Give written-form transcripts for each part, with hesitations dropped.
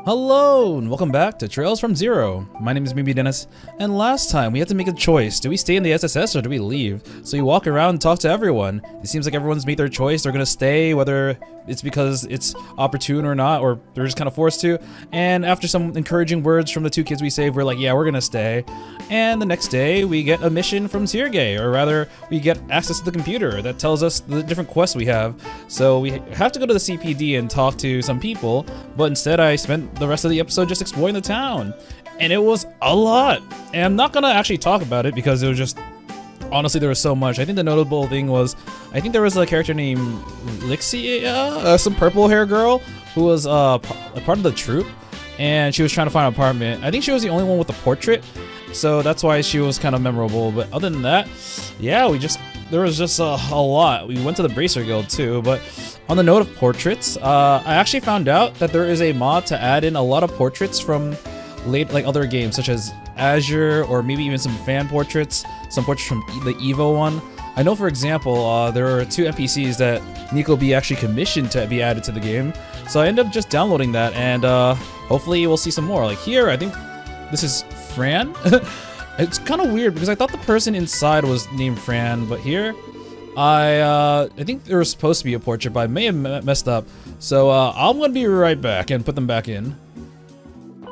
Hello and welcome back to Trails from Zero. My name is Maybe Dennis, and last time we had to make a choice. Do we stay in the SSS or do we leave? So you walk around and talk to everyone. It seems like everyone's made their choice. They're gonna stay, whether it's because it's opportune or not, or they're just kind of forced to. And after some encouraging words from the two kids we saved, we're like, yeah, we're gonna stay. And the next day we get a mission from Sergey, or rather we get access to the computer that tells us the different quests we have. So we have to go to the CPD and talk to some people, but instead I spent the rest of the episode just exploring the town, and it was a lot. And I'm not gonna actually talk about it because it was just, honestly, there was so much. I think the notable thing was, I think there was a character named Lixia, some purple hair girl who was a part of the troop, and she was trying to find an apartment. I think she was the only one with a portrait, so that's why she was kind of memorable. But other than that, yeah, there was just a lot. We went to the Bracer Guild too, but on the note of portraits, I actually found out that there is a mod to add in a lot of portraits from other games, such as Azure, or maybe even some fan portraits, some portraits from the Evo one. I know, for example, there are two NPCs that Nico B actually commissioned to be added to the game, so I ended up just downloading that, and hopefully we'll see some more. Like here, I think this is Fran. It's kind of weird because I thought the person inside was named Fran, but here, I think there was supposed to be a portrait, but I may have messed up. So I'm gonna be right back and put them back in.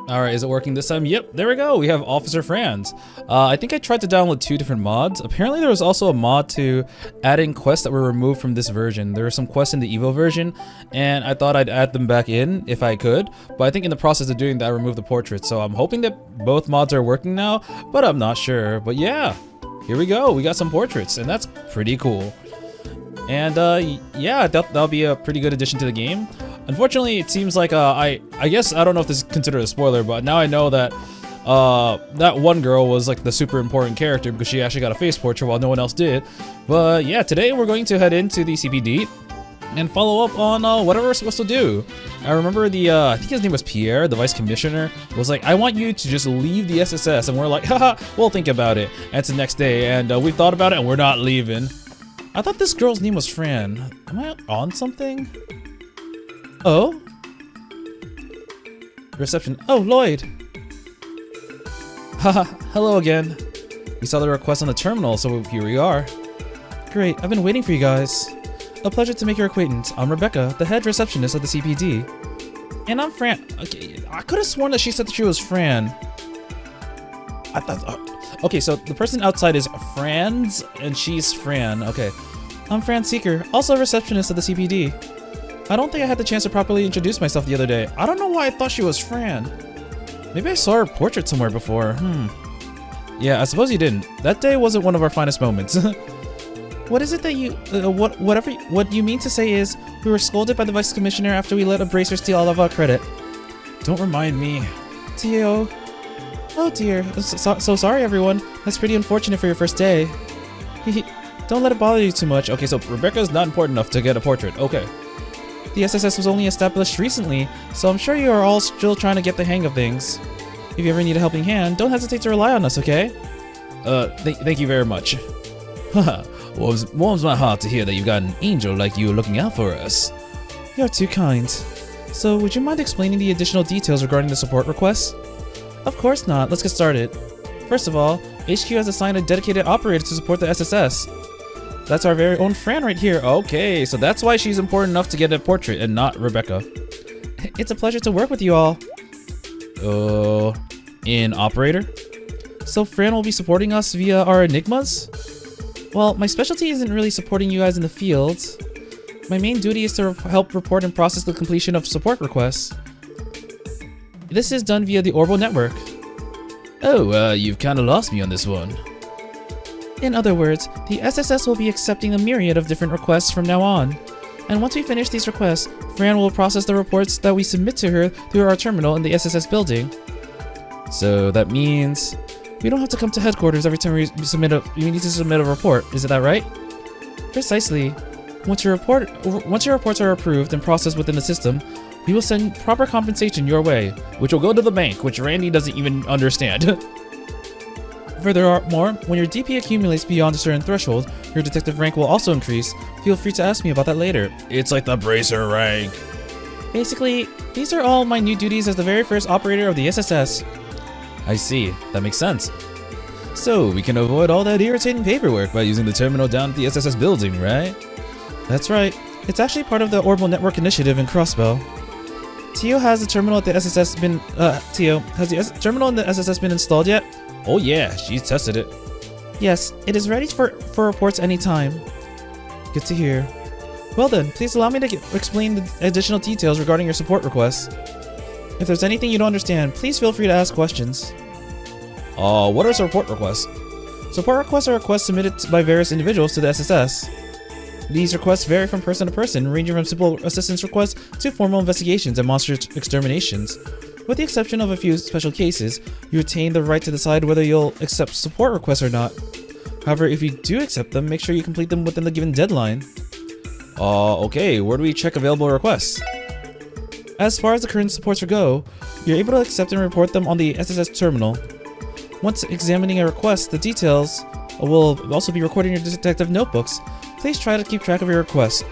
Alright, is it working this time? Yep, there we go. We have Officer Franz. I think I tried to download two different mods. Apparently there was also a mod to add in quests that were removed from this version. There were some quests in the Evo version, and I thought I'd add them back in if I could. But I think in the process of doing that, I removed the portrait. So I'm hoping that both mods are working now, but I'm not sure. But yeah, here we go. We got some portraits, and that's pretty cool. And yeah, that'll be a pretty good addition to the game. Unfortunately, it seems like I guess I don't know if this is considered a spoiler, but now I know that that one girl was like the super important character because she actually got a face portrait while no one else did. But yeah, today we're going to head into the CPD and follow up on whatever we're supposed to do. I remember I think his name was Pierre, the vice commissioner, was like, I want you to just leave the SSS, and we're like, haha, we'll think about it. And it's the next day, and we've thought about it, and we're not leaving. I thought this girl's name was Fran. Am I on something? Oh? Reception. Oh, Lloyd. Haha, hello again. We saw the request on the terminal, so here we are. Great, I've been waiting for you guys. A pleasure to make your acquaintance. I'm Rebecca, the head receptionist of the CPD. And I'm Fran. Okay, I could have sworn that she said that she was Fran. I thought. Okay, so the person outside is Franz, and she's Fran. Okay. I'm Fran Seeker, also a receptionist of the CPD. I don't think I had the chance to properly introduce myself the other day. I don't know why I thought she was Fran. Maybe I saw her portrait somewhere before. Yeah, I suppose you didn't. That day wasn't one of our finest moments. What is it that you... what you mean to say is we were scolded by the vice commissioner after we let a bracer steal all of our credit. Don't remind me. Tio. Oh dear. So sorry, everyone. That's pretty unfortunate for your first day. Don't let it bother you too much. Okay, so Rebecca's not important enough to get a portrait. Okay. The SSS was only established recently, so I'm sure you are all still trying to get the hang of things. If you ever need a helping hand, don't hesitate to rely on us, okay? Thank you very much. Haha, warms my heart to hear that you've got an angel like you looking out for us. You're too kind. So, would you mind explaining the additional details regarding the support request? Of course not, let's get started. First of all, HQ has assigned a dedicated operator to support the SSS. That's our very own Fran right here. Okay, so that's why she's important enough to get a portrait and not Rebecca. It's a pleasure to work with you all. In operator? So Fran will be supporting us via our enigmas? Well, my specialty isn't really supporting you guys in the field. My main duty is to help report and process the completion of support requests. This is done via the Orbital network. Oh, you've kinda lost me on this one. In other words, the SSS will be accepting a myriad of different requests from now on. And once we finish these requests, Fran will process the reports that we submit to her through our terminal in the SSS building. So that means we don't have to come to headquarters every time we need to submit a report, is that right? Precisely. Once your reports are approved and processed within the system, we will send proper compensation your way, which will go to the bank, which Randy doesn't even understand. Furthermore, when your DP accumulates beyond a certain threshold, your detective rank will also increase. Feel free to ask me about that later. It's like the bracer rank. Basically, These are all my new duties as the very first operator of the SSS. I see. That makes sense. So, we can avoid all that irritating paperwork by using the terminal down at the SSS building, right? That's right. It's actually part of the Orbital Network initiative in Crossbell. Tio, has the terminal at the SSS been, Tio, has the terminal in the SSS been installed yet? Oh yeah, she's tested it. Yes, it is ready for reports anytime. Good to hear. Well then, please allow me to explain the additional details regarding your support requests. If there's anything you don't understand, please feel free to ask questions. What are support requests? Support requests are requests submitted by various individuals to the SSS. These requests vary from person to person, ranging from simple assistance requests to formal investigations and monster exterminations. With the exception of a few special cases, you retain the right to decide whether you'll accept support requests or not. However, if you do accept them, make sure you complete them within the given deadline. Okay, where do we check available requests? As far as the current supports go, you're able to accept and report them on the SSS terminal. Once examining a request, the details will also be recorded in your detective notebooks. Please try to keep track of your requests.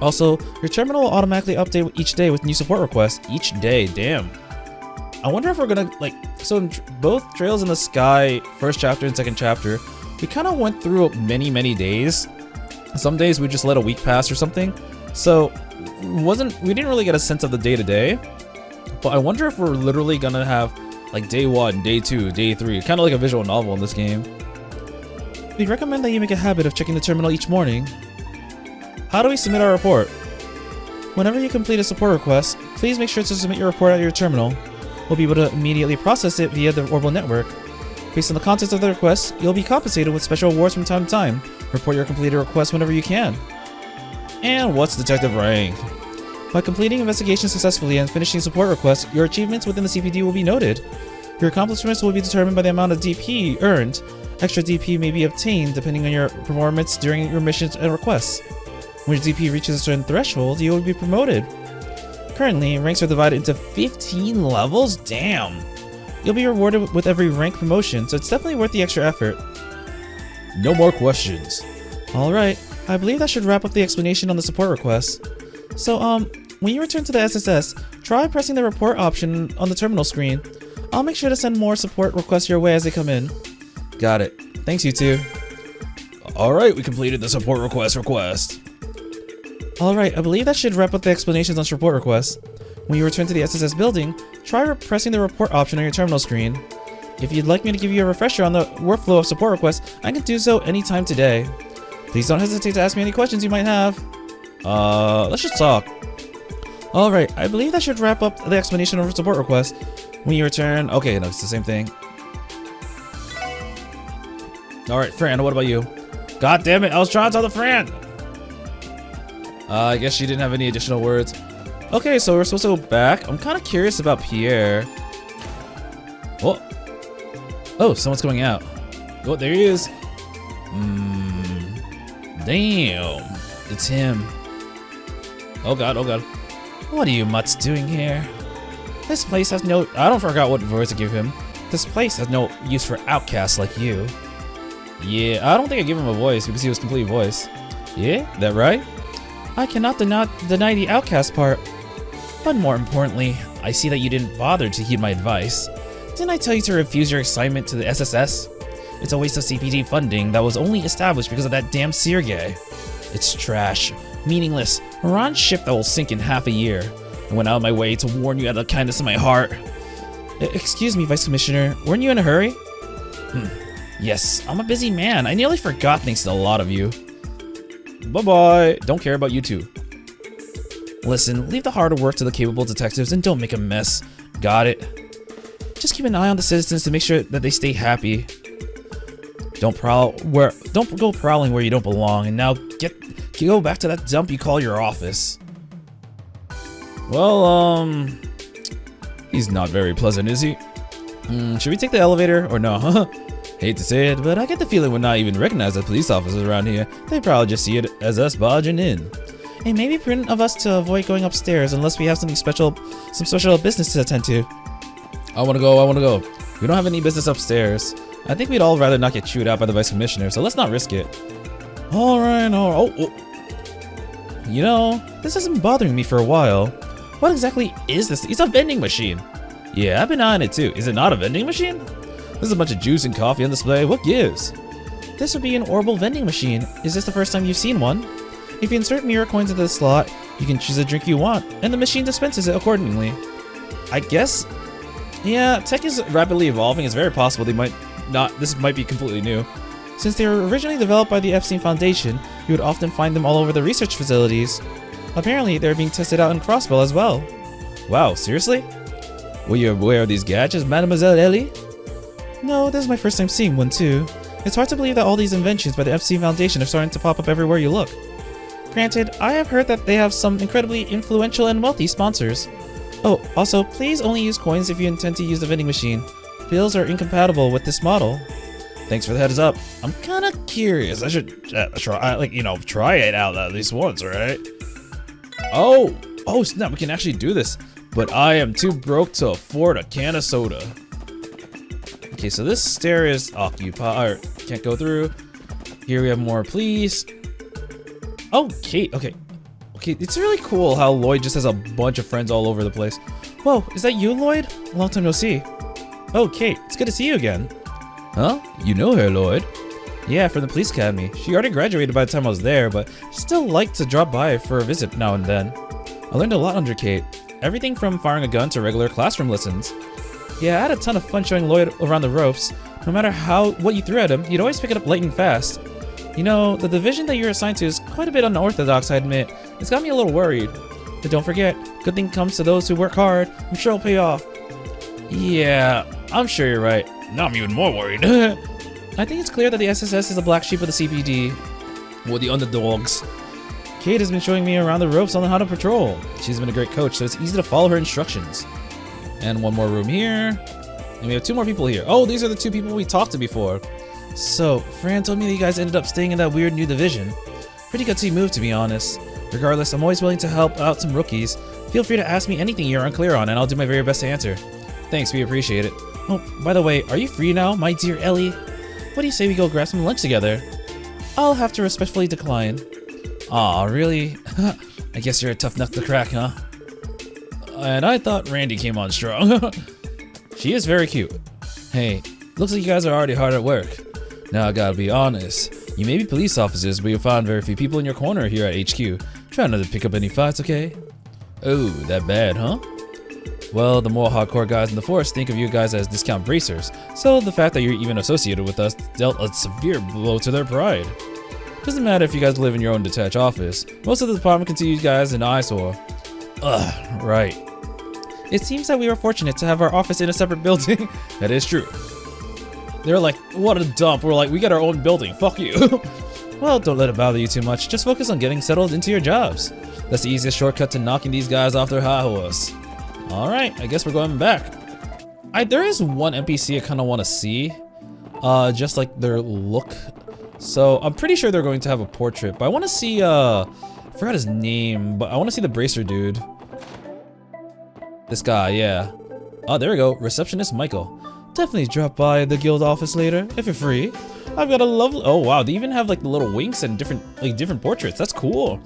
Also, your terminal will automatically update each day with new support requests. Each day, damn. I wonder if we're gonna, so in both Trails in the Sky, first chapter and second chapter, we kind of went through many days. Some days we just let a week pass or something. So, we didn't really get a sense of the day-to-day. But I wonder if we're literally gonna have, day 1, day 2, day 3, kind of like a visual novel in this game. We recommend that you make a habit of checking the terminal each morning. How do we submit our report? Whenever you complete a support request, please make sure to submit your report at your terminal. We'll be able to immediately process it via the Orbital Network. Based on the contents of the request, you'll be compensated with special awards from time to time. Report your completed request whenever you can. And what's detective rank? By completing investigations successfully and finishing support requests, your achievements within the CPD will be noted. Your accomplishments will be determined by the amount of DP earned. Extra DP may be obtained depending on your performance during your missions and requests. When your DP reaches a certain threshold, you will be promoted. Currently, ranks are divided into 15 levels? Damn! You'll be rewarded with every rank promotion, so it's definitely worth the extra effort. No more questions. Alright, I believe that should wrap up the explanation on the support request. So, when you return to the SSS, try pressing the report option on the terminal screen. I'll make sure to send more support requests your way as they come in. Got it. Thanks, you two. Alright, we completed the support request. Alright, I believe that should wrap up the explanations on support requests. When you return to the SSS building, try pressing the report option on your terminal screen. If you'd like me to give you a refresher on the workflow of support requests, I can do so anytime today. Please don't hesitate to ask me any questions you might have. Let's just talk. Alright, I believe that should wrap up the explanation of support requests. When you return... Okay, no, it's the same thing. Alright, Fran, what about you? God damn it, I was trying to tell the Fran! I guess she didn't have any additional words. Okay, so we're supposed to go back. I'm kind of curious about Pierre. Oh, someone's coming out. Oh, there he is. Damn. It's him. Oh god. What are you mutts doing here? This place has no... I don't forgot what voice to give him. This place has no use for outcasts like you. Yeah, I don't think I gave him a voice because he was complete voice. Yeah, that right? I cannot deny the outcast part. But more importantly, I see that you didn't bother to heed my advice. Didn't I tell you to refuse your assignment to the SSS? It's a waste of CPD funding that was only established because of that damn Sergei. It's trash, meaningless. We're on a ship that will sink in half a year. I went out of my way to warn you out of the kindness of my heart. Excuse me, Vice Commissioner, weren't you in a hurry? Yes, I'm a busy man. I nearly forgot thanks to a lot of you. Bye-bye. Don't care about you too. Listen, leave the harder work to the capable detectives and don't make a mess. Got it? Just keep an eye on the citizens to make sure that they stay happy. Don't go prowling where you don't belong, and now go back to that dump you call your office. Well, he's not very pleasant, is he? Should we take the elevator or no? Hate to say it, but I get the feeling we're not even recognized as police officers around here. They probably just see it as us barging in. It may be prudent of us to avoid going upstairs unless we have some special business to attend to. I wanna go. We don't have any business upstairs. I think we'd all rather not get chewed out by the Vice Commissioner, so let's not risk it. Alright. Oh. You know, this has been bothering me for a while. What exactly is this? It's a vending machine. Yeah, I've been on it too. Is it not a vending machine? There's a bunch of juice and coffee on display. What gives? This would be an orbital vending machine. Is this the first time you've seen one? If you insert mirror coins into the slot, you can choose a drink you want, and the machine dispenses it accordingly. I guess? Yeah, tech is rapidly evolving. It's very possible this might be completely new. Since they were originally developed by the Epstein Foundation, you would often find them all over the research facilities. Apparently, they're being tested out in Crossbell as well. Wow, seriously? Were you aware of these gadgets, Mademoiselle Ellie? No, this is my first time seeing one too. It's hard to believe that all these inventions by the Epstein Foundation are starting to pop up everywhere you look. Granted, I have heard that they have some incredibly influential and wealthy sponsors. Oh, also, please only use coins if you intend to use the vending machine. Bills are incompatible with this model. Thanks for the heads up. I'm kinda curious. I should try it out at least once, right? Oh snap, we can actually do this. But I am too broke to afford a can of soda. Okay, so this stair is occupied. Can't go through. Here we have more, please. Okay, it's really cool how Lloyd just has a bunch of friends all over the place. Whoa, is that you, Lloyd? Long time no see. Oh, Kate, it's good to see you again. Huh? You know her, Lloyd? Yeah, from the police academy. She already graduated by the time I was there, but she still liked to drop by for a visit now and then. I learned a lot under Kate. Everything from firing a gun to regular classroom lessons. Yeah, I had a ton of fun showing Lloyd around the ropes. No matter what you threw at him, he'd always pick it up light and fast. You know, the division that you're assigned to is quite a bit unorthodox, I admit. It's got me a little worried. But don't forget, good thing comes to those who work hard. I'm sure it'll pay off. Yeah, I'm sure you're right. Now I'm even more worried. I think it's clear that the SSS is the black sheep of the CPD. Or the underdogs. Kate has been showing me around the ropes on how to patrol. She's been a great coach, so it's easy to follow her instructions. And one more room here. And we have 2 more people here. Oh, these are the 2 people we talked to before. So, Fran told me that you guys ended up staying in that weird new division. Pretty gutsy move, to be honest. Regardless, I'm always willing to help out some rookies. Feel free to ask me anything you're unclear on, and I'll do my very best to answer. Thanks, we appreciate it. Oh, by the way, are you free now, my dear Ellie? What do you say we go grab some lunch together? I'll have to respectfully decline. Aw, really? I guess you're a tough nut to crack, huh? And I thought Randy came on strong. She is very cute. Hey, looks like you guys are already hard at work. Now I gotta be honest. You may be police officers, but you'll find very few people in your corner here at HQ. Try not to pick up any fights, okay? Oh, that bad, huh? Well, the more hardcore guys in the force think of you guys as discount bracers, so the fact that you're even associated with us dealt a severe blow to their pride. Doesn't matter if you guys live in your own detached office. Most of the department can see you guys an eyesore. Ugh, right. It seems that we were fortunate to have our office in a separate building. That is true. They're like, what a dump. We're like, we got our own building. Fuck you. Well, don't let it bother you too much. Just focus on getting settled into your jobs. That's the easiest shortcut to knocking these guys off their high horse. Alright, I guess we're going back. There is one NPC I kind of want to see. Just like their look. So, I'm pretty sure they're going to have a portrait. But I want to see, I forgot his name. But I want to see the bracer dude. This guy, yeah. Oh, there we go. Receptionist Michael. Definitely drop by the guild office later, if you're free. I've got a lovely... Oh, wow. They even have, like, the little winks and different portraits. That's cool.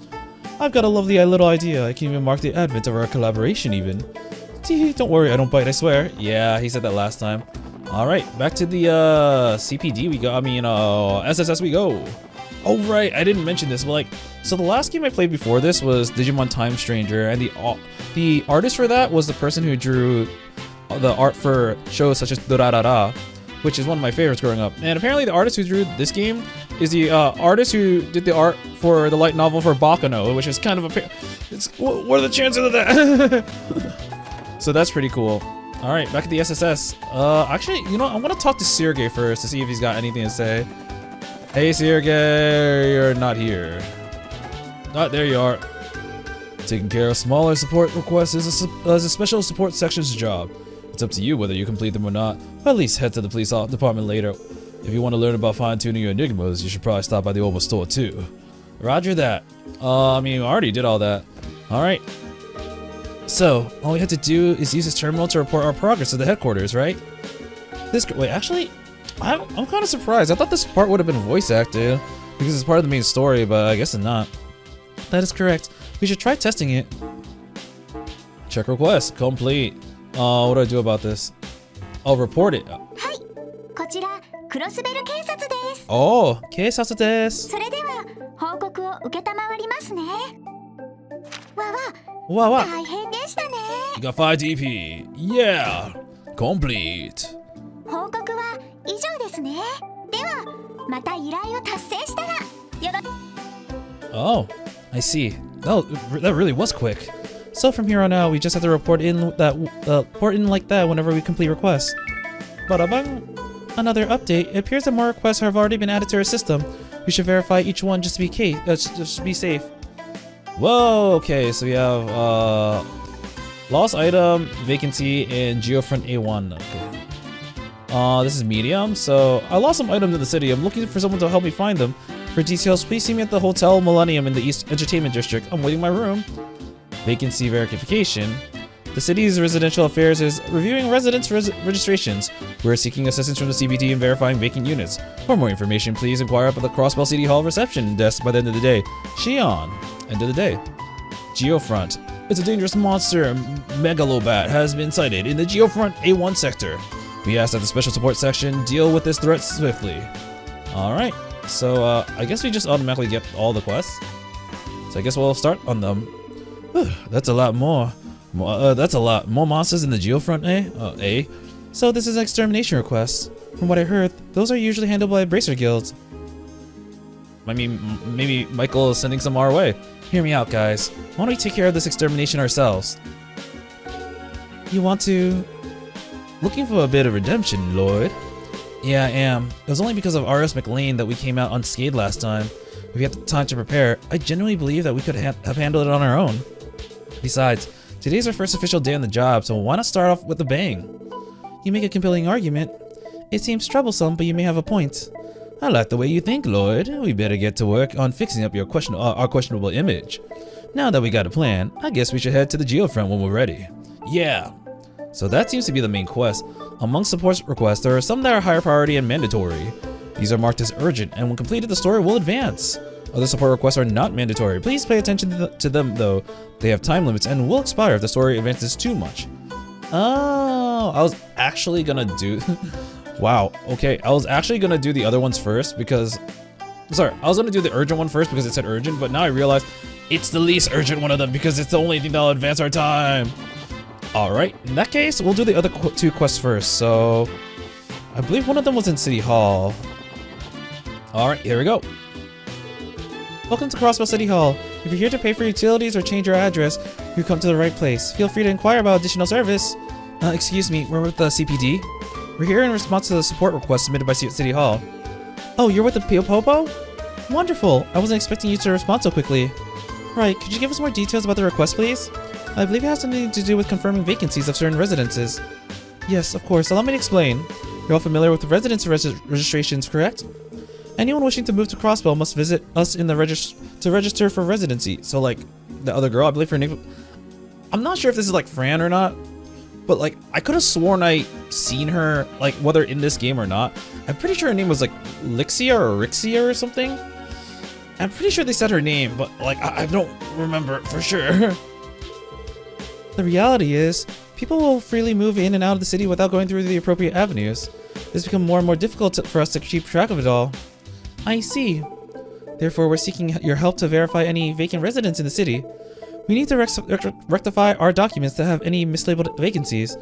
I've got a lovely little idea. I can even mark the advent of our collaboration, even. Tee, don't worry. I don't bite, I swear. Yeah, he said that last time. All right. Back to the, CPD we go. I mean, SSS we go. Oh, right. I didn't mention this, but, like... So, the last game I played before this was Digimon Time Stranger, and the artist for that was the person who drew the art for shows such as Durarara, which is one of my favorites growing up. And apparently the artist who drew this game is the artist who did the art for the light novel for Bakano, which is kind of what are the chances of that? So that's pretty cool. All right, back at the SSS. Actually, you know, I want to talk to Sergey first to see if he's got anything to say. Hey, Sergey, you're not here. There you are. Taking care of smaller support requests is a special support section's job. It's up to you whether you complete them or not, or at least head to the police department later. If you want to learn about fine-tuning your enigmas, you should probably stop by the Oval store too. Roger that. I mean, I already did all that. Alright. So, all we have to do is use this terminal to report our progress to the headquarters, right? Wait, actually, I'm kind of surprised. I thought this part would have been voice acted, because it's part of the main story, but I guess it's not. That is correct. We should try testing it. Check request. Complete. What do I do about this? I'll report it. はい、こちらクロスベル警察です。Oh, 警察です。それでは報告を受けたまわりますね。わわ。大変でしたね。You got 5 DP. Yeah. Complete. 報告は以上ですね。ではまた依頼を達成したらよろ。Oh, I see. Oh, that really was quick. So from here on out, we just have to report in like that whenever we complete requests. Bada-bang. Another update. It appears that more requests have already been added to our system. We should verify each one just to be safe. Whoa. Okay, so we have lost item, vacancy, and Geofront A1. Okay. This is medium. So I lost some items in the city. I'm looking for someone to help me find them. For details, please see me at the Hotel Millennium in the East Entertainment District. I'm waiting my room. Vacancy verification. The city's residential affairs is reviewing residents' registrations. We're seeking assistance from the CBD in verifying vacant units. For more information, please inquire up at the Crossbell City Hall reception desk by the end of the day. Shion. End of the day. Geofront. It's a dangerous monster. Megalobat has been sighted in the Geofront A1 sector. We ask that the special support section deal with this threat swiftly. Alright. So, I guess we just automatically get all the quests. So I guess we'll start on them. That's a lot more. That's a lot more monsters in the Geofront, eh? So this is an extermination request. From what I heard, those are usually handled by Bracer guilds. I mean, maybe Michael is sending some our way. Hear me out, guys. Why don't we take care of this extermination ourselves? You want to... Looking for a bit of redemption, Lloyd? Yeah, I am. It was only because of R.S. McLean that we came out unscathed last time. If we had the time to prepare, I genuinely believe that we could have handled it on our own. Besides, today's our first official day on the job, so why not start off with a bang? You make a compelling argument. It seems troublesome, but you may have a point. I like the way you think, Lloyd. We better get to work on fixing up our questionable image. Now that we got a plan, I guess we should head to the Geofront when we're ready. Yeah. So that seems to be the main quest. Among support requests, there are some that are higher priority and mandatory. These are marked as urgent, and when completed, the story will advance. Other support requests are not mandatory. Please pay attention to them, though. They have time limits and will expire if the story advances too much. Oh, I was actually gonna do... Wow, okay. I was actually gonna do the other ones first because... Sorry, I was gonna do the urgent one first because it said urgent, but now I realize it's the least urgent one of them because it's the only thing that'll advance our time. Alright, in that case, we'll do the other two quests first. So, I believe one of them was in City Hall. Alright, here we go. Welcome to Crossbell City Hall. If you're here to pay for utilities or change your address, you've come to the right place. Feel free to inquire about additional service. Excuse me, we're with the CPD. We're here in response to the support request submitted by City Hall. Oh, you're with the Popo? Wonderful. I wasn't expecting you to respond so quickly. Right, could you give us more details about the request, please? I believe it has something to do with confirming vacancies of certain residences. Yes, of course. Allow me to explain. You're all familiar with the residence registrations, correct? Anyone wishing to move to Crossbell must visit us in the to register for residency. So, like, the other girl, I believe her name... I'm not sure if this is, like, Fran or not. But, like, I could have sworn I seen her, like, whether in this game or not. I'm pretty sure her name was, like, Lixia or Rixia or something. I'm pretty sure they said her name, but, like, I don't remember for sure. The reality is, people will freely move in and out of the city without going through the appropriate avenues. It's become more and more difficult for us to keep track of it all. I see. Therefore, we're seeking your help to verify any vacant residents in the city. We need to rectify our documents that have any mislabeled vacancies.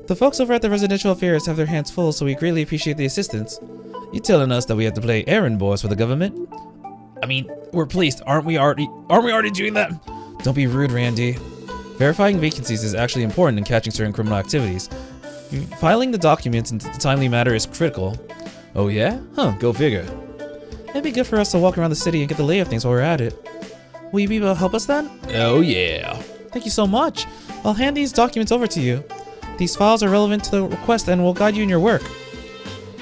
The folks over at the Residential Affairs have their hands full, so we greatly appreciate the assistance. You telling us that we have to play errand boys for the government? I mean, we're pleased, aren't we already doing that? Don't be rude, Randy. Verifying vacancies is actually important in catching certain criminal activities. Filing the documents in a timely manner is critical. Oh yeah? Huh, go figure. It'd be good for us to walk around the city and get the lay of things while we're at it. Will you be able to help us then? Oh yeah. Thank you so much. I'll hand these documents over to you. These files are relevant to the request and will guide you in your work.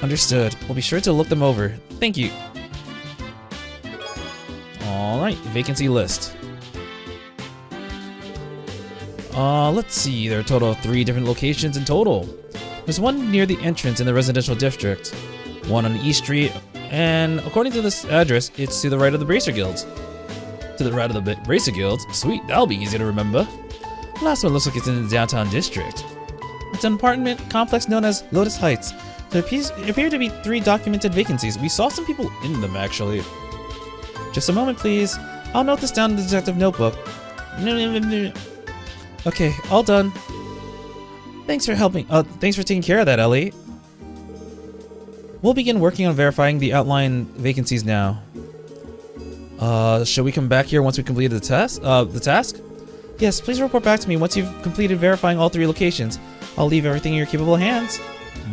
Understood. We'll be sure to look them over. Thank you. Alright, vacancy list. Let's see, there are a total of 3 different locations in total. There's one near the entrance in the residential district, one on East Street, and according to this address, it's to the right of the Bracer Guilds. To the right of the Bracer Guilds? Sweet, that'll be easy to remember. Last one looks like it's in the downtown district. It's an apartment complex known as Lotus Heights. There appear to be 3 documented vacancies. We saw some people in them, actually. Just a moment, please. I'll note this down in the detective notebook. Okay, all done. Thanks for helping. Thanks for taking care of that, Ellie. We'll begin working on verifying the outline vacancies now. Shall we come back here once we completed the task? Yes, please report back to me once you've completed verifying all 3 locations. I'll leave everything in your capable hands.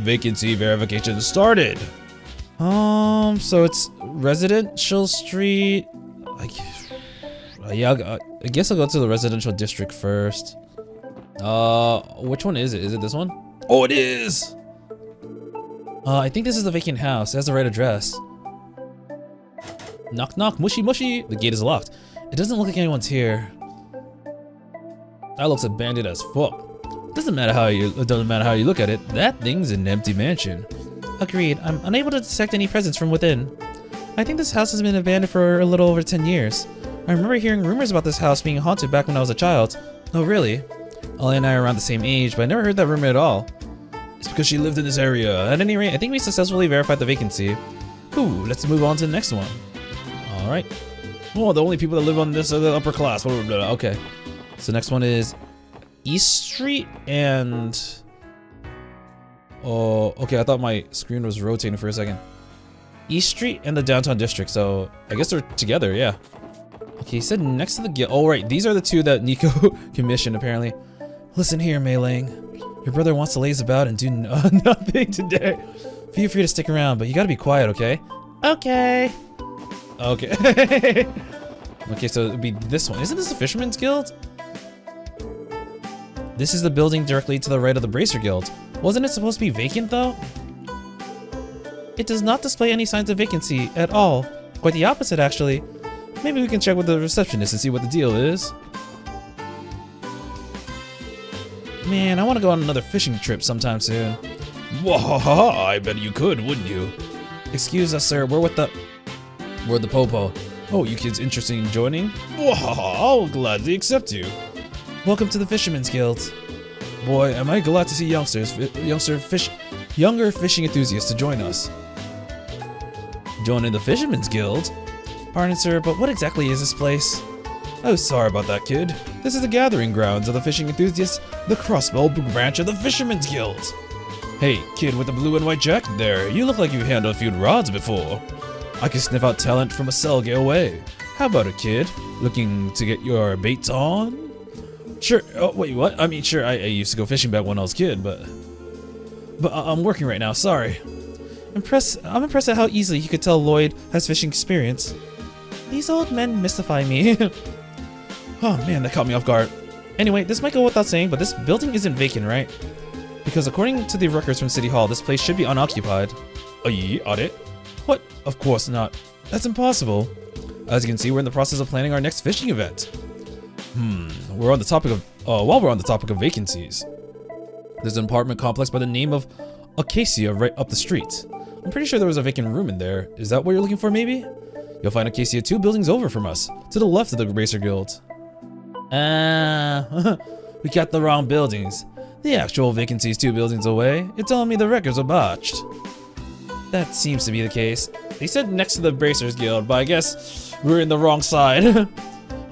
Vacancy verification started. So it's Residential Street. Yeah, I guess I'll go to the residential district first. Which one is it? Is it this one? Oh, it is! I think this is the vacant house. It has the right address. Knock knock, mushy mushy. The gate is locked. It doesn't look like anyone's here. That looks abandoned as fuck. It doesn't matter how you look at it. That thing's an empty mansion. Agreed. I'm unable to detect any presence from within. I think this house has been abandoned for a little over 10 years. I remember hearing rumors about this house being haunted back when I was a child. Oh, really? Ollie and I are around the same age, but I never heard that rumor at all. It's because she lived in this area. At any rate, I think we successfully verified the vacancy. Cool, let's move on to the next one. Alright. Oh, the only people that live on this are the upper class. Okay. So next one is East Street and... Oh, okay, I thought my screen was rotating for a second. East Street and the downtown district, so I guess they're together, yeah. Okay, he said next to the guild. Oh, right, these are the 2 that Nico commissioned, apparently. Listen here, Mei Ling. Your brother wants to laze about and do nothing today. Feel free to stick around, but you gotta be quiet, okay? Okay. Okay. Okay, so it'd be this one. Isn't this the Fisherman's Guild? This is the building directly to the right of the Bracer Guild. Wasn't it supposed to be vacant, though? It does not display any signs of vacancy at all. Quite the opposite, actually. Maybe we can check with the receptionist and see what the deal is. Man, I want to go on another fishing trip sometime soon. Wahaha, I bet you could, wouldn't you? Excuse us, sir. We're the Popo. Oh, you kids interested in joining? Wahaha, I'll gladly accept you. Welcome to the Fisherman's Guild. Boy, am I glad to see younger fishing enthusiasts to join us. Joining the Fisherman's Guild? Pardon, sir, but what exactly is this place? Oh, sorry about that, kid. This is the gathering grounds of the fishing enthusiasts, the Crossbell branch of the Fisherman's Guild. Hey, kid with the blue and white jacket there, you look like you've handled a few rods before. I can sniff out talent from a cellgate away. How about it, kid? Looking to get your baits on? Sure. Oh, wait, what? I mean, sure, I used to go fishing back when I was a kid, but I'm working right now, sorry. I'm impressed at how easily you could tell Lloyd has fishing experience. These old men mystify me. Oh man, that caught me off guard. Anyway, this might go without saying, but this building isn't vacant, right? Because according to the records from City Hall, this place should be unoccupied. Oh yeah, audit? What? Of course not. That's impossible. As you can see, we're in the process of planning our next fishing event. While we're on the topic of vacancies, there's an apartment complex by the name of Acacia right up the street. I'm pretty sure there was a vacant room in there. Is that what you're looking for, maybe? You'll find Acacia 2 buildings over from us, to the left of the Bracer Guild. We got the wrong buildings. The actual vacancy is 2 buildings away. You're telling me the records are botched. That seems to be the case. They said next to the Bracers Guild, but I guess we're in the wrong side.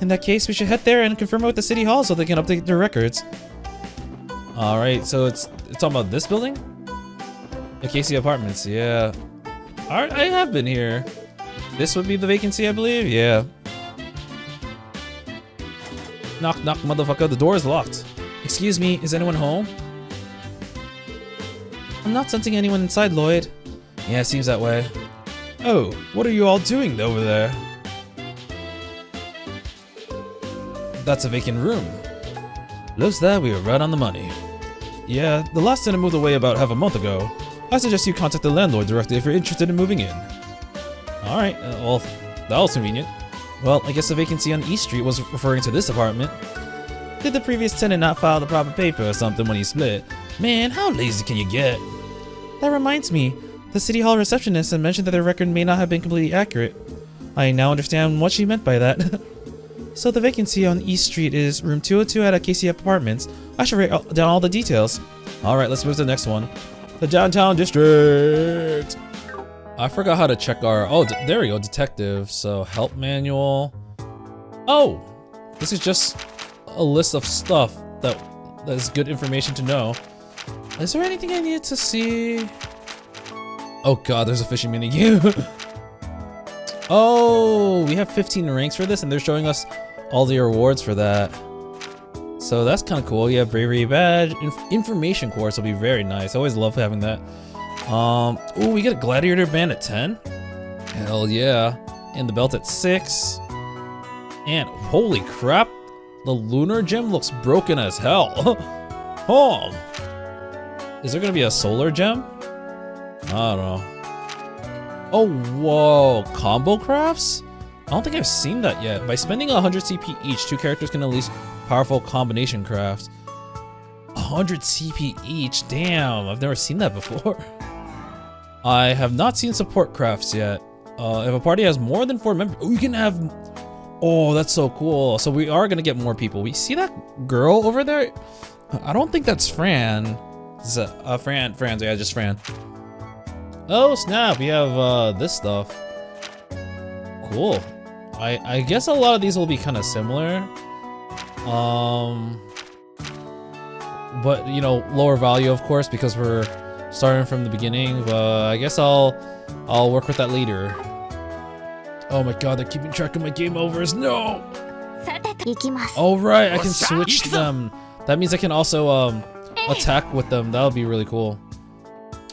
In that case, we should head there and confirm it with the City Hall so they can update their records. Alright, so it's talking about this building? Acacia Apartments, yeah. Alright, I have been here. This would be the vacancy, I believe? Yeah. Knock, knock, motherfucker. The door is locked. Excuse me, is anyone home? I'm not sensing anyone inside, Lloyd. Yeah, it seems that way. Oh, what are you all doing over there? That's a vacant room. Looks that we were right on the money. Yeah, the last tenant moved away about half a month ago. I suggest you contact the landlord directly if you're interested in moving in. Alright, well, that was convenient. Well, I guess the vacancy on East Street was referring to this apartment. Did the previous tenant not file the proper paper or something when he split? Man, how lazy can you get? That reminds me, the City Hall receptionist had mentioned that their record may not have been completely accurate. I now understand what she meant by that. So the vacancy on East Street is room 202 at KC Apartments. I should write down all the details. Alright, let's move to the next one. The downtown district. I forgot how to check our, oh, there we go, detective. So help manual. Oh, this is just a list of stuff that is good information to know. Is there anything I need to see? Oh god, there's a fishing minigame. Oh, we have 15 ranks for this and they're showing us all the rewards for that. So that's kind of cool. You have bravery badge, information course will be very nice. I always love having that. Oh, we get a gladiator band at 10. Hell yeah. And the belt at 6. And holy crap, the lunar gem looks broken as hell. Oh, is there gonna be a solar gem? I don't know. Oh, whoa, combo crafts? I don't think I've seen that yet. By spending 100 CP each, 2 characters can unleash powerful combination crafts. 100 CP each, damn, I've never seen that before. I have not seen support crafts yet. If a party has more than 4 members, oh, you can have, oh, that's so cool. So we are gonna get more people. We see that girl over there? I don't think that's Fran. Fran, yeah, just Fran. Oh snap, we have this stuff. Cool. I guess a lot of these will be kind of similar. But you know, lower value of course because we're starting from the beginning, but I guess I'll work with that later. Oh my god, they're keeping track of my game overs. No! Oh right, I can switch them. That means I can also attack with them. That'll be really cool.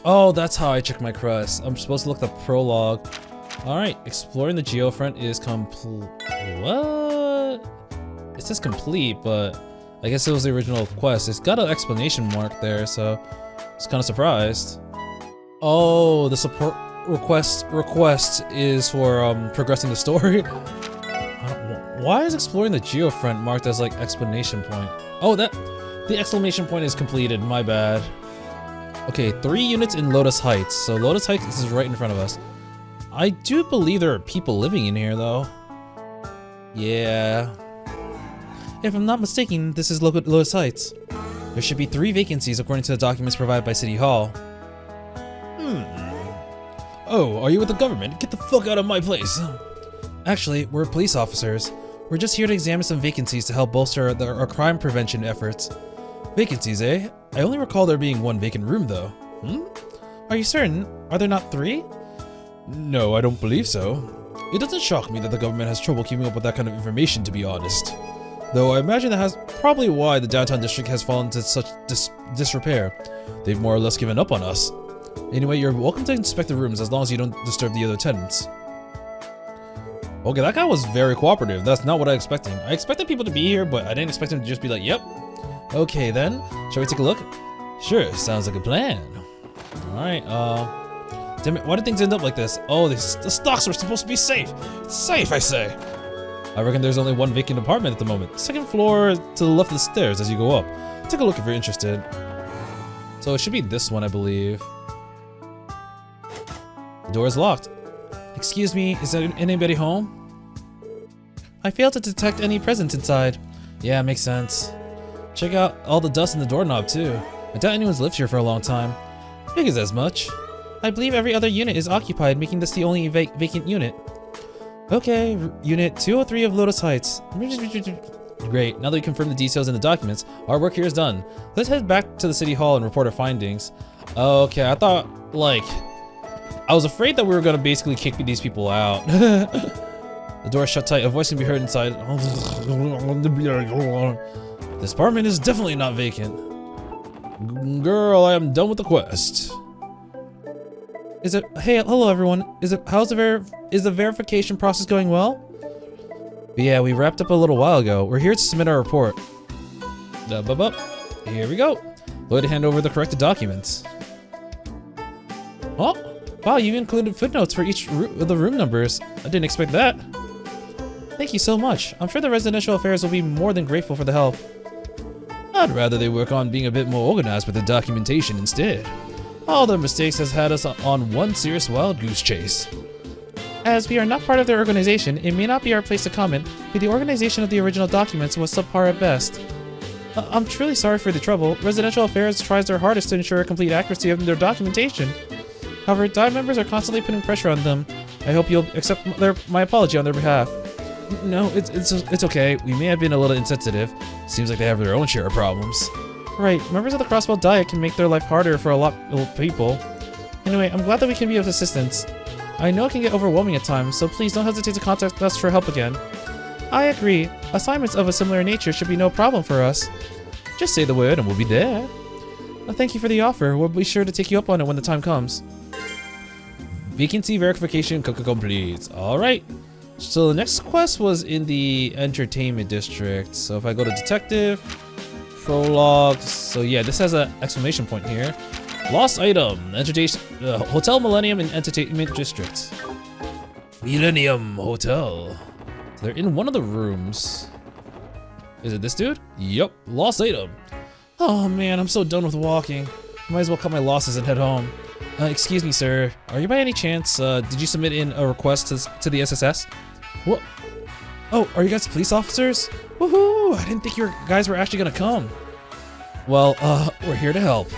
Oh, that's how I check my crest. I'm supposed to look at the prologue. Alright, exploring the geofront is complete. What? It says complete, but I guess it was the original quest. It's got an exclamation mark there, so I was kind of surprised. Oh, the support request is for progressing the story. Why is exploring the geofront marked as like exclamation point? Oh, the exclamation point is completed, my bad. Okay, 3 units in Lotus Heights. So Lotus Heights is right in front of us. I do believe there are people living in here though. Yeah. If I'm not mistaken, this is Lotus Heights. There should be 3 vacancies according to the documents provided by City Hall. Oh, are you with the government? Get the fuck out of my place. Actually, we're police officers. We're just here to examine some vacancies to help bolster our crime prevention efforts. Vacancies, eh? I only recall there being 1 vacant room, though. Are you certain? Are there not 3? No, I don't believe so. It doesn't shock me that the government has trouble keeping up with that kind of information, to be honest. Though I imagine that's probably why the downtown district has fallen into such disrepair. They've more or less given up on us. Anyway, you're welcome to inspect the rooms as long as you don't disturb the other tenants. Okay, that guy was very cooperative. That's not what I expected. I expected people to be here, but I didn't expect him to just be like, yep. Okay then, shall we take a look? Sure, sounds like a plan. Alright, damn it, why did things end up like this? Oh, the stocks were supposed to be safe. It's safe, I say. I reckon there's only 1 vacant apartment at the moment. 2nd floor to the left of the stairs as you go up. Take a look if you're interested. So it should be this one, I believe. The door is locked. Excuse me, is there anybody home? I failed to detect any presence inside. Yeah, makes sense. Check out all the dust in the doorknob too. I doubt anyone's lived here for a long time. Figures as much. I believe every other unit is occupied, making this the only vacant unit. Okay, unit 203 of Lotus Heights. Great, now that we confirm the details in the documents, our work here is done. Let's head back to the city hall and report our findings. Okay, I thought, like, I was afraid that we were gonna basically kick these people out. The door is shut tight, a voice can be heard inside. This apartment is definitely not vacant. Girl, I am done with the quest. Hey, hello everyone. Is the verification process going well? Yeah, we wrapped up a little while ago. We're here to submit our report. Here we go. Go ahead and hand over the corrected documents. Oh, wow, you included footnotes for each of the room numbers. I didn't expect that. Thank you so much. I'm sure the residential affairs will be more than grateful for the help. I'd rather they work on being a bit more organized with the documentation instead. All their mistakes has had us on one serious wild goose chase. As we are not part of their organization, it may not be our place to comment, but the organization of the original documents was subpar at best. I'm truly sorry for the trouble. Residential Affairs tries their hardest to ensure complete accuracy of their documentation. However, DIVE members are constantly putting pressure on them. I hope you'll accept my apology on their behalf. No, it's okay. We may have been a little insensitive. Seems like they have their own share of problems. Right, members of the Crossbell Diet can make their life harder for a lot of people. Anyway, I'm glad that we can be of assistance. I know it can get overwhelming at times, so please don't hesitate to contact us for help again. I agree. Assignments of a similar nature should be no problem for us. Just say the word and we'll be there. Thank you for the offer. We'll be sure to take you up on it when the time comes. Vacancy verification complete. Alright. So the next quest was in the entertainment district. So if I go to detective, prologue. So yeah, this has an exclamation point here. Lost item. Hotel Millennium in entertainment district. Millennium Hotel. So they're in one of the rooms. Is it this dude? Yup. Lost item. Oh man, I'm so done with walking. Might as well cut my losses and head home. Excuse me, sir. Are you by any chance, did you submit in a request to the SSS? What? Oh, are you guys police officers? Woohoo! I didn't think you guys were actually gonna come. Well, we're here to help.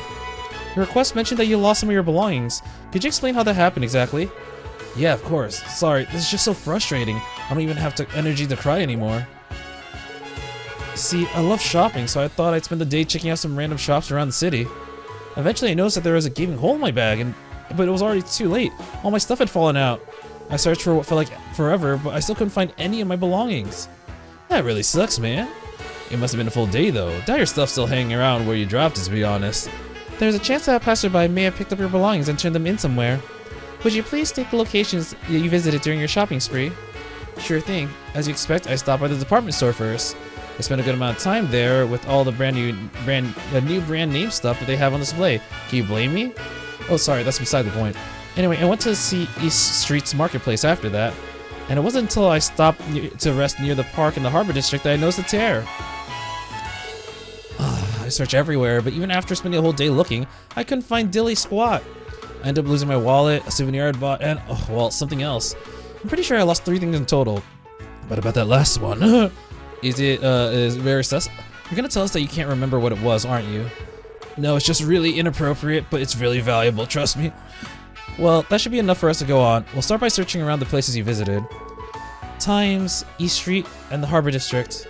Your request mentioned that you lost some of your belongings. Could you explain how that happened exactly? Yeah, of course. Sorry, this is just so frustrating. I don't even have the energy to cry anymore. See, I love shopping, so I thought I'd spend the day checking out some random shops around the city. Eventually, I noticed that there was a gaping hole in my bag, but it was already too late. All my stuff had fallen out. I searched for what felt like forever, but I still couldn't find any of my belongings. That really sucks, man. It must have been a full day, though. Doubt your stuff's still hanging around where you dropped it, to be honest. There's a chance that a passerby may have picked up your belongings and turned them in somewhere. Would you please state the locations that you visited during your shopping spree? Sure thing. As you expect, I stopped by the department store first. I spent a good amount of time there with all the new brand name stuff that they have on display. Can you blame me? Oh, sorry, that's beside the point. Anyway, I went to see East Street's marketplace after that, and it wasn't until I stopped to rest near the park in the Harbor District that I noticed the tear. I searched everywhere, but even after spending a whole day looking, I couldn't find dilly squat. I ended up losing my wallet, a souvenir I'd bought, and, oh, well, something else. I'm pretty sure I lost 3 things in total. But about that last one, is very sus. You're gonna tell us that you can't remember what it was, aren't you? No, it's just really inappropriate, but it's really valuable, trust me. Well, that should be enough for us to go on. We'll start by searching around the places you visited. Times, East Street, and the Harbor District.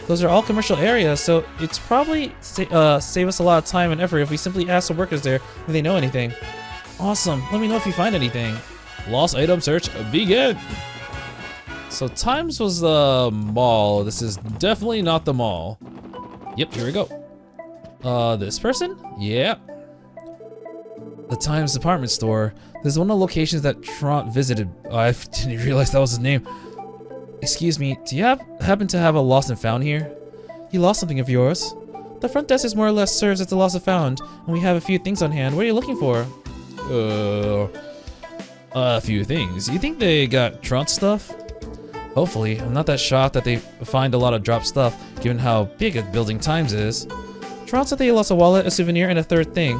Those are all commercial areas, so it's probably save us a lot of time and effort if we simply ask the workers there if they know anything. Awesome, let me know if you find anything. Lost item search, begin! So Times was the mall. This is definitely not the mall. Yep, here we go. This person? Yeah. The Times department store. This is one of the locations that Trant visited. I didn't realize that was his name. Excuse me, do you happen to have a lost and found here? You lost something of yours? The front desk is more or less serves as the lost and found, and we have a few things on hand. What are you looking for? A few things. You think they got Trant stuff? Hopefully. I'm not that shocked that they find a lot of dropped stuff, given how big a building Times is. Trant said they lost a wallet, a souvenir, and a third thing.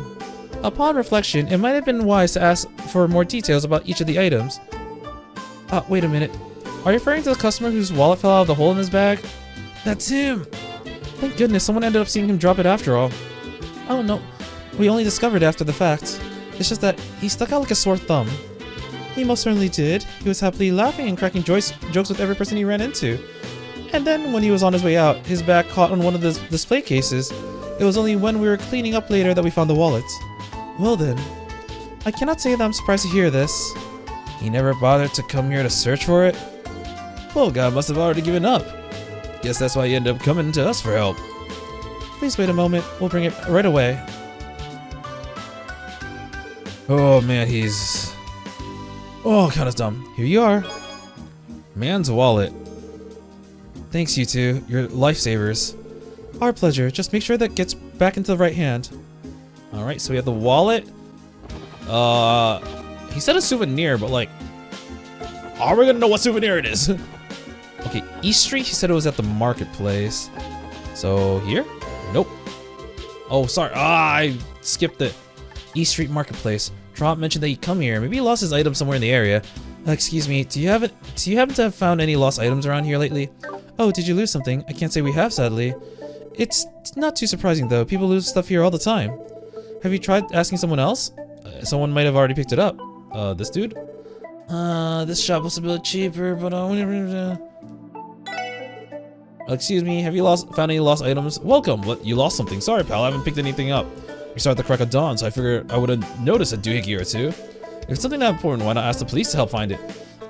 Upon reflection, it might have been wise to ask for more details about each of the items. Wait a minute. Are you referring to the customer whose wallet fell out of the hole in his bag? That's him! Thank goodness someone ended up seeing him drop it after all. Oh no, we only discovered after the fact. It's just that he stuck out like a sore thumb. He most certainly did. He was happily laughing and cracking jokes with every person he ran into. And then when he was on his way out, his bag caught on one of the display cases. It was only when we were cleaning up later that we found the wallet. Well then, I cannot say that I'm surprised to hear this. He never bothered to come here to search for it? Well, God must have already given up. Guess that's why he ended up coming to us for help. Please wait a moment. We'll bring it right away. Oh man, he's... Oh, kind of dumb. Here you are. Man's wallet. Thanks, you two. You're lifesavers. Our pleasure. Just make sure that gets back into the right hand. Alright, so we have the wallet. He said a souvenir, but like... Are we gonna know what souvenir it is? Okay, East Street, he said it was at the marketplace. So, here? Nope. Oh, sorry. I skipped the East Street Marketplace. Trant mentioned that he'd come here. Maybe he lost his item somewhere in the area. Excuse me, do you happen to have found any lost items around here lately? Oh, did you lose something? I can't say we have, sadly. It's not too surprising though, people lose stuff here all the time. Have you tried asking someone else? Someone might have already picked it up. This dude? This shop was a bit cheaper, but excuse me, have you found any lost items? Welcome! What, you lost something? Sorry pal, I haven't picked anything up. We started the crack of dawn, so I figured I would have noticed a doohickey or two. If it's something that important, why not ask the police to help find it?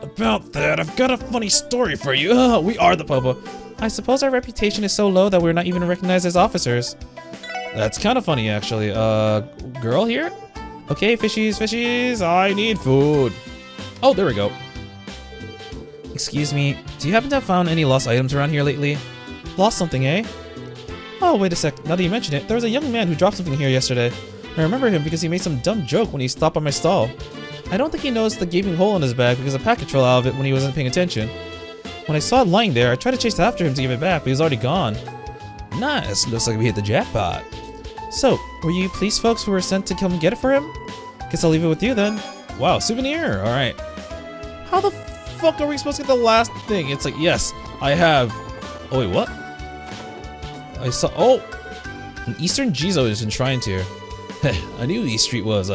About that, I've got a funny story for you. We are the Popo. I suppose our reputation is so low that we're not even recognized as officers. That's kind of funny, actually. Girl here? Okay, fishies, I need food. Oh, there we go. Excuse me, do you happen to have found any lost items around here lately? Lost something, eh? Oh, wait a sec, now that you mention it, there was a young man who dropped something here yesterday. I remember him because he made some dumb joke when he stopped by my stall. I don't think he noticed the gaping hole in his bag because a package fell out of it when he wasn't paying attention. When I saw it lying there, I tried to chase after him to give it back, but he was already gone. Nice, looks like we hit the jackpot. So, were you police folks who were sent to come get it for him? Guess I'll leave it with you then. Wow, souvenir, alright. How the fuck are we supposed to get the last thing? It's like, yes, I have. Oh wait, what? I saw, oh! An Eastern Jizo is enshrined here. I knew East Street was,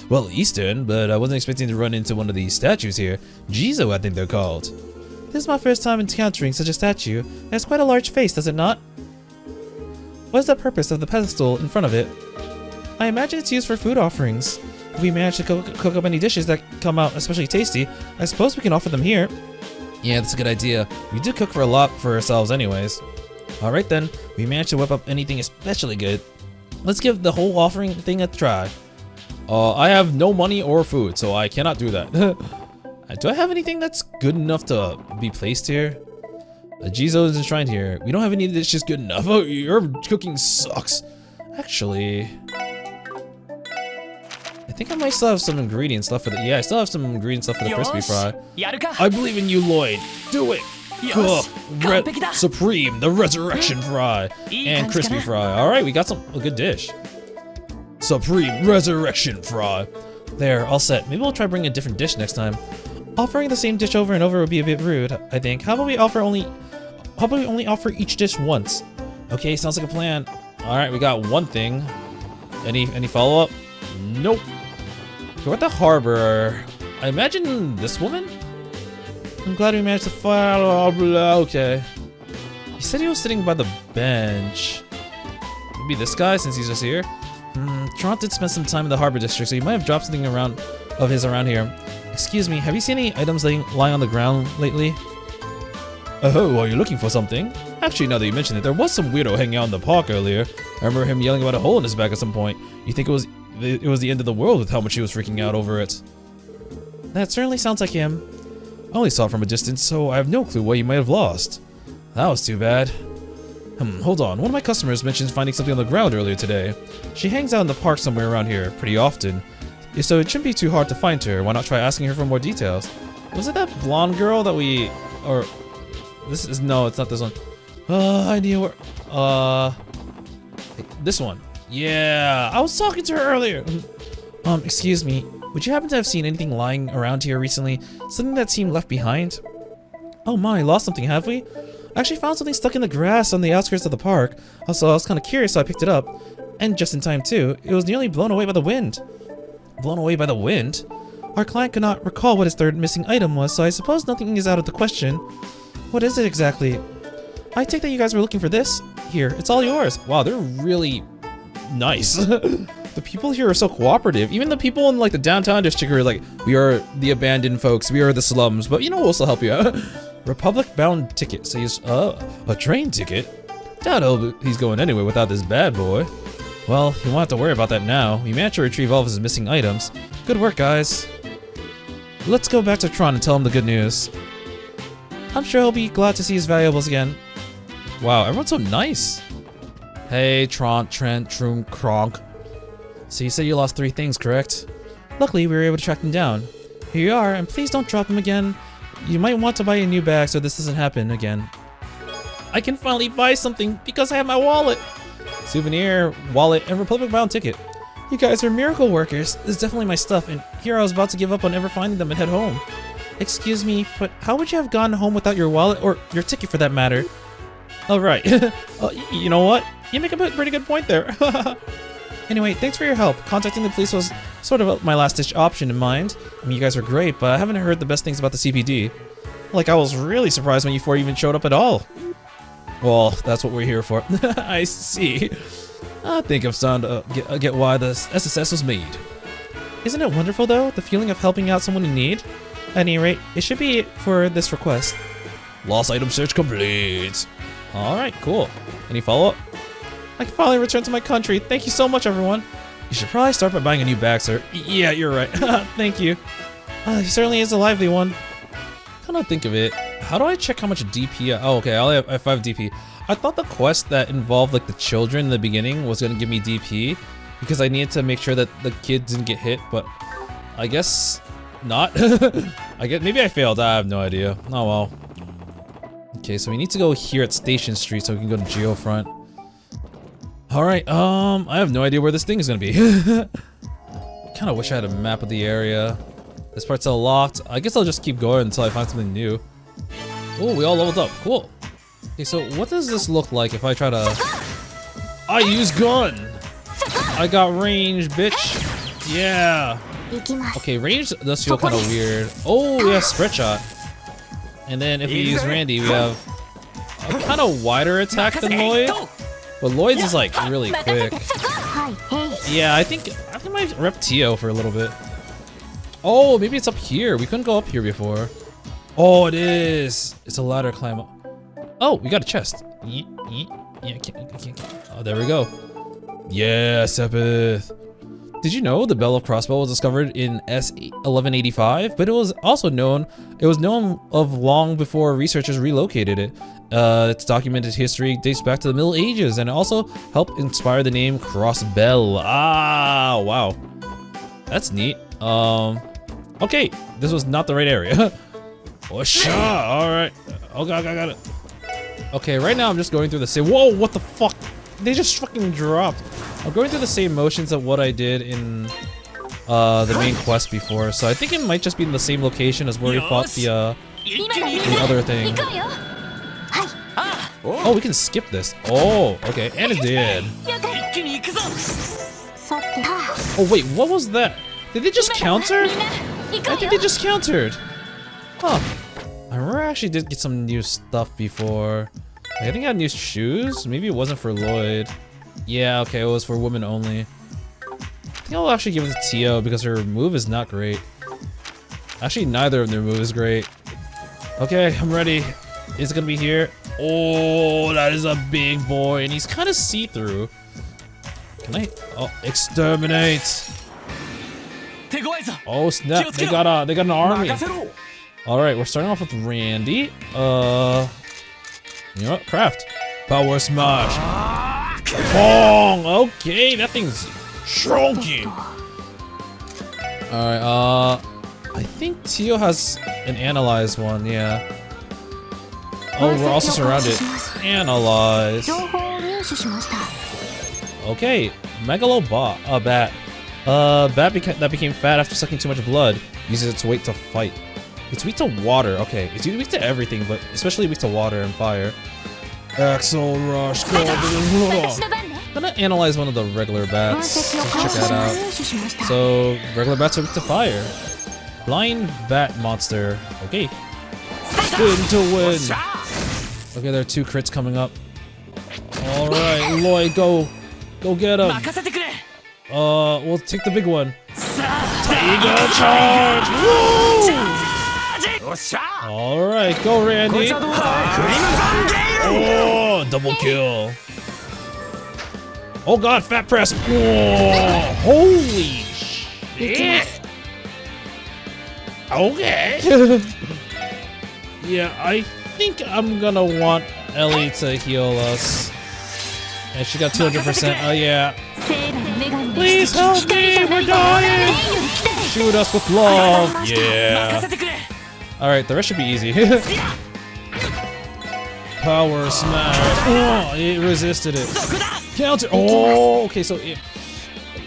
well, Eastern, but I wasn't expecting to run into one of these statues here. Jizo, I think they're called. This is my first time encountering such a statue. It has quite a large face, does it not? What is the purpose of the pedestal in front of it? I imagine it's used for food offerings. If we manage to cook up any dishes that come out especially tasty, I suppose we can offer them here. Yeah, that's a good idea. We do cook for a lot for ourselves anyways. Alright then, we managed to whip up anything especially good. Let's give the whole offering thing a try. I have no money or food, so I cannot do that. Do I have anything that's good enough to be placed here? Jizo is enshrined here. We don't have any dishes good enough. Oh, your cooking sucks. Actually, I think I might still have some ingredients left for the. Yeah, I still have some ingredients left for the crispy fry. I believe in you, Lloyd. Do it. Cook. Supreme, the resurrection fry, and crispy fry. All right, we got a good dish. Supreme resurrection fry. There, all set. Maybe we'll try bringing a different dish next time. Offering the same dish over and over would be a bit rude, I think. How about we only offer each dish once? Okay, sounds like a plan. All right, we got one thing. Any follow-up? Nope. We're at the harbor. I imagine this woman? I'm glad we managed to follow. Okay. He said he was sitting by the bench. Maybe this guy, since he's just here. Trant did spend some time in the harbor district, so he might have dropped something around here. Excuse me, have you seen any items lying on the ground lately? Oh, are you looking for something? Actually, now that you mention it, there was some weirdo hanging out in the park earlier. I remember him yelling about a hole in his back at some point. You think it was the end of the world with how much he was freaking out over it? That certainly sounds like him. I only saw it from a distance, so I have no clue what he might have lost. That was too bad. Hold on. One of my customers mentioned finding something on the ground earlier today. She hangs out in the park somewhere around here pretty often, so it shouldn't be too hard to find her. Why not try asking her for more details? Was it that blonde girl that we... or... this is... no, it's not this one. I knew her... this one. Yeah, I was talking to her earlier. Excuse me. Would you happen to have seen anything lying around here recently? Something that seemed left behind? Oh my, lost something, have we? I actually found something stuck in the grass on the outskirts of the park. Also, I was kind of curious, so I picked it up. And just in time, too. It was nearly blown away by the wind. Blown away by the wind? Our client could not recall what his third missing item was, so I suppose nothing is out of the question. What is it exactly? I take that you guys were looking for this. Here, it's all yours. Wow, they're really nice. The people here are so cooperative. Even the people in like the downtown district are like, we are the abandoned folks, we are the slums, but you know, we'll still help you out. Republic bound ticket says, a train ticket? Doubt he's going anywhere without this bad boy. Well, you won't have to worry about that now. We managed to retrieve all of his missing items. Good work, guys. Let's go back to Tron and tell him the good news. I'm sure he'll be glad to see his valuables again. Wow, everyone's so nice. Hey, Trent, Troom, Kronk. So you said you lost 3 things, correct? Luckily, we were able to track them down. Here you are, and please don't drop them again. You might want to buy a new bag so this doesn't happen again. I can finally buy something because I have my wallet. Souvenir, wallet, and Republic-bound ticket. You guys are miracle workers. This is definitely my stuff, and here I was about to give up on ever finding them and head home. Excuse me, but how would you have gone home without your wallet, or your ticket for that matter? Oh, right. You know what? You make a pretty good point there. Anyway, thanks for your help. Contacting the police was sort of my last-ditch option in mind. I mean, you guys were great, but I haven't heard the best things about the CPD. Like, I was really surprised when you four even showed up at all. Well, that's what we're here for. I see. I think I'm starting to get why the SSS was made. Isn't it wonderful, though, the feeling of helping out someone in need? At any rate, it should be it for this request. Lost item search complete. Alright, cool. Any follow-up? I can finally return to my country. Thank you so much, everyone. You should probably start by buying a new bag, sir. Yeah, you're right. Thank you. He certainly is a lively one. Come to think of it, how do I check how much DP? Oh, okay, I only have 5 DP. I thought the quest that involved like the children in the beginning was gonna give me DP because I needed to make sure that the kids didn't get hit, but I guess not. Maybe I failed. I have no idea. Oh well. Okay, so we need to go here at Station Street so we can go to Geofront. Alright, I have no idea where this thing is gonna be. Kinda wish I had a map of the area. This part's all locked. I guess I'll just keep going until I find something new. Oh, we all leveled up. Cool. Okay, so what does this look like if I try to... I use gun! I got range, bitch. Yeah. Okay, range does feel kind of weird. Oh, we have spread shot. And then if we use Randy, we have a kind of wider attack than Lloyd. But Lloyd's is like really quick. Yeah, I think I might rep Tio for a little bit. Oh, maybe it's up here. We couldn't go up here before. Oh, it is. It's a ladder climb up. Oh, we got a chest. Yeah, oh, there we go. Yeah, Sepith. Did you know the Bell of Crossbell was discovered in S1185? But it was also known of long before researchers relocated it. Its documented history dates back to the Middle Ages, and it also helped inspire the name Crossbell. Ah, wow. That's neat. Okay, this was not the right area. Oh, shot. All right. Oh god, I got it. Okay, right now I'm just going through the same. Whoa, what the fuck? They just fucking dropped. I'm going through the same motions of what I did in the main quest before, so I think it might just be in the same location as where we fought the other thing. Oh, we can skip this. Oh, okay, and it did. Oh wait, what was that? Did they just counter? I think they just countered. Huh. I remember I actually did get some new stuff before. I think I had new shoes. Maybe it wasn't for Lloyd. Yeah, okay, it was for women only. I think I'll actually give it to Tio because her move is not great. Actually, neither of their move is great. Okay, I'm ready. Is it gonna be here? Oh, that is a big boy, and he's kind of see-through. Can I? Oh, exterminate! Oh snap! They got an army. All right, we're starting off with Randy. You know what? Craft. Power smash. Bong. Okay, that thing's shrunky. All right. I think Tio has an analyze one. Yeah. Oh, we're also surrounded. Analyze. Okay, Megalobot. Bat. Bat that became fat after sucking too much blood. Uses its weight to fight. It's weak to water. Okay, it's weak to everything, but especially weak to water and fire. Axel Rush. I'm gonna analyze one of the regular bats. Let's check that out. So regular bats are weak to fire. Blind bat monster. Okay. Spin to win. Okay, there are 2 crits coming up. All right, Lloyd, go get him. We'll take the big one. Tiger charge! Woo! All right, go Randy. Oh, double kill. Oh god, fat press. Whoa, holy shit. Okay. Yeah, I think I'm gonna want Ellie to heal us. And she got 200%. Oh yeah. Please help me, we're dying! Shoot us with love! Yeah! Alright, the rest should be easy. Power smash! Oh, it resisted it. Counter! Oh, okay, so it...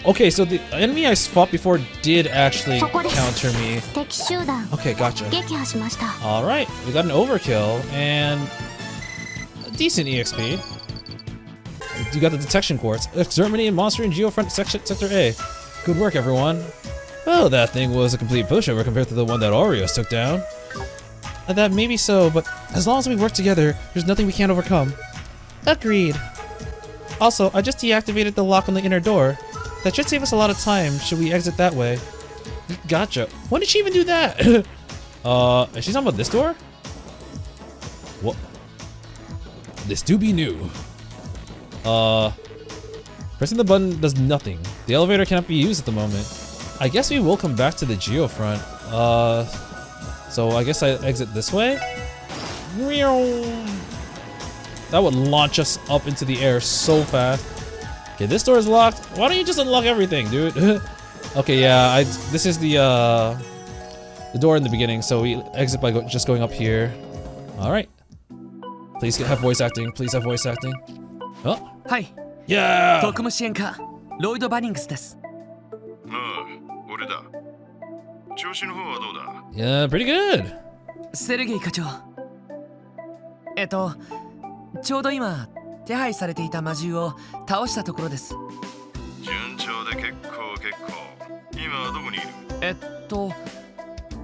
Okay, so the enemy I fought before did actually そこです。 counter me. 敵集団 Okay, gotcha. 撃破しました。 Alright, we got an overkill and a decent EXP. You got the detection quartz. Exterminating monster in Geofront Sector A. Good work, everyone. Well, that thing was a complete pushover compared to the one that Oreos took down. That may be so, but as long as we work together, there's nothing we can't overcome. Agreed. Also, I just deactivated the lock on the inner door. That should save us a lot of time should we exit that way. Gotcha. When did she even do that? Is she talking about this door? What? This do be new. Pressing the button does nothing. The elevator cannot be used at the moment. I guess we will come back to the Geofront. So I guess I exit this way? That would launch us up into the air so fast. Okay, this door is locked. Why don't you just unlock everything, dude? Okay, yeah, this is the door in the beginning, so we exit by just going up here. All right. Please have voice acting. Please have voice acting. Oh. Hi. Yeah. 特務支援課ロイド・バニングスです。ああ、俺だ。調子の方はどうだ？ Yeah, pretty good. セルゲイ課長。ちょうど今手配されていた魔獣を倒したところです。順調で結構。今はどこにいる？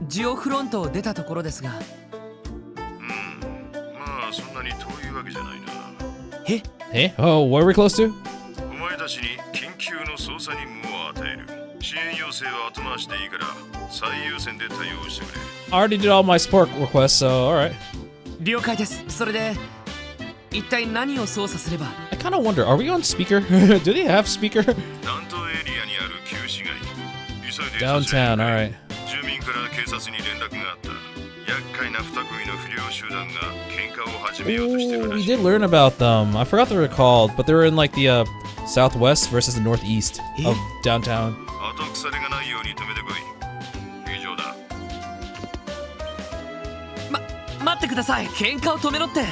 ジオフロントを出たところですが。まあそんなに遠いわけじゃないな。え？ Hey, oh, what are we close to? お前たちに緊急の捜査任務を与える。支援要請は後回しでいいから最優先で対応してくれ。I already did all my support requests, so alright. 了解です。それで一体何を操作すれば？ I kind of wonder, are we on speaker? Do they have speaker? 南東エリアにある旧市街。急いで Downtown, alright. 住民から警察に連絡があった。厄介な二組の不良集団が喧嘩を始めようとしてる Ooh, ら we しい。 did learn about them. I forgot they were called, but they were in like the southwest versus the northeast of downtown. 後腐れがないように止めてこい。以上だ。待ってください。喧嘩を止めろって。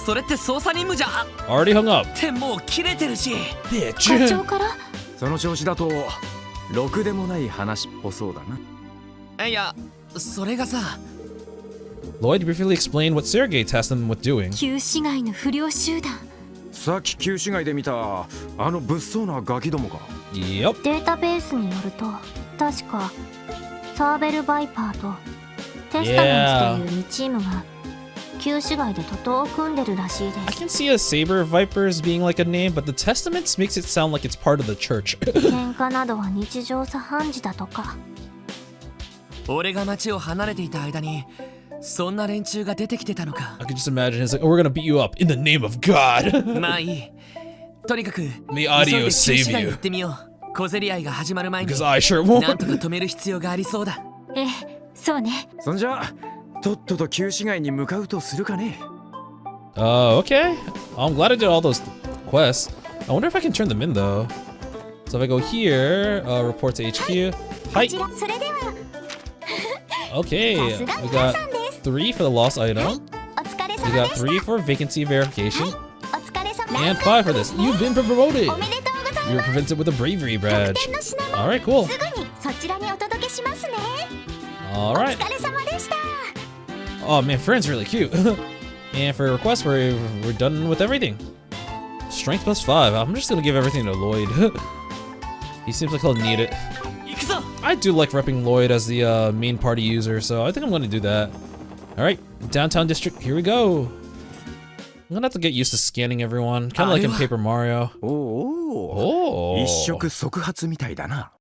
それって捜査任務じゃ。Already hung up. ってもう切れてるし。課 Bitch. 長からその調子だとろくでもない話っぽそうだな。いや、それがさ。Lloyd briefly explained what Sergei tasked them with doing. 旧市街の不良集団。さっき旧市街で見たあの物騒なガキどもか。Yep. データベースによると確かサーベル・バイパーとテスタメンツという2チームが旧市街で徒党を組んでるらしいで I す。 can see a Saber Vipers being like a name, but the Testaments makes it sound like it's part of the church. 喧嘩などは日常茶飯事だとか。俺が街を離れていた間にそんな連中が出てきてたのか。 I could just imagine it's like, oh, we're gonna beat you up in the name of God. まあいい。とにかく May 急い audio で旧 save 市街に you. 行ってみよう。小競り合いが始まる前に Because I sure なんとか won't. 止める必要がありそうだ。ええ、そうね。そんじゃとっとと旧市街に向かうとするかね。Okay. I'm glad I did all those quests. I wonder if I can turn them in though. So if I go here, report to HQ. こ Hi. ちらそれでは Okay. さすが We 皆 got さんです。 3 for the lost item. お疲れ We 様 got でし 3 for vacancy verification. た。お疲れ様。 And 5 for this. You've been promoted. おめでとうござい You were ます。 presented with a bravery 特 badge. 典の品物 Alright, cool. すぐにそちらにお届けしますね。お Alright. 疲れ様でした。 Oh man, Friend's really cute. And for requests, we're done with everything. Strength plus 5. I'm just gonna give everything to Lloyd. He seems like he'll need it. 行くぞ。 I do like repping Lloyd as the main party user, so I think I'm gonna do that. Alright, downtown district, here we go. I'm gonna have to get used to scanning everyone, kind of like in Paper Mario. おお、 Oh. 一触即発みたいだな。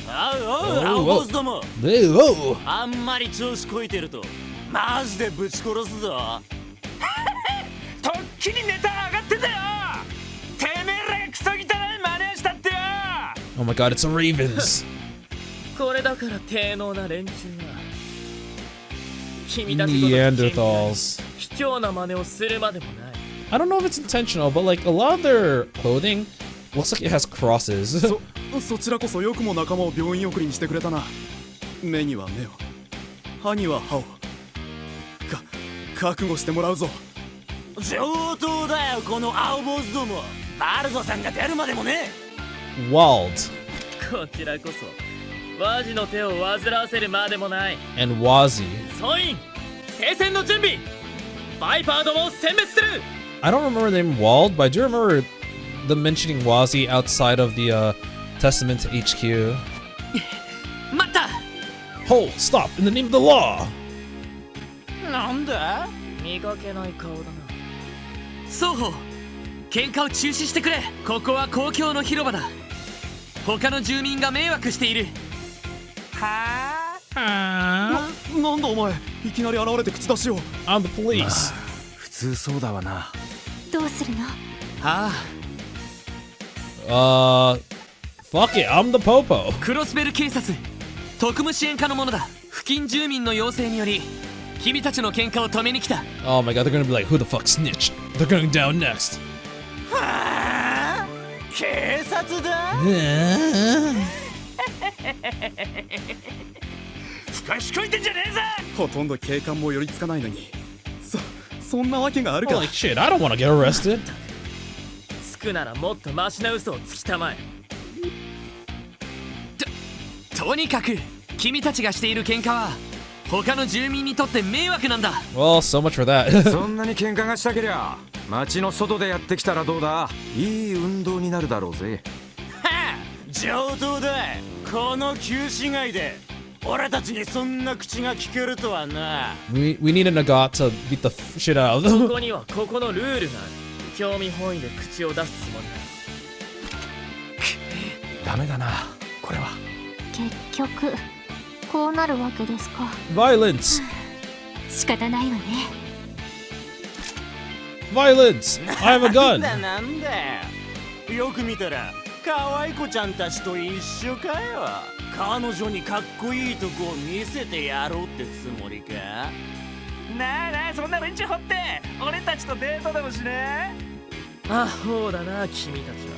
青坊主ども Whoa. あんまり調子こいてるとマジでぶち殺すぞとっきりネタ上がってたよてめえらクソ汚い真似したってよ Oh my god, it's the Ravens. これだから低能な連中は君たちごとき Neanderthals. 卑怯な真似をするまでもない I don't know if it's intentional, but like a lot of their clothing looks like it has crosses. そちらこそよくも仲間を病院送りにしてくれたな。目には目を、歯には歯を。覚悟してもらうぞ。上等だよこの青坊主どもバルドさんが出るまでもね Walled こちらこそワジの手を煩わせるまでもない。 and Wazi. 総員聖戦の準備。バイパーどもを殲滅する。 I don't remember the name Walled, but I do remember them mentioning Wazi outside of the Testament HQ. 待った。 Hold! Stop! In the name of the law! なんだ？見かけない顔だな。双方喧嘩を中止してくれ。ここは公共の広場だ。他の住民が迷惑している。なんだお前、いきなり現れて口出しを。 I'm the police. 普通そうだわな。どうするの？ああ。Fuck it, I'm the popo. クロスベル警察特務支援課のものだ。付近住民の要請により君たちの喧嘩を止めに来た。 Oh my god, they're gonna be like, who the fuck snitched? They're going down next. 警察だ。ふかしこいてんじゃねえぞ。ほとんど警官も寄りつかないのに、そんなわけがあるか。 Holy shit, I don't wanna get arrested. つくならもっとマシな嘘をつきたまえ。とにかく君たちがしている喧嘩は他の住民にとって迷惑なんだ。 Well, so much for that. そんなに喧嘩がしたけりゃ街の外でやってきたらどうだ。いい運動になるだろうぜ。はあ、上等だ。この旧市街で俺たちにそんな口が聞けるとはな。 we need a Nagat to beat the shit out of them. ここにはここのルールがある。興味本位で口を出すつもりだ。ダメだなこれは。結局こうなるわけですか。 Violence! 仕方ないわね。 Violence! I have a なん gun! だなんだ。よく見たら可愛い子ちゃんたちと一緒かよ。彼女にかっこいいとこを見せてやろうってつもりか。なあなあ、そんな連中掘って俺たちとデートでもしね。アホだな君たちは。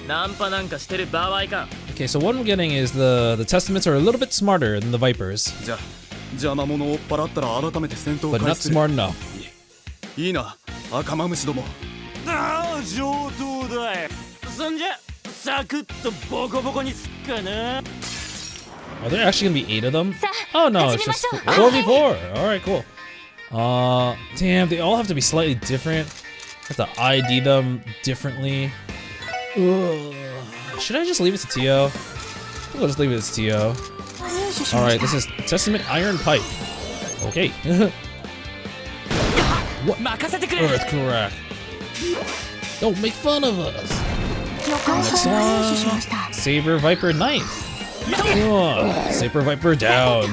ナンパなんかしてる場合か。 Okay, so what I'm getting is the Testaments are a little bit smarter than the Vipers, じゃあ邪魔者を追っ払ったら改めて戦闘を but 開 not 始する。 smart enough. いいな、赤マムシども。ああ、上等だよ。そんじゃサクッとボコボコにすっかな。 Are there actually gonna be 8 of them? さあ、 Oh no, it's 始めま just しょう。 4v4. Alright, cool. Damn, they all have to be slightly different. Have to ID them differently. Ugh. Should I just leave it to Tio? I think I'll just leave it to Tio. 入手しま Alright, した this is Testament Iron Pipe. Okay. 任せてくれ。 Earth crack. Don't make fun of us. 了解しました。入手しました。 Saber Viper Knife. Saber Viper down.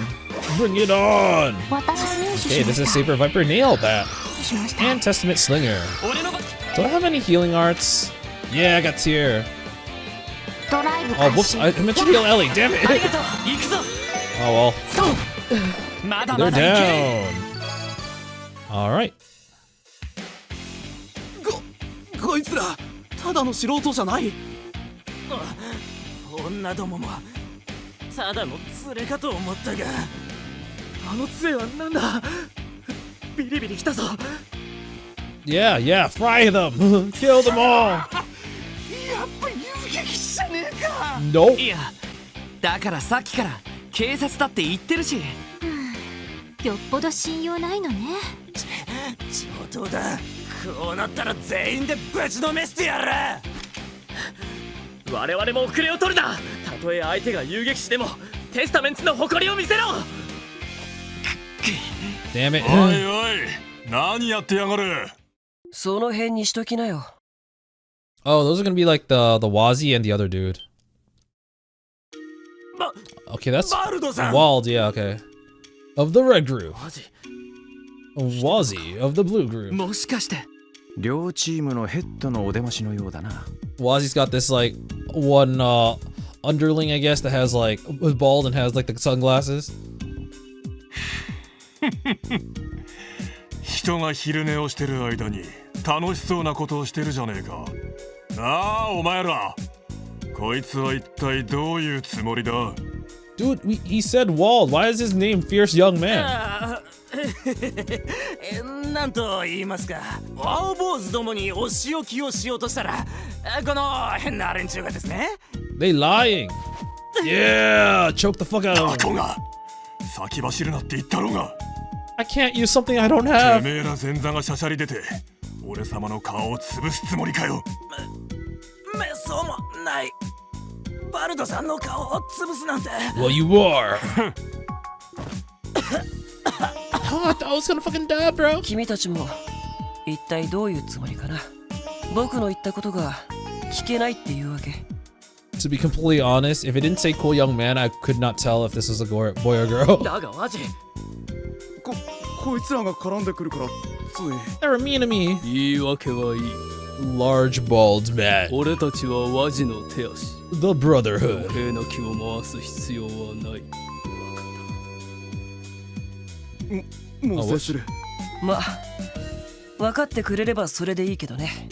Bring it on. 私入手 Okay, しま this し is た。 Saber Viper Nail Bat. しました。 And Testament Slinger. 俺の Do I have any healing arts? Yeah, I got Tear. ドライブ Oh, 開 whoops. 始。 I meant to heal Ellie. Damn あり it. がとう。行くぞ。 Oh, well. まだ They're まだ行ける。 down. Alright. こいつらただの素人じゃない。女どももただの連れかと思ったが。あの杖はなんだ。ビリビリ来たぞ。 Yeah, yeah. Fry them. Kill them all. やっぱ遊撃士じゃねえか。 Nope. いや、だからさっきから警察だって言ってるし。よっぽど信用ないのね。上等だ。こうなったら全員でぶちのめしてやる。我々も遅れを取るな。たとえ相手が遊撃士でもテスタメンツの誇りを見せろ。 Damn it. おいおい、何やってやがる。その辺にしときなよ。 Oh, those are gonna be like the Wazi and the other dude. Okay, that's バルドさん。 Walled. Yeah, okay. Of the red group. マジ Wazi of the blue group. もしかして。両チームのヘッドのお出ましのようだな。 Wazi's got this like one underling, I guess, that has like was bald and has like the sunglasses. 人が昼寝をしてる間に楽しそうなことをしてるじゃねえか。なあ、お前ら。こいつは一体どういうつもりだ。 Dude, he said Walled. Why is his name Fierce Young Man? なんと言いますか、青坊主どもにお仕置きをしようとしたら、この変な連中がですね、They lying. Yeah, choke the fuck out タ of コ him. が先走るなって言ったろうが。 I can't use something I don't て have. めえら前座がしゃしゃり出て俺様の顔を潰すつもりかよ。めそうもない。バルドさんの顔を潰すなんて。 Well, you are. I was gonna fucking die, bro. 君たちも一体どういうつもりかな。僕の言ったことが聞けないっていうわけ。 To be completely honest, if it didn't say cool young man, I could not tell if this was a boy or girl. だがマジこいつらが絡んでくるからつい。 They're mean to me. 言い訳はいい。 Large bald man. 俺たちは和地の手足。 The Brotherhood. 兵の気を回す必要はない。もう接する。まあ分かってくれればそれでいいけどね。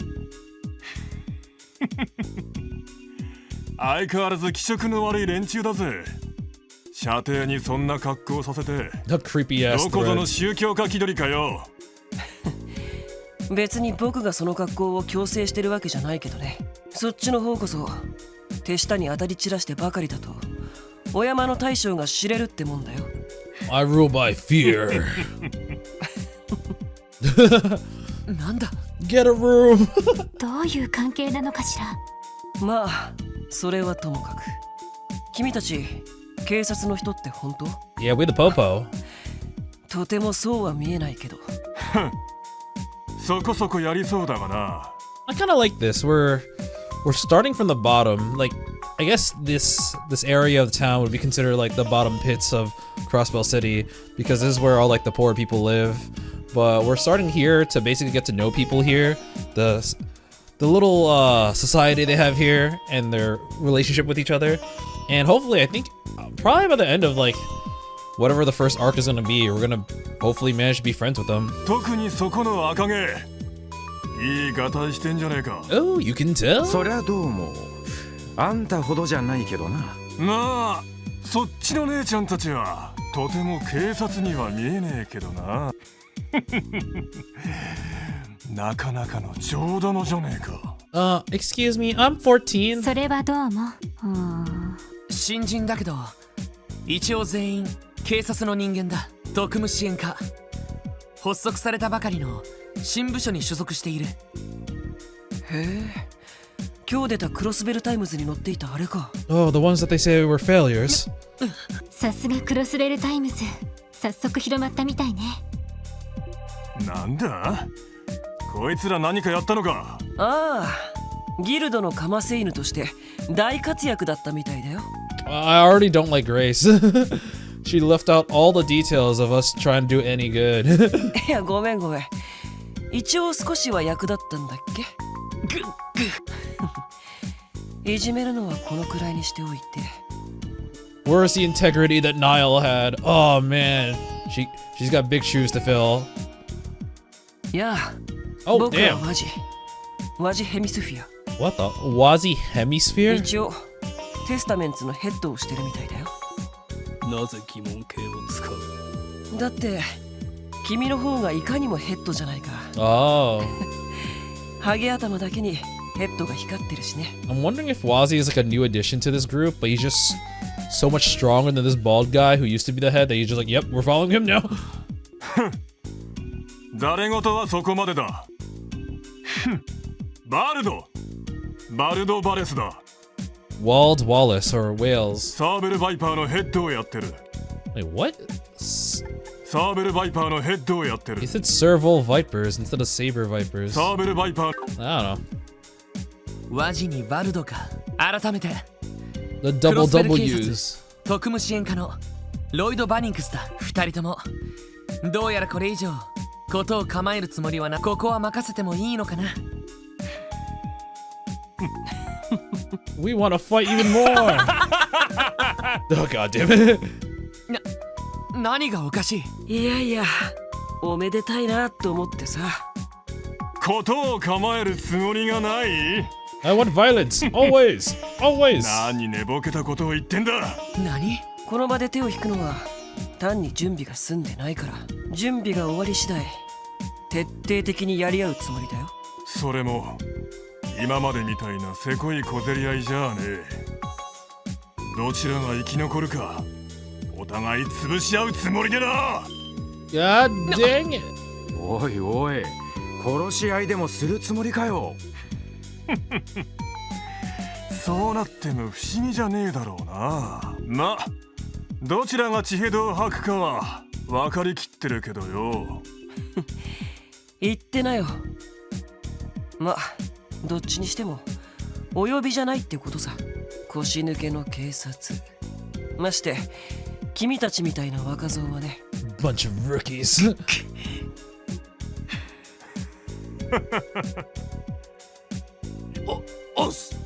相変わらず気色の悪い連中だぜ。射程にそんな格好させて The creepy ass どこぞの threads. 宗教家気取りかよ。別に僕がその格好を強制してるわけじゃないけどね。そっちの方こそ手下に当たり散らしてばかりだとお山の大将が知れるってもんだよ。 I rule by fear. なんだ Get a room. どういう関係なのかしら。まあそれはともかく。君たち警察の人って本当？ Yeah, we the popo. とてもそうは見えないけど。そこそこやりそうだがな。 I kind of like this. We're starting from the bottom. Like, I guess this area of the town would be considered like the bottom pits of Crossbell City because this is where all like the poor people live. But we're starting here to basically get to know people here. The little society they have here and their relationship with each other. And hopefully, I think probably by the end of like whatever the first arc is gonna be, we're gonna hopefully manage to be friends with them. 特にそこの赤毛いいガタイしてんじゃねえか。 Oh, you can tell? そりゃどうもあんたほどじゃないけどな。なあ、そっちの姉ちゃんたちはとても警察には見えねえけどな。なかなかの上玉じゃねえか。Excuse me, I'm 14. それはどうも。新人だけど一応全員警察の人間だ。特務支援課発足されたばかりの新部署に所属している。へえ、今日出たクロスベルタイムズに載っていたあれか。 Oh, the ones that they say were failures. さすがクロスベルタイムズ。早速広まったみたいね。なんだこいつら何かやったのか。ああ、ギルドのカマセイヌとして大活躍だったみたいだよ。I already don't like Grace. She left out all the details of us trying to do any good. いや、ごめん。一応少しは役立ったんだっけ。いじめるのはこのくらいにしておいて。 Where's the integrity that Niall had? Oh man, she's got big shoes to fill. いや、 Oh 僕は damn. ワジヘミスフィア。 What the? Wazi Hemisphere? 一応テスタメンツのヘッドをしてるみたいだよ。なぜ疑問形を使う？だって君の方がいかにもヘッドじゃないか。 Oh. ハゲ頭だけにヘッドが光ってるしね。 I'm wondering if Wazi is like a new addition to this group, but he's just so much stronger than this bald guy who used to be the head that he's just like, yep, we're following him now. 誰事はそこまでだ。バルドバレスだ。 Walled Wallace or Wales. サーベルバイパーのヘッドをやってる。 Wait, what? サーベルバイパーのヘッドをやってる。 He said Serval Vipers instead of Saber Vipers. サーベルバイパー I don't know. ワジにバルドか。改めて The double Crossbell W's. 特務支援課のロイド・バニンクスだ。二人ともどうやらこれ以上ことを構えるつもりはな。ここは任せてもいいのかな。We want to fight even more. Oh god damn it. 何がおかしい。いやおめでたいなと思ってさ。ことを構えるつもりがない。 I want violence. Always. Always. 何寝ぼけたことを言ってんだ。何？この場で手を引くのは単に準備が済んでないから。準備が終わり次第徹底的にやり合うつもりだよ。それも今までみたいなせこい小競り合いじゃあねえ。どちらが生き残るかお互い潰し合うつもりでな。 God dang it. おいおい、殺し合いでもするつもりかよ。そうなっても不思議じゃねえだろうな。ま、どちらが血ヘドを吐くかは分かりきってるけどよ。言ってなよ。ま、どっちにしてもお呼びじゃないってことさ。腰抜けの警察。まして君たちみたいな若造はね。Bunch of rookies. おっす。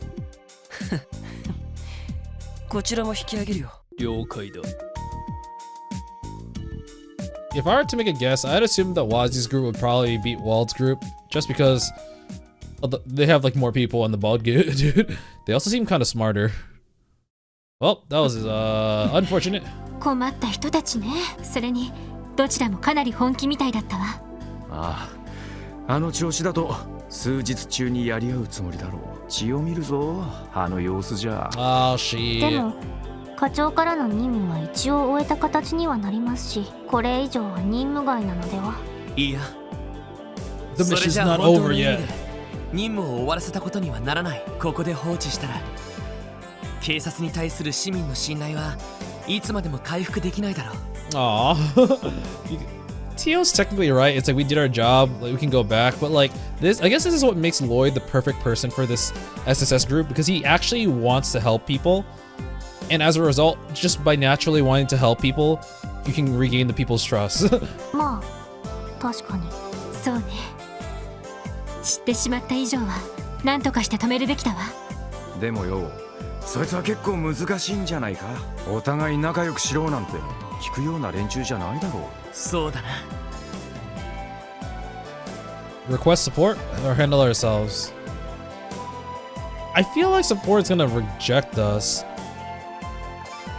こちらも引き上げるよ。了解だ。 If I were to make a guess, I'd assume that Wazi's group would probably beat Wald's group, just because they have like more people on the bald dude. They also seem kind of smarter. Well, that was unfortunate. 困った人たちね。それにどちらもかなり本気みたいだったわ。ああ、あの調子だと数日中にやり合うつもりだろう。血を見るぞ、あの様子じゃ。Oh shit. でも課長からの任務は一応終えた形にはなりますし、これ以上は任務外なのでは。いや、 The それ mission's じゃ not 本当 over の意味 yet. で任務を終わらせたことにはならない。ここで放置したら警察に対する市民の信頼はいつまでも回復できないだろう。Aw. Tio's technically right. It's like we did our job, like we can go back, but like this, I guess this is what makes Lloyd the perfect person for this SSS group, because he actually wants to help people, and as a result, just by naturally wanting to help people, you can regain the people's trust. まあ確かにそうね。知ってしまった以上は何とかして止めるべきだわ。でもよ、そいつは結構難しいんじゃないか。お互い仲良くしろなんて聞くような連中じゃないだろう。そうだな。Request support or handle ourselves? I feel like support is gonna reject us.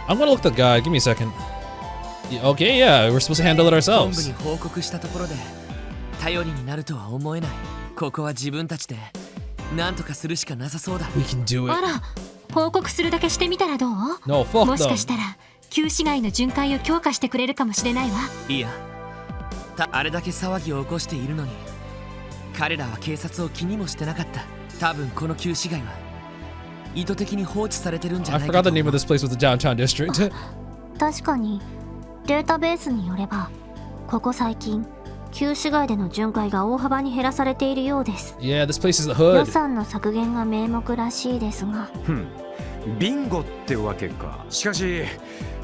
I'm gonna look at the guide. Give me a second. Okay, yeah, we're supposed to handle it 本部 ourselves. に報告したところで頼りになるとは思えない。ここは自分たちで何とかするしかなさそうだ。 We can do あ it. ら、報告するだけしてみたらどう？ No, fuck もしかし them. たら旧市街の巡回を強化してくれるかもしれないわ。いや、あれだけ騒ぎを起こしているのに彼らは警察を気にもしてなかった。多分この旧市街は意図的に放置されてるんじゃ I ないか forgot と the name of this place was the downtown district. 確かにデータベースによればここ最近旧市街での巡回が大幅に減らされているようです。 Yeah, this place is the 予 hood. 算の削減が名目らしいですが。ビンゴってわけか。しかし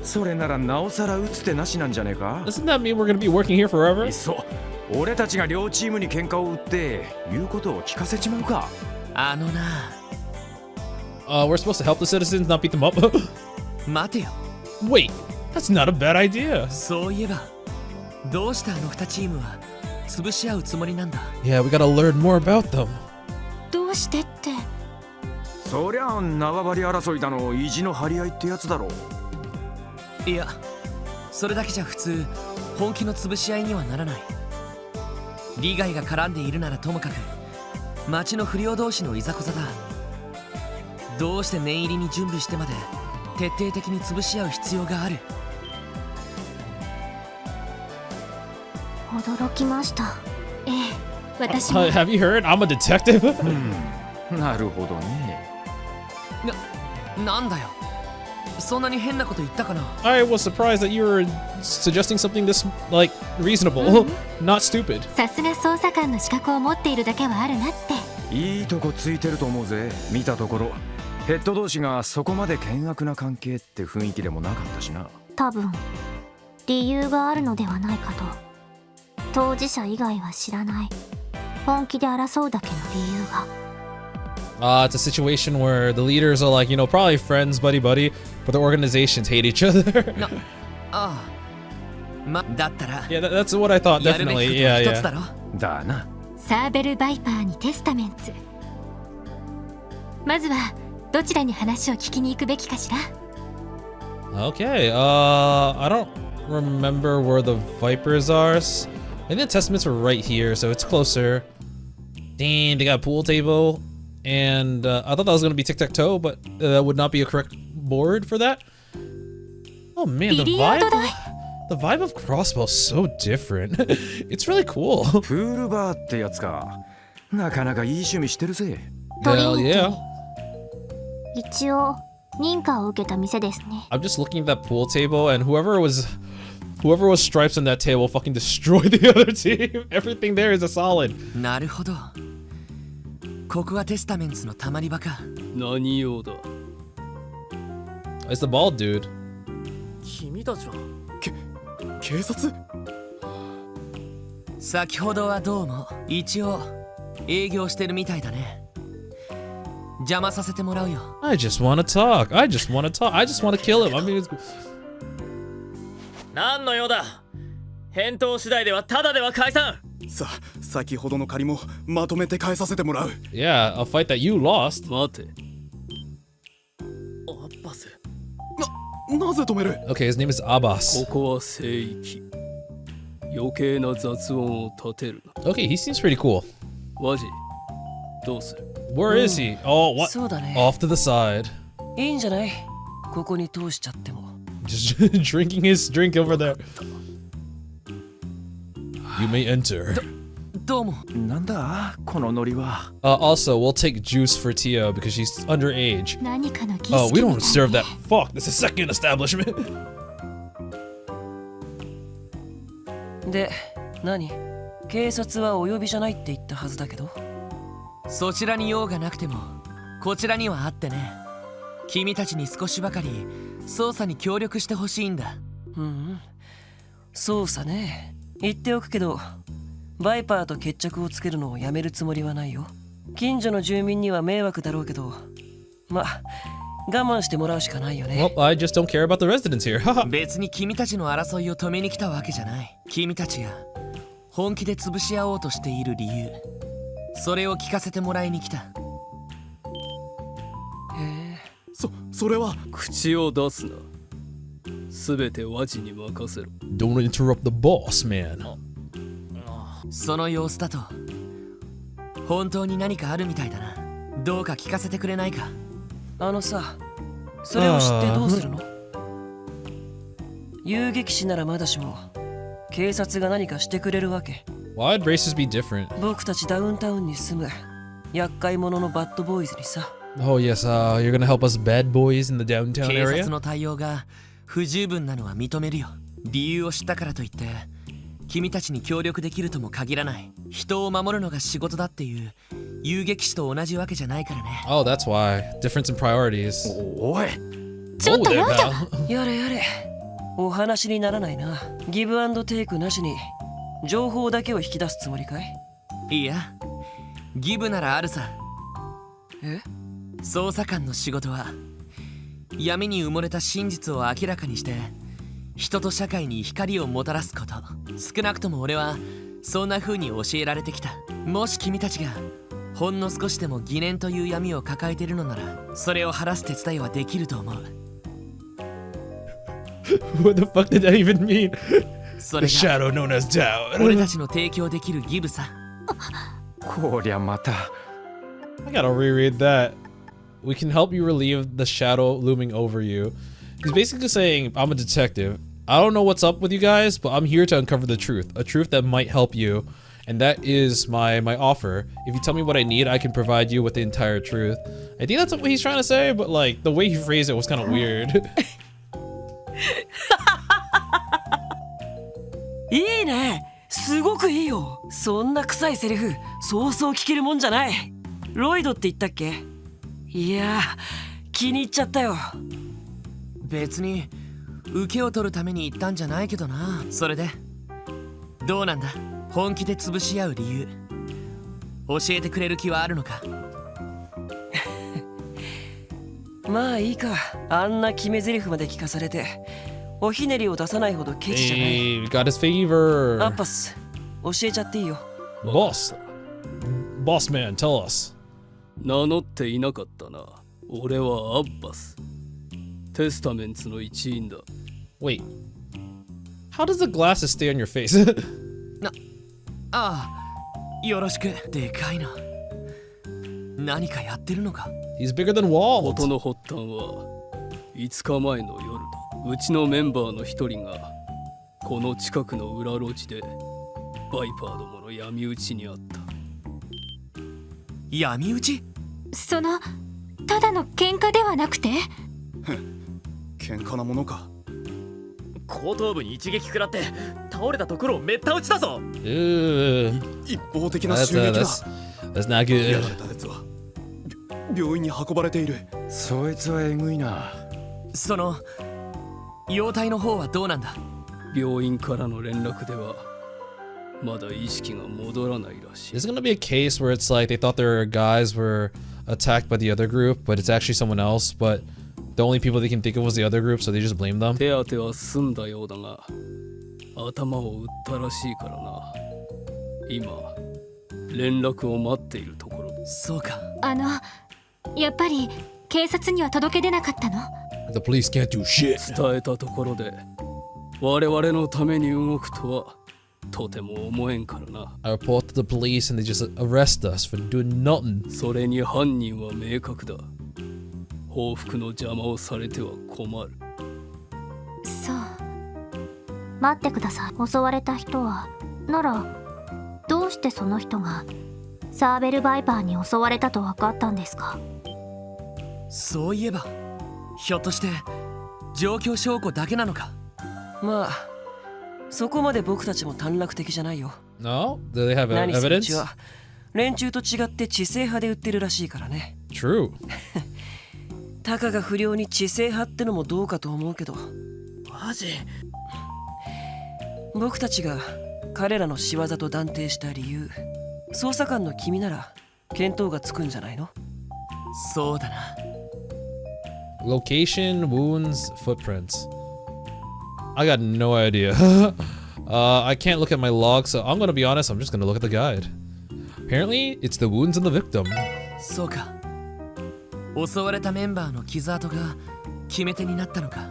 それならなおさら打つ手なしなんじゃねえか。 Doesn't that mean we're gonna be working here い forever? っそ俺たちが両チームに喧嘩を売って言うことを聞かせちまうか。あのな、We're supposed to help the citizens, not beat them up. 待てよ。 Wait, that's not a bad idea. そういえばどうしてあの2チームは潰し合うつもりなんだ。 Yeah, we gotta learn more about them. どうしてって。そりゃ縄張り争いだの意地の張り合いってやつだろう。いや、それだけじゃ普通本気の潰し合いにはならない。利害が絡んでいるならともかく町の不良同士のいざこざだ。どうして念入りに準備してまで徹底的に潰し合う必要がある。驚きました。ええ、私も。 Have you heard? I'm a detective. なるほどね。なんだよ、そんなに変なこと言ったかな。 I was surprised that you were suggesting something this like reasonable, not stupid. さすが捜査官の資格を持っているだけはあるなって。いいとこついてると思うぜ。見たところヘッド同士がそこまで険悪な関係って雰囲気でもなかったしな。多分理由があるのではないかと。当事者以外は知らない本気で争うだけの理由が。It's a situation where the leaders are like, you know, probably friends, buddy, but the organizations hate each other. ああ、だったら Yeah, that's what I thought. やるべき Definitely. こと Yeah, は一つ yeah. だろ。だな。サーベルバイパーにテスタメンツ。まずはどちらに話を聞きに行くべきかしら。 Okay. I don't remember where the Vipers are. I think the Testaments were right here, so it's closer. Damn, they got a pool table. And I thought that was going to be tic-tac-toe, but that would not be a correct board for that. Oh man, the vibe of Crossbell is so different. It's really cool. プールバーってやつか。なかなかいい趣味してるぜ。Hell yeah. 一応認可を受けた店ですね。 I'm just looking at that pool table, and whoever was stripes on that table fucking destroyed the other team. Everything there is a solid. なるほど。ここはテスタメンツのたまり場か。何用だ。 It's the bald dude. 君たちは警察？先ほどはどうも。一応営業してるみたいだね。邪魔させてもらうよ。I just want to talk. I just want to kill him. I mean, it's... 何の用だ。返答次第ではただでは解散。先ほどの借りもまとめて返させてもらう。 yeah, a fight that you lost. 待て。アッバス。なぜ止める？ Okay, his name is Abbas. ここは聖域。余計な雑音を立てるな。 Okay, he seems pretty cool. ワジ、どうする？ Where is he? Oh, what? そうだね。 Off to the side. いいんじゃない？ここに通しちゃっても。 Just drinking his drink over there. You may enter. どうも。なんだこのノリは。Also, we'll take juice for Tio because she's underage. 何かの儀式 Oh, we don't みたい serve that. Fuck, this is second establishment. で、何？警察はお呼びじゃないって言ったはずだけど。そちらに用がなくてもこちらにはあってね。君たちに少しばかり捜査に協力してほしいんだ。捜査ね。言っておくけど、バイパーと決着をつけるのをやめるつもりはないよ。近所の住民には迷惑だろうけど、ま、我慢してもらうしかないよね。 Well, I just don't care about the residents here. Haha. 別に君たちの争いを止めに来たわけじゃない。君たちが本気で潰し合おうとしている理由、それを聞かせてもらいに来た。へえ。それは口を出すな。すべてワジに任せろ。 Don't interrupt the boss, man. その様子だと本当に何かあるみたいだな。どうか聞かせてくれないか。あのさ、それを知ってどうするの？遊撃士ならまだしも、警察が何かしてくれるわけ。 Why'd races be different? 僕たちダウンタウンに住む厄介者のバッドボーイズにさ。 Oh yes, you're gonna help us bad boys in the downtown 警 area? 察の対応が不十分なのは認めるよ。理由を知ったからといって君たちに協力できるとも限らない。人を守るのが仕事だっていう遊撃士と同じわけじゃないからね。 Oh, that's why. Difference in priorities. おい。ちょっと Whoa there, やだ。 pal. やれやれ。お話にならないな。ギブアンドテイクなしに情報だけを引き出すつもりかい？いや、ギブならあるさ。え？捜査官の仕事は闇に埋もれた真実を明らかにして人と社会に光をもたらすこと。少なくとも俺はそんな風に教えられてきた。もし君たちがほんの少しでも疑念という闇を抱えているのならそれを晴らす手伝いはできると思う。What the fuck did that even mean? それ The が shadow known as 俺 doubt. たちの提供できるギブさ。こりゃまた。 I gotta reread that. We can help you relieve the shadow looming over you. He's basically saying, I'm a detective. I don't know what's up with you guys, but I'm here to uncover the truth. A truth that might help you. And that is my offer. If you tell me what I need, I can provide you with the entire truth. I think that's what he's trying to say, but like the way he phrased it was kind of weird. いいね。すごくいいよ。そんな臭いセリフ、そうそう聞けるもんじゃない。ロイドって言ったっけ？いやー、気に入っちゃったよ。別に受けを取るために言ったんじゃないけどな。それでどうなんだ？本気で潰し合う理由教えてくれる気はあるのか？まあいいか。あんな決め台詞まで聞かされておひねりを出さないほどケチじゃない。 Hey, we got his favor. アッパス、教えちゃっていいよ。 Boss man, tell us. 名乗っていなかったな。俺はアッバス。テスタメンツの一員だ。 Wait, how does the glasses stay on your face? ああ、よろしく。でかいな。何かやってるのか？ He's bigger than Walt. 事の発端は5日前の夜だ。うちのメンバーの一人がこの近くの裏路地でバイパーどもの闇討ちにあった。闇討ち？そのただの喧嘩ではなくて？喧嘩なものか。後頭部に一撃食らって倒れたところをめった打ちだぞ。一方的な That's, 襲撃だ。 that's not や good. られたやつは病院に運ばれている。そいつはえぐいな。その容体の方はどうなんだ？病院からの連絡ではまだ意識が戻らないらしい。 There's gonna be a case where it's like they thought their guys were attacked by the other group, but it's actually someone else, but the only people they can think of was the other group, so they just blame them. 手当ては済んだようだが頭を打ったらしいからな。今連絡を待っているところだ。そうか。やっぱり警察には届け出なかったの？ The police can't do shit. 伝えたところで我々のために動くとはとても思えんからな。 I report to the police and they just arrest us for doing nothing. それに犯人は明確だ。報復の邪魔をされては困る。そう。待ってください。襲われた人はならどうしてその人がサーベルバイパーに襲われたと分かったんですか？そういえばひょっとして状況証拠だけなのか？まあそこまで僕たちも短絡的じゃないよ。 No? Do they have 何せうち evidence? は連中と違って知性派で売ってるらしいからね。 True. たかが不良に知性派ってのもどうかと思うけど。マジ？僕たちが彼らの仕業と断定した理由、捜査官の君なら見当がつくんじゃないの？そうだな。Location, wounds, footprints. I got no idea. I can't look at my log, so I'm gonna be honest, I'm just gonna look at the guide. Apparently, it's the wounds in the victim. そうか。襲われたメンバーの傷跡が決め手になったのか。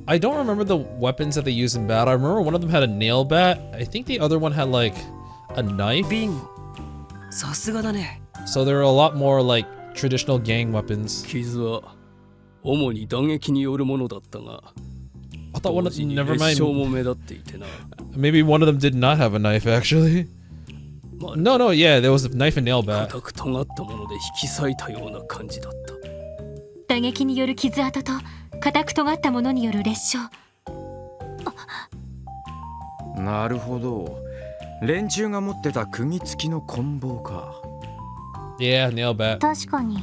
I don't remember the weapons that they used in battle. I remember one of them had a nail bat. I think the other one had like a knife. ビン、さすがだね。 So there are a lot more like traditional gang weapons. 傷は主に打撃によるものだったが、 I thought one of 同時に never 裂傷 mind. も目立っていてな。 Maybe one of them did not have a knife actually. No, yeah, there was a knife and nail bat. 固く尖ったもので引き裂いたような感じだった。打撃による傷跡と固く尖ったものによる裂傷。なるほど。連中が持ってた釘付きの棍棒か。 Yeah, nail bat. 確かに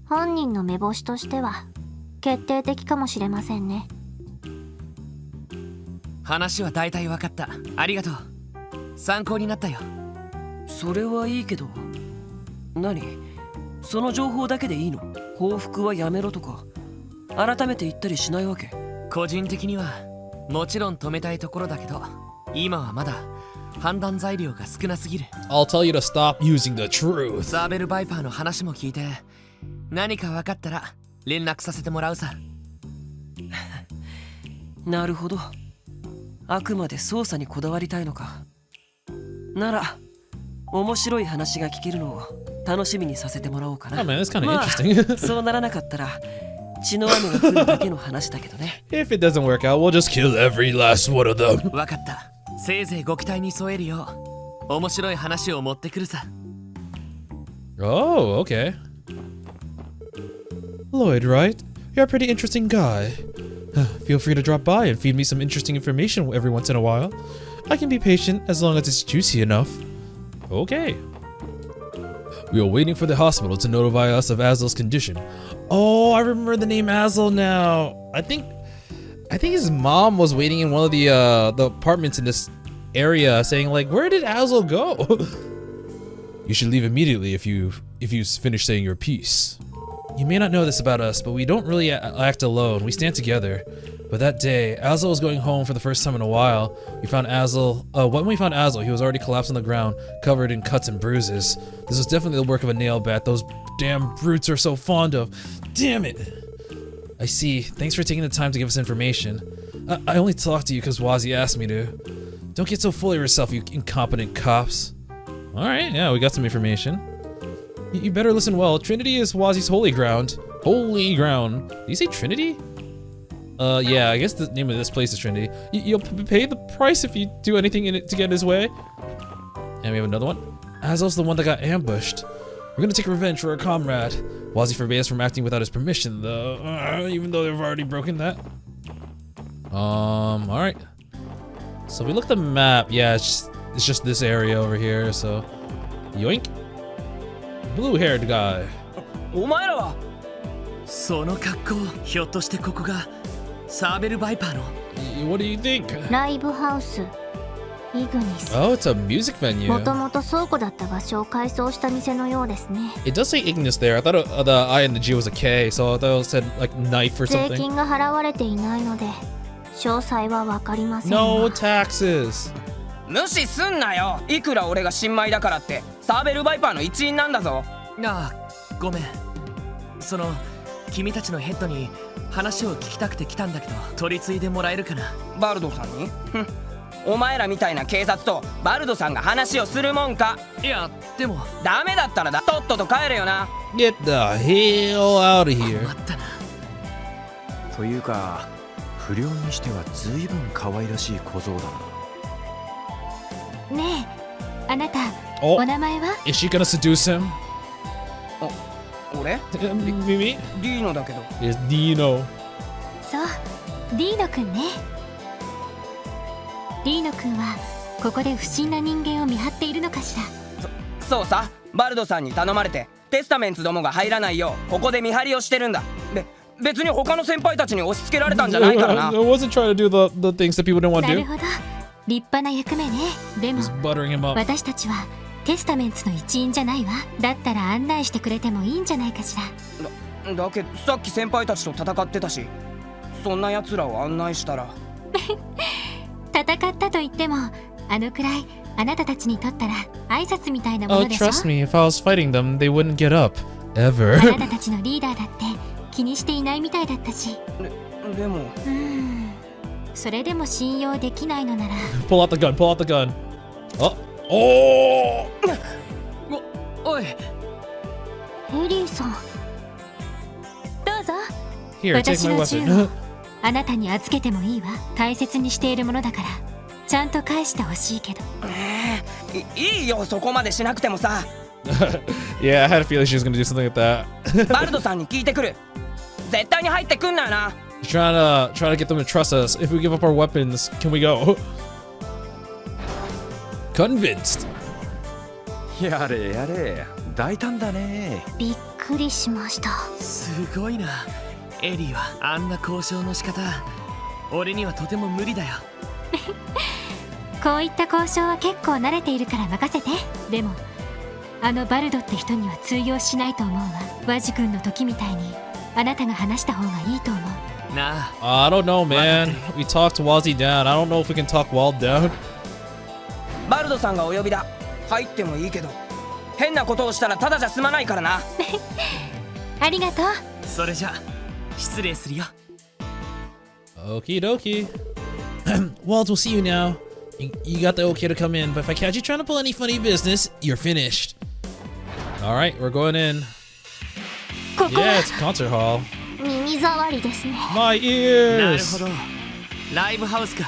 犯人の目星としては決定的かもしれませんね。話は大体分かった。ありがとう。参考になったよ。それはいいけど、何？その情報だけでいいの？報復はやめろとか改めて言ったりしないわけ？個人的にはもちろん止めたいところだけど、今はまだ判断材料が少なすぎる。 I'll tell you to stop using the truth. サーベルバイパーの話も聞いて、何か分かったら連絡させてもらうさ。なるほど。あくまで捜査にこだわりたいのか。なら面白い話が聞けるのを楽しみにさせてもらおうかな。 Oh man, that's kind of まあ interesting. そうならなかったら血の雨が降るだけの話だけどね。If it doesn't work out, we'll just kill every last one of them. 分かった。せいぜいご期待に添えるよう面白い話を持ってくるさ。 Oh, okay. Lloyd, right? You're a pretty interesting guy. Feel free to drop by and feed me some interesting information every once in a while. I can be patient as long as it's juicy enough. Okay. We are waiting for the hospital to notify us of Azel's condition. Oh, I remember the name Azel now. I think his mom was waiting in one of the apartments in this area saying like, where did Azel go? You should leave immediately if you finish saying your piece. You may not know this about us, but we don't really act alone. We stand together. But that day, Azel was going home for the first time in a while. We found Azel. When we found Azel, he was already collapsed on the ground, covered in cuts and bruises. This was definitely the work of a nail bat. Those damn brutes are so fond of. Damn it! I see. Thanks for taking the time to give us information. I only talked to you because Wazi asked me to. Don't get so full of yourself, you incompetent cops. All right, yeah, we got some information. You better listen well. Trinity is Wazi's holy ground. Holy ground. Did you say Trinity? Yeah, I guess the name of this place is Trinity. You'll pay the price if you do anything in it to get in his way. And we have another one. Azel's the one that got ambushed. We're gonna take revenge for our comrade. Wazi forbade us from acting without his permission, though. Even though they've already broken that. Alright. So if we look at the map, yeah, it's just this area over here, so. Yoink. Blue-haired guy. お前らはその格好、ひょっとしてここがサーベルバイパーの What do you think? ライブハウスイグニス。 Oh, it's a music venue. もともと倉庫だった場所を改装した店のようですね。 It does say Ignis there. I thought the I and the G was a K, so I thought it said like knife or 税 something. 金が払われていないので詳細はわかりませんが。 No taxes. 無視すんなよ。いくら俺が新米だからってサーベルバイパーの一員なんだぞ。ああ、ごめん。その君たちのヘッドに話を聞きたくて来たんだけど、取り継いでもらえるかな。バルドさんにふん、お前らみたいな警察とバルドさんが話をするもんか。いや、でもダメだったらとっとと帰れよな。 Get the hell out of here. 困ったな。というか不良にしては随分可愛らしい小僧だな。ねえ、あなた、 Oh, お名前は？ is she gonna seduce him? 俺 Me? ディーノだけど。 Is Dino. そう、ディーノくんね。ディーノくんはここで不審な人間を見張っているのかしら。そうさ、バルドさんに頼まれてテスタメンツどもが入らないようここで見張りをしてるんだ。別に他の先輩たちに押し付けられたんじゃないからな。 I wasn't trying to do the things that people didn't want な to る do. ほど、立派な役目ね。でも Just buttering him up. 私たちはテスタメンツの一員じゃないわ。だったら案内してくれてもいいんじゃないかしら。だけどさっき先輩たちと戦ってたし、そんな奴らを案内したら。戦ったと言ってもあのくらいあなたたちにとったら挨拶みたいなもの Oh, でしょ。 trust me, if I was fighting them, they wouldn't get up. あ Ever. なたたちのリーダーだって気にしていないみたいだったし。でもそれでも信用できないのなら Pull out the gun, pull out the gun. Oh! おい、エリーさん、どうぞ。 Here, take 私 my の銃 weapon. をあなたに預けてもいいわ。大切にしているものだからちゃんと返してほしいけど。いいよ、そこまでしなくてもさ。Yeah, I had a feeling she was gonna do something like that. バルドさんに聞いてくる。絶対に入ってくんなよな。Trying to get them to trust us. If we give up our weapons, can we go? Convinced. やれやれ、大胆だね。びっくりしました。すごいな。エリーはあんな交渉の仕方、俺にはとても無理だよ。こういった交渉は結構慣れているから任せて。でもあのバルドって人には通用しないと思うわ。ワジ君の時みたいにあなたが話した方がいいと思う。なあ、 I don't know, man. We talked Wazzy down. I don't know if we can talk Wald down. バルドさんがお呼びだ。入ってもいいけど変なことをしたらただじゃ済まないからな。ありがとう。それじゃ失礼するよ。 Okie dokie. Wald, we'll see you now. You got the okay to come in, but if I catch you trying to pull any funny business, you're finished. Alright, we're going in. ここ Yeah, は it's a concert hall. 耳障りですね。 My なる ears! ほど。ライブハウスか。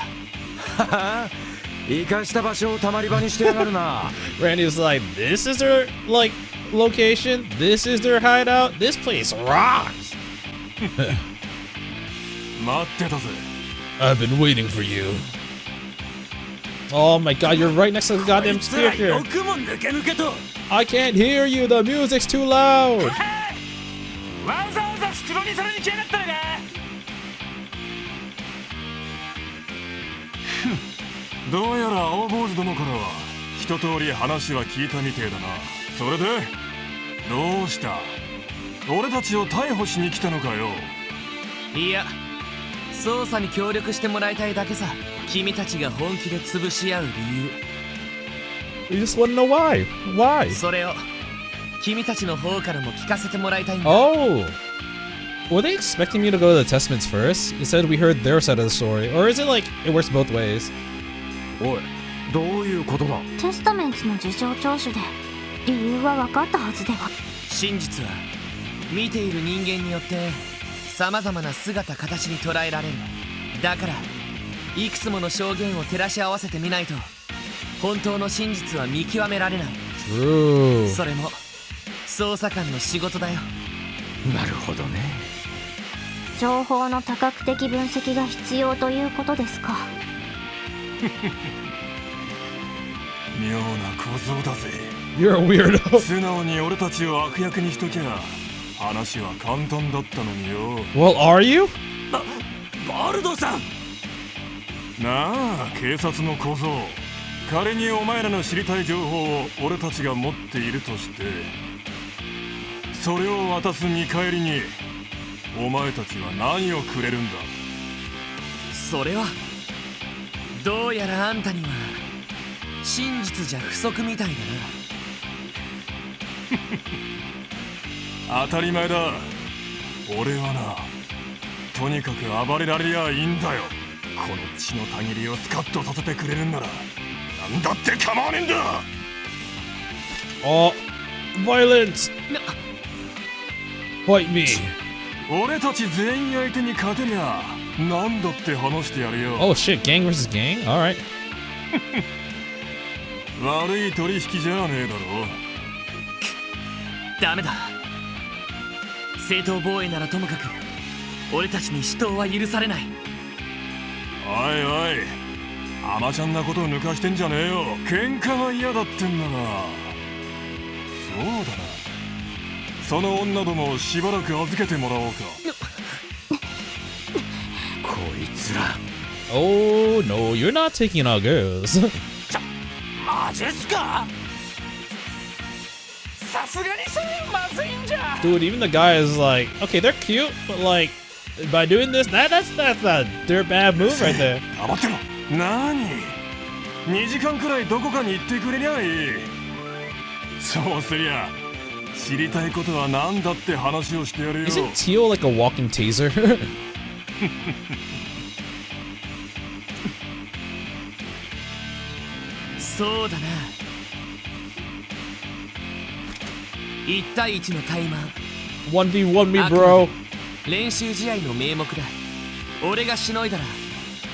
生かした場所をたまり場にしてやがるな。 Randy was like, this is their, like, location? This is their hideout? This place rocks! 待ってたぜ。 I've been waiting for you. Oh my god, you're right next to the goddamn speaker. よくも抜け抜けと。 I can't hear you, the music's too loud. わざわざ袋にされに来やがったのか。どうやら青坊主殿からは一通り話は聞いたみてえだな。それでどうした？俺たちを逮捕しに来たのかよ。いや、捜査に協力してもらいたいだけさ。君たちが本気で潰し合う理 We just want to know why. Why? 由、それを君たちの方からも聞かせてもらいたいんだ。 Oh. Were they expecting me to go to the Testaments first? Instead, we heard their side of the story. Or is it like it works both ways? おい、どういうことだ。テスタメンツの事情聴取で理由は分かったはずでは。真実は見ている人間によって様々な姿形に捉えられる。だからいくつもの証言を照らし合わせてみないと本当の真実は見極められない。それも捜査官の仕事だよ。なるほどね。情報の多角的分析が必要ということですか。妙な小僧だぜ。 You're a weirdo. 素直に俺たちを悪役にしときゃ話は簡単だったのによ。 Well, are you? バルドさん。なあ警察の小僧、仮にお前らの知りたい情報を俺たちが持っているとしてそれを渡す見返りにお前たちは何をくれるんだ。それはどうやらあんたには真実じゃ不足みたいだ当たり前だ。俺はな、とにかく暴れられりゃいいんだよ。この血のたぎりをスカッとさせてくれるんならなんだって構わねえんだ。 Oh, violence. Fight me. 俺たち全員相手に勝てりゃなんだって話してやるよ。 Oh shit, gang versus gang? Alright. 悪い取引じゃねえだろ。ダメだ。正当防衛ならともかく俺たちに死闘は許されない。おいおい、甘ちゃんなことを抜かしてんじゃねえよ。喧嘩が嫌だってんだが。そうだな、その女どもをしばらく預けてもらおうか。こいつら。 Oh no, you're not taking our girls. マジっすか。さすがにそれまずいんじゃ。 Dude, even the guy is like, okay, they're cute, but like, by doing this, that's a dirtbag move right there. 黙ってろ。なに、2時間くらいどこかに行ってくれりゃいい。そうすりゃ知りたいことは何だって話をしてやるよ。 Isn't Teal like a walking taser? そうだな。1対1の対マン 1v1 me, bro. 練習試合の名目だ。俺がしのいだら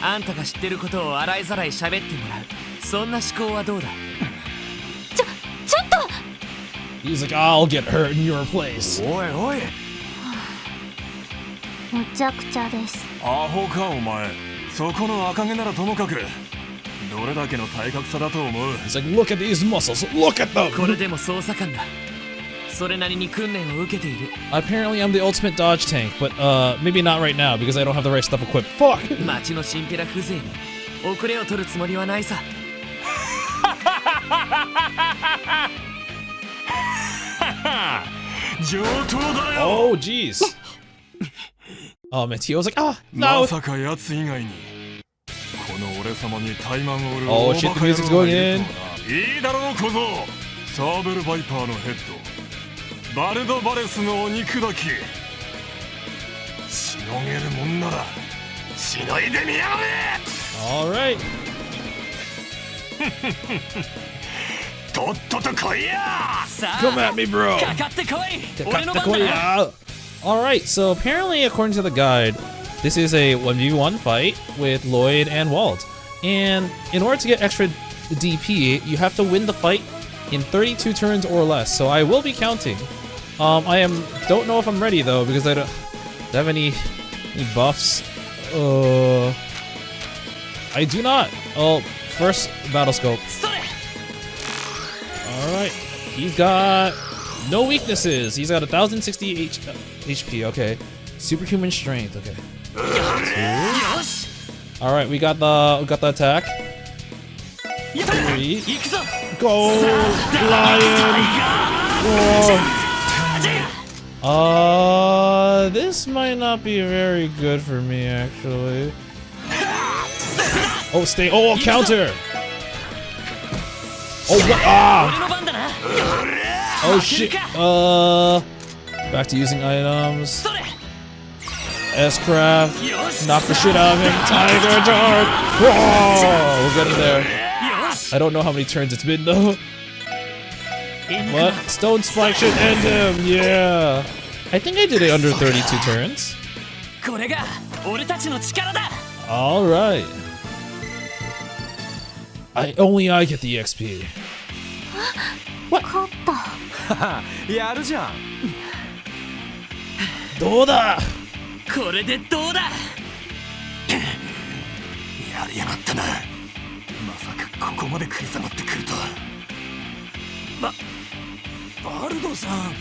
あんたが知ってることを洗いざらい喋ってもらう。そんな思考はどうだ。ちょっと。 He's like, I'll get hurt in your place. おいおい。むちゃくちゃです。アホかお前。そこの赤毛ならともかくどれだけの体格差だと思う。 He's like, look at these muscles, look at them. これでも捜査官だ。それなりに訓練を受けている。 Apparently I'm the ultimate dodge tank, but maybe not right now because I don't have the right stuff equipped. Fuck! 町のチンピラ風情に遅れを取るつもりはないさ。上等だよ。 Oh, jeez. Oh man, Teal's like, ah, ま no. さか奴以外にこの俺様に怠慢を売る Oh 大 shit, バ the カ野 music's 郎が going い in. るとはな。いいだろう小僧。サーベルバイパーのヘッドバルドバレスのお肉だきしのげるもんならしのいでみやがれ。 Alright. とっとと来いや。さあ Come at me, bro. かかってこい。俺の番だな。 Yeah. Alright, so apparently, according to the guide, this is a 1v1 fight with Lloyd and Walt. And in order to get extra DP, you have to win the fight in 32 turns or less. So I will be counting. Don't know if I'm ready though, because I don't have any buffs. I do not. Oh, first battle scope. それ。 Alright, he's got no weaknesses. He's got 1060 HP, okay. Superhuman strength, okay. Alright, we got the attack. 3. 行くぞ。 Go! Lion! Whoa. This might not be very good for me, actually. Oh, stay. Oh, counter! Oh, what? Ah! 俺の番だな。 Oh shit. Back to using items. それ。 S-Craft. Knock the shit out of him. Tiger Charge. Whoa! We'll get him there. I don't know how many turns it's been though. What? Stone Spike should end him. Yeah. I think I did it under 32 turns. これが俺たちの力だ。 Alright. Only I get the XP. 勝った。やるじゃん。どうだ。これでどうだ。やりやがったな。まさかここまで食い下がってくるとは。バルドさん。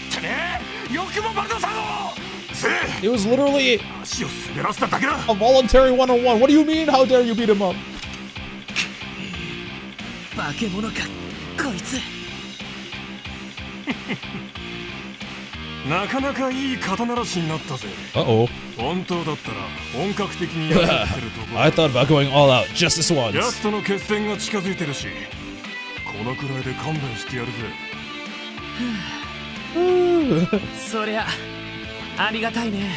てめえ、よくもバルドさんを。It was literally 足を滑らせただけだ。 a voluntary one-on-one. What do you mean? How dare you beat him up? 化け物かこいつ。なかなかいい肩慣らしになったぜ。 Uh-oh. 本当だったら本格的にやってるところ。 I thought about going all out just this や once. つとの決戦が近づいてるし、このくらいで勘弁してやるぜ。そりゃありがたいね。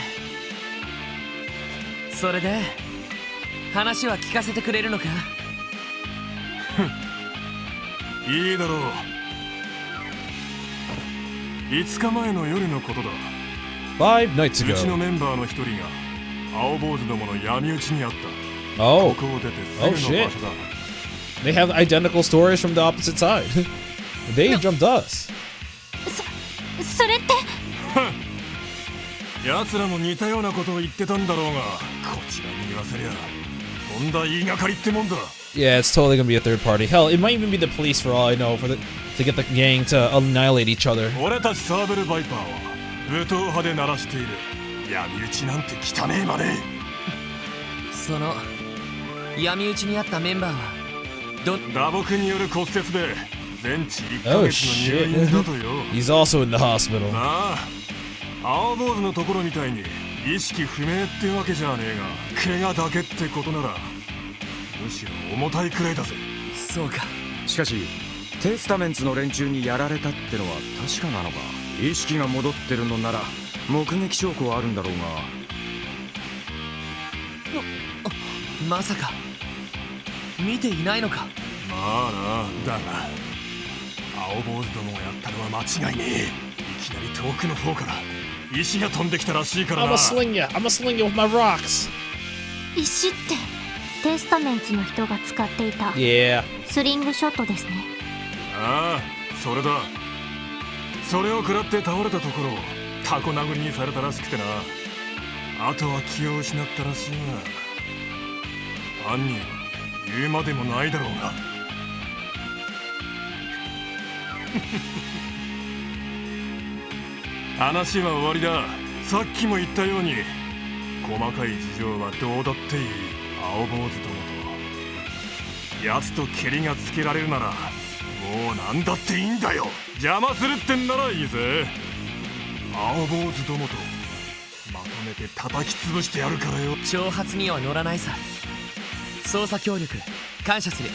それで話は聞かせてくれるのか。いいだろう。5日前の夜のことだ。 5 nights うちの ago. メンバーの一人が青坊主どもの闇討ちにあった。 Oh, ここを出てすぐの場所だ。 they have identical stories from the opposite side. They jumped us. それって奴らも似たようなことを言ってたんだろうが、こちらに言わせりゃとんだ言いがかりってもんだ。 Yeah, it's totally gonna be a third party. Hell, it might even be the police for all I know to get the gang to annihilate each other. 俺たちサーベルバイパーは武闘派で鳴らしている。闇討ちなんて汚ねえまね。その闇討ちにあったメンバーは打撲による骨折で全治1ヶ Oh 月の入院 shit. だとよ。 He's also in the hospital. なあ、青坊主のところみたいに意識不明ってわけじゃねえが、怪我だけってことならむしろ重たいくらいだぜ。そうか。しかしテスタメンツの連中にやられたってのは確かなのか。意識が戻ってるのなら目撃証拠はあるんだろうが。まさか見ていないのか。まあな、だが青坊主どもがやったのは間違いねえ。いきなり遠くの方から石が飛んできたらしいからな。 I'm gonna sling you with my rocks. 石ってテスタメンツの人が使っていた Yeah. スリングショットですね。ああ、それだ。それを食らって倒れたところをタコ殴りにされたらしくてな。あとは気を失ったらしいが、犯人は言うまでもないだろうが。話は終わりだ。さっきも言ったように細かい事情はどうだっていい。青坊主どもと奴と蹴りがつけられるならもう何だっていいんだよ。邪魔するってんならいいぜ。青坊主どもとまとめて叩き潰してやるからよ。挑発には乗らないさ。捜査協力感謝する。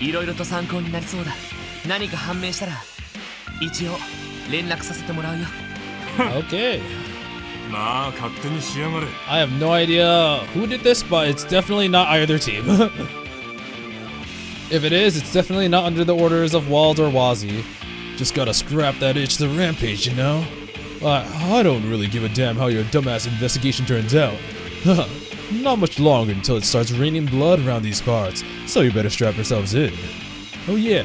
いろいろと参考になりそうだ。何か判明したら一応連絡させてもらうよ。Okay. まあ勝手にしやがれ。 I have no idea who did this, but it's definitely not either team. If it is, it's definitely not under the orders of Wald or Wazi. Just gotta scrap that itch to rampage, you know? I don't really give a damn how your dumbass investigation turns out. Not much longer until it starts raining blood around these parts, so you better strap yourselves in. Oh yeah,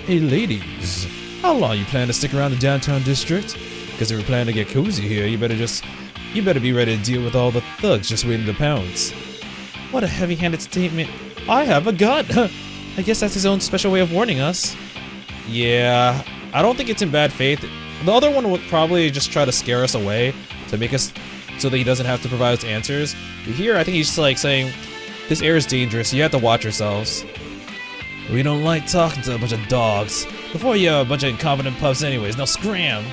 hey ladies, how long you plan to stick around the downtown district? Because if you're planning to get cozy here, you better be ready to deal with all the thugs just waiting to pounce. What a heavy-handed statement. I have a gun! I guess that's his own special way of warning us. Yeah, I don't think it's in bad faith. The other one would probably just try to scare us away to make us so that he doesn't have to provide us answers. But here, I think he's just like saying, this air is dangerous, you have to watch yourselves. We don't like talking to a bunch of dogs. Before you have a bunch of incompetent pups anyways, now scram!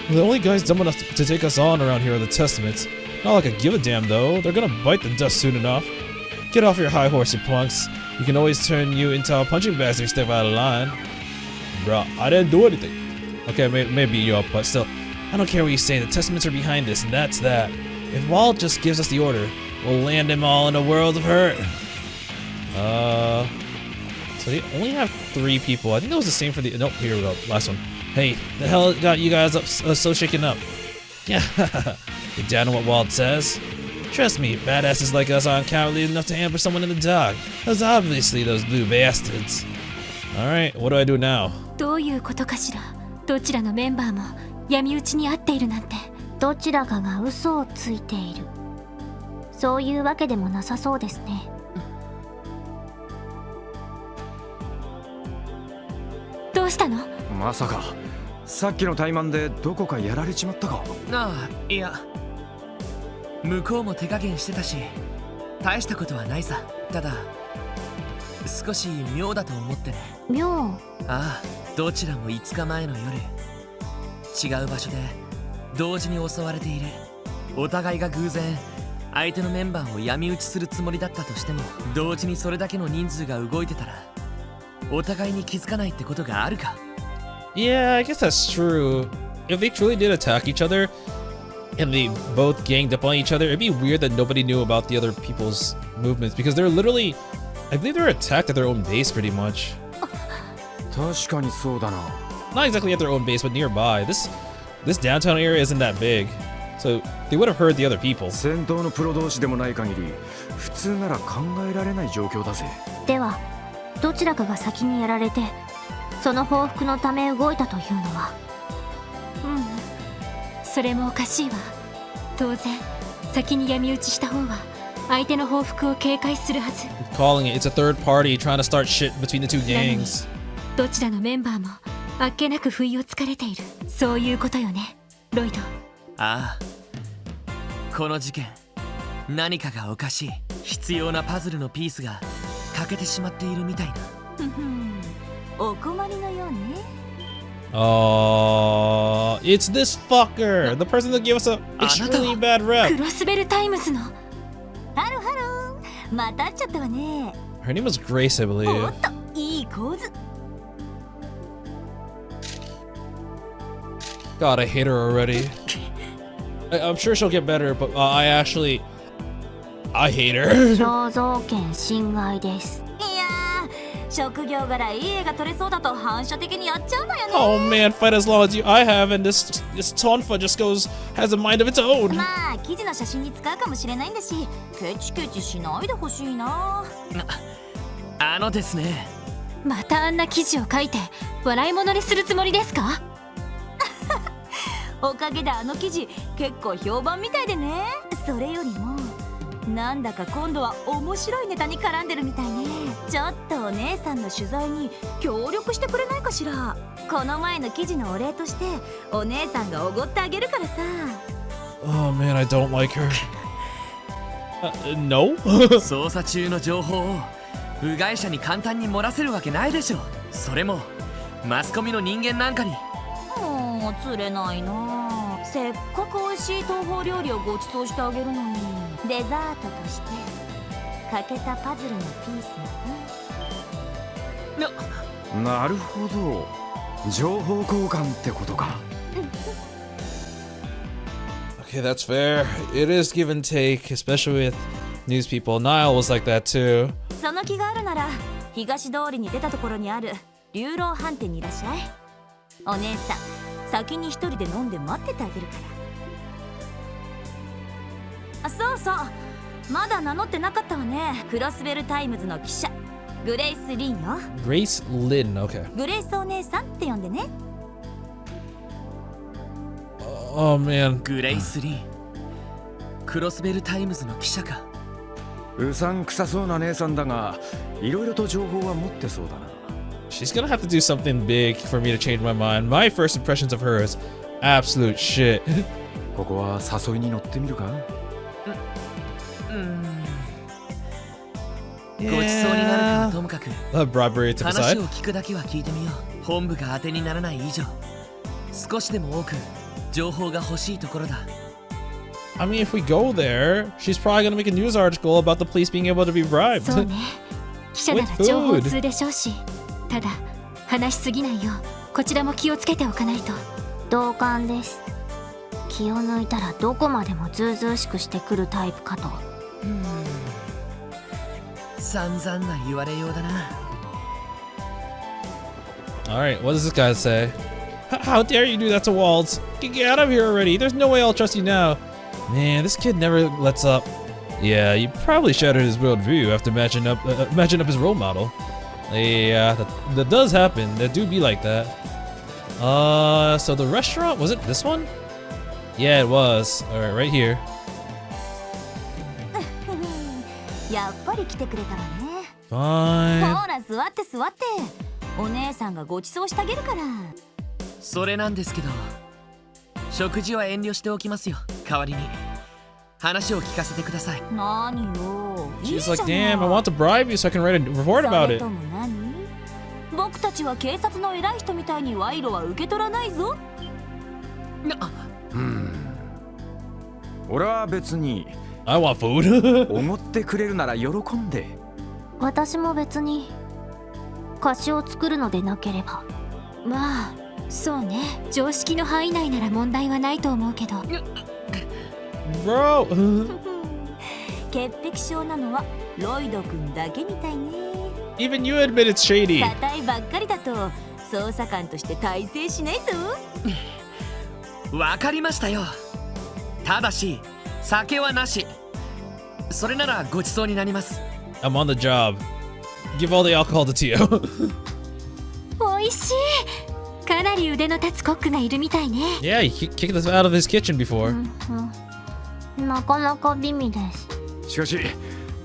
The only guys dumb enough to take us on around here are the Testaments. Not like I give a damn though, they're gonna bite the dust soon enough. Get off your high horse, you punks. You can always turn you into our punching bags if you step out of line. Bro, I didn't do anything. Okay, maybe you up, but still. I don't care what you say, the Testaments are behind this, and that's that. If Wald just gives us the order, we'll land them all in a world of hurt. So they only have 3 people. I think that was the same for the... Nope, here we go. Last one. Hey, the hell got you guys up so shaken up? Yeah, you down to what Walt says? Trust me, badasses like us aren't cowardly enough to ambush someone in the dark. Those obviously those blue bastards. Alright, what do I do now? どういうことかしら。どちらのメンバーも闇討ちに遭っているなんて。どちらかが嘘をついている。そういうわけでもなさそうですね。どうしたの？まさかさっきの怠慢でどこかやられちまったか？ああ、いや向こうも手加減してたし大したことはないさ。ただ少し妙だと思ってね。妙？ああ、どちらも5日前の夜違う場所で同時に襲われている。お互いが偶然相手のメンバーを闇討ちするつもりだったとしても、同時にそれだけの人数が動いてたらお互いに気づかないってことがあるか。 Yeah, I guess that's true. If they truly did attack each other and they both ganged up on each other, it'd be weird that nobody knew about the other people's movements because they're literally, I believe they're attacked at their own base pretty much. 確かにそうだな。 Not exactly at their own base, but nearby. This downtown area isn't that big, so they would have heard the other people. 戦闘のプロ同士でもない限り普通なら考えられない状況だぜ。ではどちらかが先にやられてその報復のため動いたというのは。それもおかしいわ。当然先に闇討ちした方は相手の報復を警戒するはず。 Calling it, it's a third party trying to start shit between the two gangs. どちらのメンバーもあっけなく不意をつかれている。そういうことよね、ロイド。ああ、この事件何かがおかしい。必要なパズルのピースが欠けてしまっているみたいな。お困りのようね。It's this fucker, the person that gave us a extremely bad ク rep. ロスベルタイムズの。ハローハロー、また会っちゃったわね。 Her name was Grace, I お believe. っと、いい構図。God, I hate her already. I'm sure she'll get better, but I hate her. 肖像権侵害です。いやー、職業柄いい絵が撮れそうだと反射的にやっちゃうのよね。 Oh man, fight as long as I have, and this Tonfa just has a mind of its own. まあ記事の写真に使うかもしれないんだし、ケチケチしないでほしいな。あのですね。またあんな記事を書いて笑い物にするつもりですか？おかげであの記事結構評判みたいでね。それよりもなんだか今度は面白いネタに絡んでるみたいね。ちょっとお姉さんの取材に協力してくれないかしら。この前の記事のお礼としてお姉さんがおごってあげるからさ。 Oh man, I don't like her. No? 捜査中の情報を部外者に簡単に漏らせるわけないでしょ。それもマスコミの人間なんかに。もう釣れないな。せっかく美味しい東方料理をご馳走してあげるのに、デザートとして欠けたパズルのピースも。なるほど、情報交換ってことか。Okay, that's fair. It is give and take, especially with news people. Niall was like that too. その気があるなら東通りに出たところにある流浪飯店にいらっしゃい。お姉さん先に一人で飲んで待っててあげるから。そうそう、まだ名乗ってなかったわね。クロスベルタイムズの記者グレイス・リンよ。 Grace Lynn, okay. グレイスお姉さんって呼んでね。Oh man. グレイス・リン、クロスベルタイムズの記者か。うさんくさそうな姉さんだが、いろいろと情報は持ってそうだな。She's gonna have to do something big for me to change my mind. My first impressions of her is absolute shit. ここは誘いに乗ってみるか？ごちそうになるかはともかく、 Bribery to 話 decide. を聞くだけは聞いてみよう。本部が当てにならない以上、少しでも多く情報が欲しいところだ。I mean, if we go there, she's probably gonna make a news article about the police being able to be bribed. そうね、記者なら情報通でしょうし。ただ話しすぎないようこちらも気をつけておかないと。同感です。気を抜いたらどこまでもずうずうしくしてくるタイプかと。散々な言われようだな。 All right, what does this guy say? How dare you do that to Waltz? Get out of here already. There's no way I'll trust you now. Man, this kid never lets up. Yeah, you probably shattered his worldview after matching up his role model. Yeah, that does happen. That do be like that. So the restaurant, was it this one? Yeah, it was. Alright, right here. やっぱり来てくれたわね。 Fine. ほら座って座って。お姉さんがご馳走してあげるから。それなんですけど、食事は遠慮しておきますよ。代わりに話を聞かせてください。何よ。She's like, damn, I want to bribe you so I can write a report about it. 僕たちは警察の偉い人みたいに賄賂は受け取らないぞ。俺は別に I want food. おごってくれるなら喜んで。私も別に貸しを作るのでなければ。まあそうね、常識の範囲内なら問題はないと思うけど。Bro. 潔癖症なのはロイド君だけみたいね。 Even you admit it's shady. 硬いばっかりだと捜査官として大成しないぞ。わかりましたよ。ただし酒はなし。それならごちそうになります。 I'm on the job. Give all the alcohol to Tio. おいしい。かなり腕の立つコックがいるみたいね。Yeah, he kicked us out of his kitchen before. なかなか美味です。しかし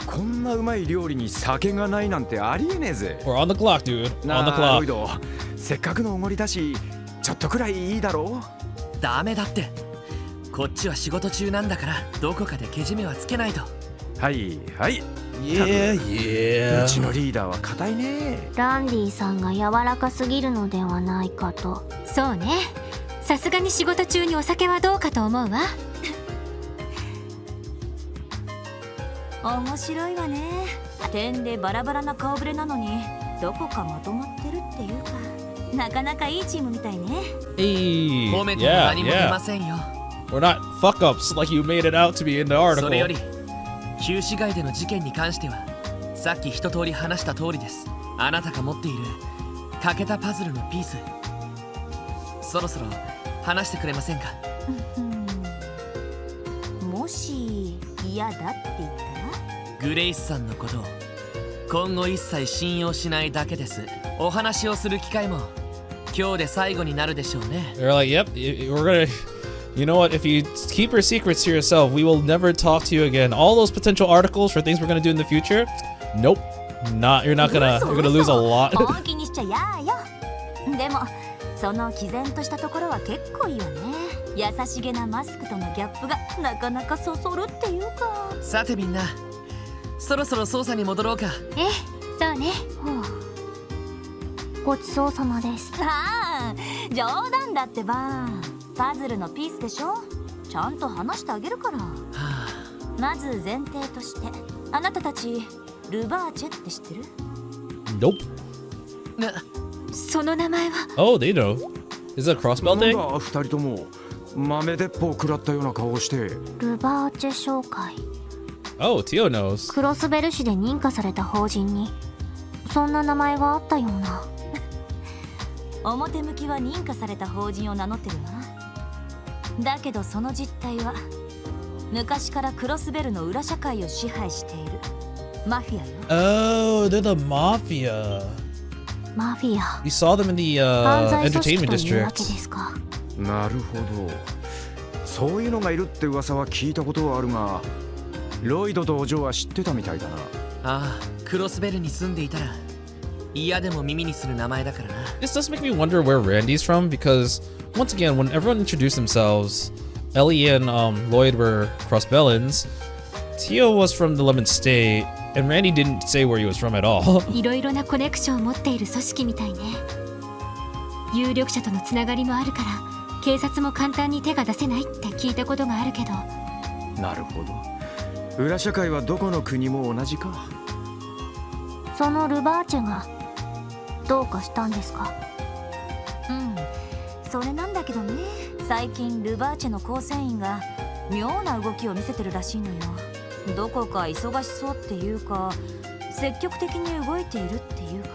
こんなうまい料理に酒がないなんてありえねえぜ。 We're on the clock, dude. On the ロ clock. イド、せっかくのおごりだしちょっとくらいいいだろう。ダメだって。こっちは仕事中なんだからどこかでけじめはつけないと。はいはい。 Yeah, yeah. うちのリーダーは固いね。ランディさんが柔らかすぎるのではないかと。そうね、さすがに仕事中にお酒はどうかと思うわ。面白いわね。点でバラバラな顔ぶれなのにどこかまとまってるっていうか、なかなかいいチームみたいね。 Hey. 褒めても Yeah, 何も出 yeah. ませんよ。 We're not fuck ups like you made it out to be in the それより article. 旧市街での事件に関してはさっき一通り話した通りです。あなたが持っている欠けたパズルのピース、そろそろ話してくれませんか？もし嫌だって言ったら？グレイスさんのことを今後一切信用しないだけです。お話をする機会も今日で最後になるでしょうね。 They're like, yep, we're gonna. You know what? If you keep your secrets to yourself, we will never talk to you again. All those potential articles for things we're gonna do in the future, nope, not. You're gonna lose a lot. 本気にしちゃやーよ。でもその毅然としたところは結構いいよね。優しげなマスクとのギャップがなかなかそそるっていうか。さてみんな、そろそろ捜査に戻ろうか。ええ、そうね。ごちそうさまです。ああ、冗談だってば。パズルのピースでしょ。ちゃんと話してあげるから。まず前提として、あなたたちルバーチェって知ってる？ Nope. その名前は。 Oh, they know. Is it a Crossbell なん thing? だ二人とも豆鉄砲食らったような顔をして。ルバーチェ商会。 Oh, Tio knows. クロスベル市で認可された法人にそんな名前があったような。表向きは認可された法人を名乗ってるわ。だけどその実態は昔からクロスベルの裏社会を支配しているマフィアよ。Oh, they're the mafia. マフィア。 We saw them in the 犯罪組織 entertainment というわけ district. ですか。なるほど。そういうのがいるって噂は聞いたことはあるが、ロイドとお嬢は知ってたみたいだな。ああ、クロスベルに住んでいたら嫌でも耳にする名前だからな。 This does make me wonder where Randy's from because once again, when everyone introduced themselves, Ellie and Lloyd were Crossbellans. Tio was from the Lemon State, and Randy didn't say where he was from at all. いろいろなコネクションを持っている組織みたいね。有力者とのつながりもあるから警察も簡単に手が出せないって聞いたことがあるけど。なるほど。裏社会はどこの国も同じか。そのルバーチェがどうかしたんですか？それなんだけどね。最近ルバーチェの構成員が妙な動きを見せてるらしいのよ。どこか忙しそうっていうか積極的に動いているっていうか。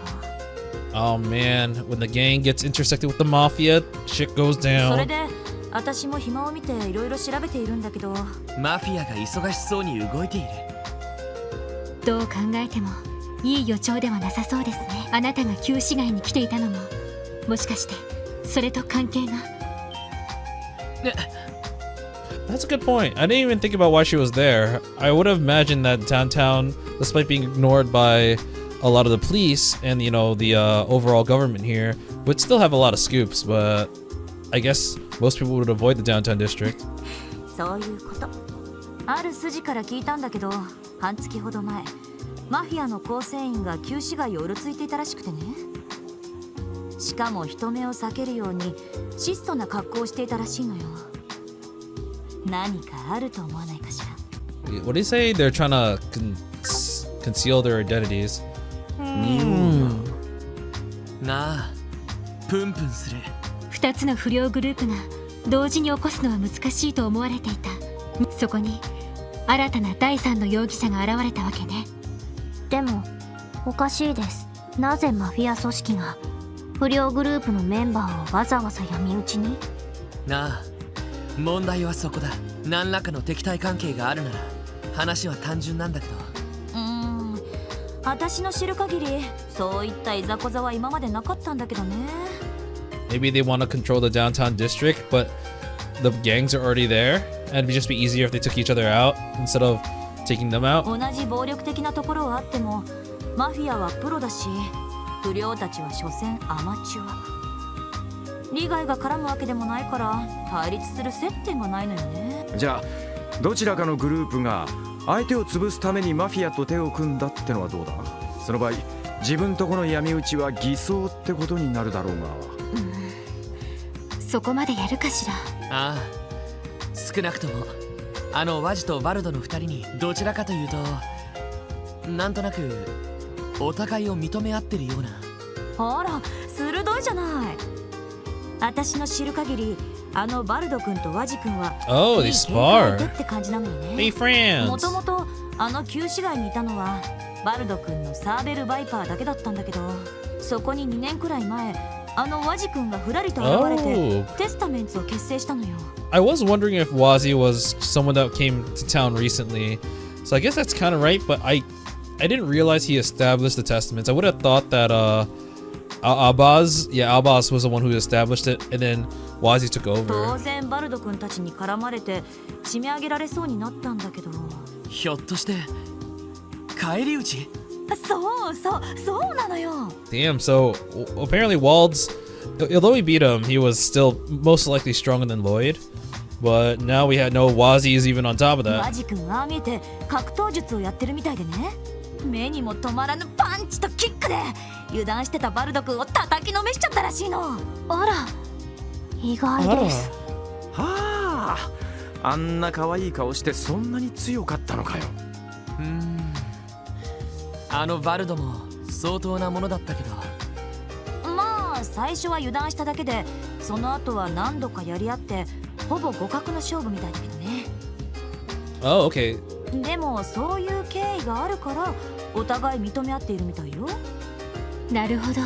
Oh man, when the gang gets intersected with the mafia, shit goes それ down. で私も暇を見ていろいろ調べているんだけど、マフィアが忙しそうに動いている。どう考えてもいい予兆ではなさそうですね。あなたが旧市街に来ていたのも、もしかしてそれと関係が。That's a good point. I didn't even think about why she was there. I would have imagined that downtown, despite being ignored by a lot of the police and, you know, the overall government here, would still have a lot of scoops, but I guess most people would avoid the downtown district. そういうこと。ある筋から聞いたんだけど、半月ほど前、マフィアの構成員が旧市街をうろついていたらしくてね。しかも人目を避けるように質素な格好をしていたらしいのよ。何かあると思わないかしら。What do you say? They're trying to conceal their identities. なあ、プンプンする。2つの不良グループが同時に起こすのは難しいと思われていた。そこに新たな第3の容疑者が現れたわけね。でもおかしいです。なぜマフィア組織が不良グループのメンバーをわざわざ闇討ちに？なあ、問題はそこだ。何らかの敵対関係があるなら話は単純なんだけど。私の知る限りそういったいざこざは今までなかったんだけどね。Maybe they want to control the downtown district, but the gangs are already there, and it'd just be easier if they took each other out instead of taking them out. 同じ暴力的なところはあっても、マフィアはプロだし、不良たちは所詮アマチュア。利害が絡むわけでもないから対立する接点がないのよね。じゃあどちらかのグループが相手を潰すためにマフィアと手を組んだってのはどうだ。その場合自分とこの闇討ちは偽装ってことになるだろうが。そこまでやるかしら。ああ、少なくともあのワジとバルドの2人にどちらかというとなんとなくお互いを認め合ってるような。あら、鋭いじゃない。私の知る限りあのバルド君とワジ君は Oh, they spar. って感じなのよね。 Hey, friends. もともとあの旧市街にいたのはバルド君のサーベルバイパーだけだったんだけど、そこに2年くらい前あのワジ君がふらりと現れて、テスタメンツを結成したのよ。I was wondering if Wazi was someone that came to town recently, so I guess that's kind of right. But I didn't realize he established the testaments. I would have thought that Albaz was the one who established it, and then Wazi took over. 当然バルド君たちに絡まれて締め上げられそうになったんだけど。ひょっとして返り討ち？そうなのよ。 Damn, so apparently Wald's, although he beat him, he was still most likely stronger than Lloyd. But now we had no Wazi's even on top of that. ワジ君はああ見えて格闘術をやってるみたいでね。目にも止まらぬパンチとキックで油断してたバルド君を叩きのめしちゃったらしいの。あら、意外です。はあ、あんな可愛い顔してそんなに強かったのかよ。あのバルドも相当なものだったけど。まあ最初は油断しただけで、その後は何度かやり合ってほぼ互角の勝負みたいだけどね。Oh, okay. でもそういう経緯があるからお互い認め合っているみたいよ。なるほど、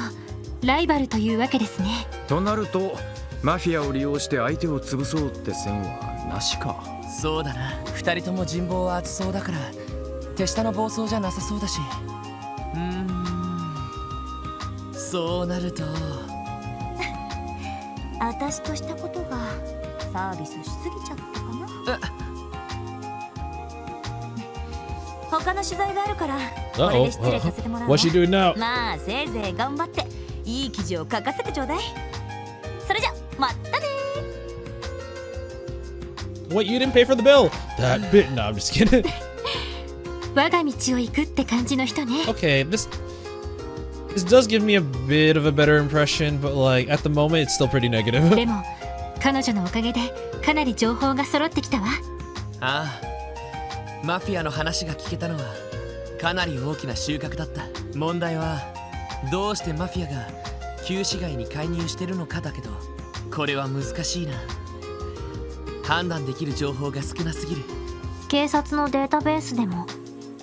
ライバルというわけですね。となるとマフィアを利用して相手を潰そうって線はなしか。そうだな、2人とも人望は厚そうだから手下の暴走じゃなさそうだし。そうなると私としたことがサービスしすぎちゃったかな。他の取材があるからこれで失礼させてもらうわ。 What's she doing now? まあせいぜい頑張っていい記事を書かせてちょうだい。それじゃまたね。 What, you didn't pay for the bill? That bit? No, I'm just kidding. 我が道を行くって感じの人ね。Okay, this does give me a bit of a better impression, but like at the moment it's still pretty negative. でも彼女のおかげでかなり情報が揃ってきたわ。ああ、マフィアの話が聞けたのはかなり大きな収穫だった。問題はどうしてマフィアが旧市街に介入してるのかだけど、これは難しいな。判断できる情報が少なすぎる。警察のデータベースでも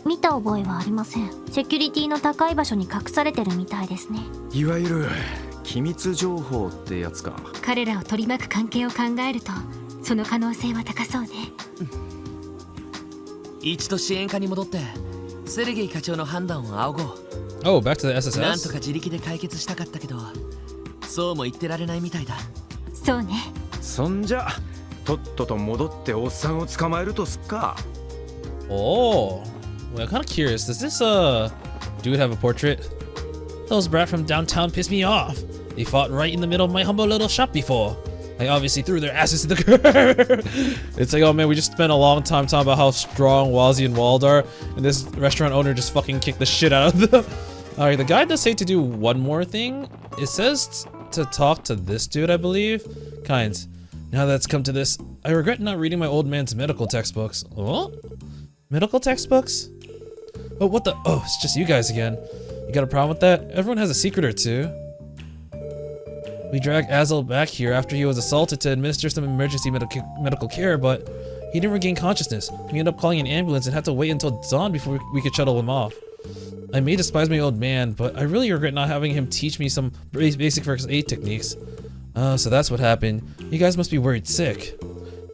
見た覚えはありません。セキュリティの高い場所に隠されてるみたいですね。いわゆる機密情報ってやつか。彼らを取り巻く関係を考えるとその可能性は高そうね。一度支援課に戻ってセレゲイ課長の判断を仰ごう。 Oh, back to the なんと SSS? か自力で解決したかったけど、そうも言ってられないみたいだ。そうね。そんじゃとっとと戻っておっさんを捕まえるとすっか。 Oh, well, I'm kind of curious. Does this dude have a portrait? Those brats from downtown pissed me off. They fought right in the middle of my humble little shop before. I obviously threw their asses to the curb. It's like, oh man, we just spent a long time talking about how strong Wazzy and Wald are, and this restaurant owner just fucking kicked the shit out of them. Alright, the guide does say to do one more thing. It says to talk to this dude, I believe. Kinds. Now that's come to this, I regret not reading my old man's medical textbooks. Oh? Medical textbooks? Oh, what the? Oh, it's just you guys again. You got a problem with that? Everyone has a secret or two. We dragged Azel back here after he was assaulted to administer some emergency medical care, but he didn't regain consciousness. We ended up calling an ambulance and had to wait until dawn before we could shuttle him off. I may despise my old man, but I really regret not having him teach me some basic first aid techniques. So that's what happened. You guys must be worried sick.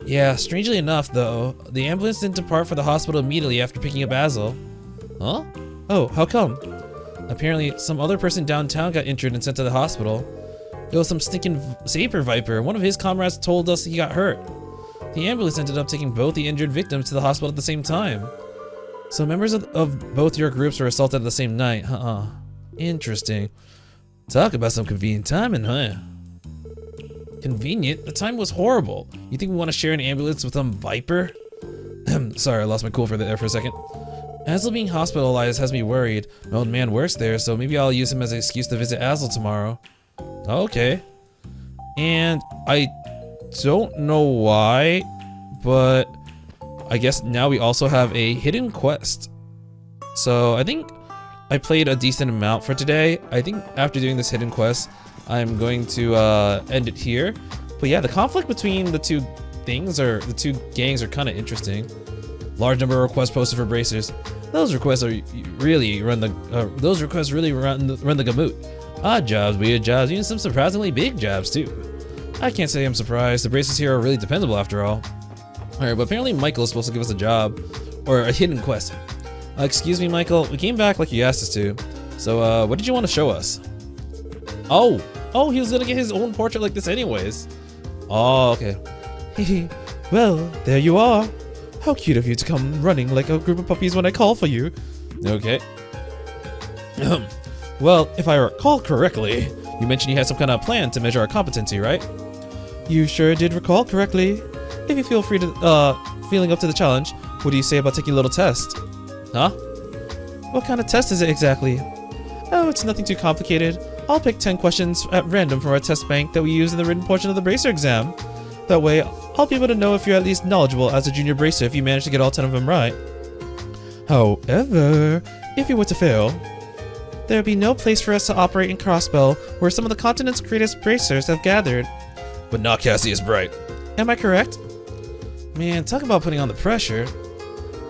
Yeah, strangely enough though, the ambulance didn't depart for the hospital immediately after picking up Azel. Huh? Oh, how come? Apparently, some other person downtown got injured and sent to the hospital. It was some stinking Saber Viper. One of his comrades told us he got hurt. The ambulance ended up taking both the injured victims to the hospital at the same time. So members of both your groups were assaulted the same night, huh? Interesting. Talk about some convenient timing, huh? Convenient? The time was horrible. You think we want to share an ambulance with some Viper? Sorry, I lost my cool there for a second. Azel being hospitalized has me worried. My old man works there, so maybe I'll use him as an excuse to visit Azel tomorrow. Okay. And I don't know why, but I guess now we also have a hidden quest. So I think I played a decent amount for today. I think after doing this hidden quest, I'm going to end it here. But yeah, the conflict between the two things, or the two gangs, are kind of interesting. Large number of requests posted for bracers. Those requests really run the gamut. Odd jobs, weird jobs, even some surprisingly big jobs too. I can't say I'm surprised. The bracers here are really dependable after all. Alright, but apparently Michael is supposed to give us a job, or a hidden quest. Excuse me, Michael, we came back like you asked us to. So, what did you want to show us? Oh, he was gonna get his own portrait like this anyways. Oh, okay. Well, there you are. How cute of you to come running like a group of puppies when I call for you. Okay. Well, if I recall correctly, you mentioned you had some kind of plan to measure our competency, right? You sure did recall correctly. If you feel free to, feeling up to the challenge, what do you say about taking a little test? Huh? What kind of test is it exactly? Oh, it's nothing too complicated. I'll pick 10 questions at random from our test bank that we use in the written portion of the bracer exam. That way, I'll be able to know if you're at least knowledgeable as a junior bracer if you manage to get all 10 of them right. However, if you were to fail, there would be no place for us to operate in Crossbell, where some of the continent's greatest bracers have gathered. But not Cassius Bright. Am I correct? Man, talk about putting on the pressure.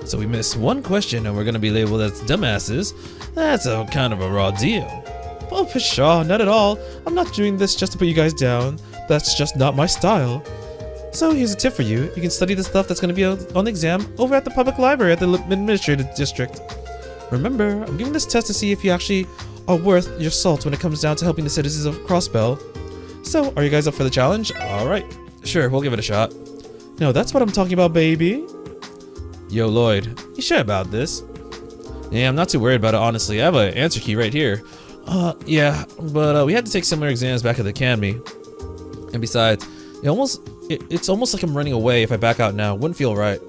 So we missed one question and we're gonna be labeled as dumbasses. That's a kind of a raw deal. Oh, pshaw, not at all. I'm not doing this just to put you guys down. That's just not my style. So here's a tip for you. You can study the stuff that's gonna be on the exam over at the public library at the administrative district. Remember, I'm giving this test to see if you actually are worth your salt when it comes down to helping the citizens of Crossbell. So, are you guys up for the challenge? Alright, sure, we'll give it a shot. No, that's what I'm talking about, baby. Yo, Lloyd, you sure about this? Yeah, I'm not too worried about it, honestly. I have an answer key right here. Yeah, but we had to take similar exams back at the academy. And besides, it's almost like I'm running away if I back out now. Wouldn't feel right.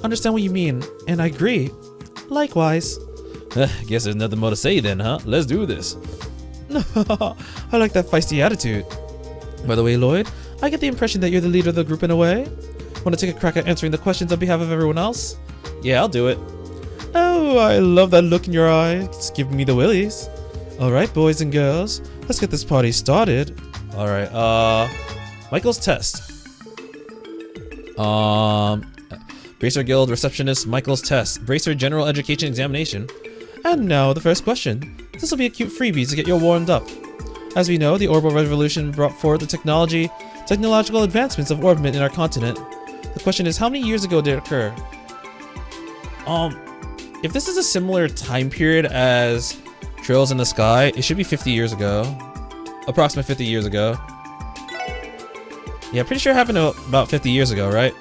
Understand what you mean, and I agree. Likewise. Guess there's nothing more to say then, huh? Let's do this. I like that feisty attitude. By the way, Lloyd, I get the impression that you're the leader of the group in a way. Want to take a crack at answering the questions on behalf of everyone else? Yeah, I'll do it. Oh, I love that look in your eye. It's giving me the willies. Alright, boys and girls, let's get this party started. Alright, Michael's test. Bracer Guild Receptionist Michael's Test, Bracer General Education Examination. And now, the first question. This will be a cute freebie to get you warmed up. As we know, the Orbital Revolution brought forward the technological advancements of orbment in our continent. The question is, how many years ago did it occur? If this is a similar time period as Trails in the Sky, it should be 50 years ago. Approximately 50 years ago. Yeah, pretty sure it happened about 50 years ago, right?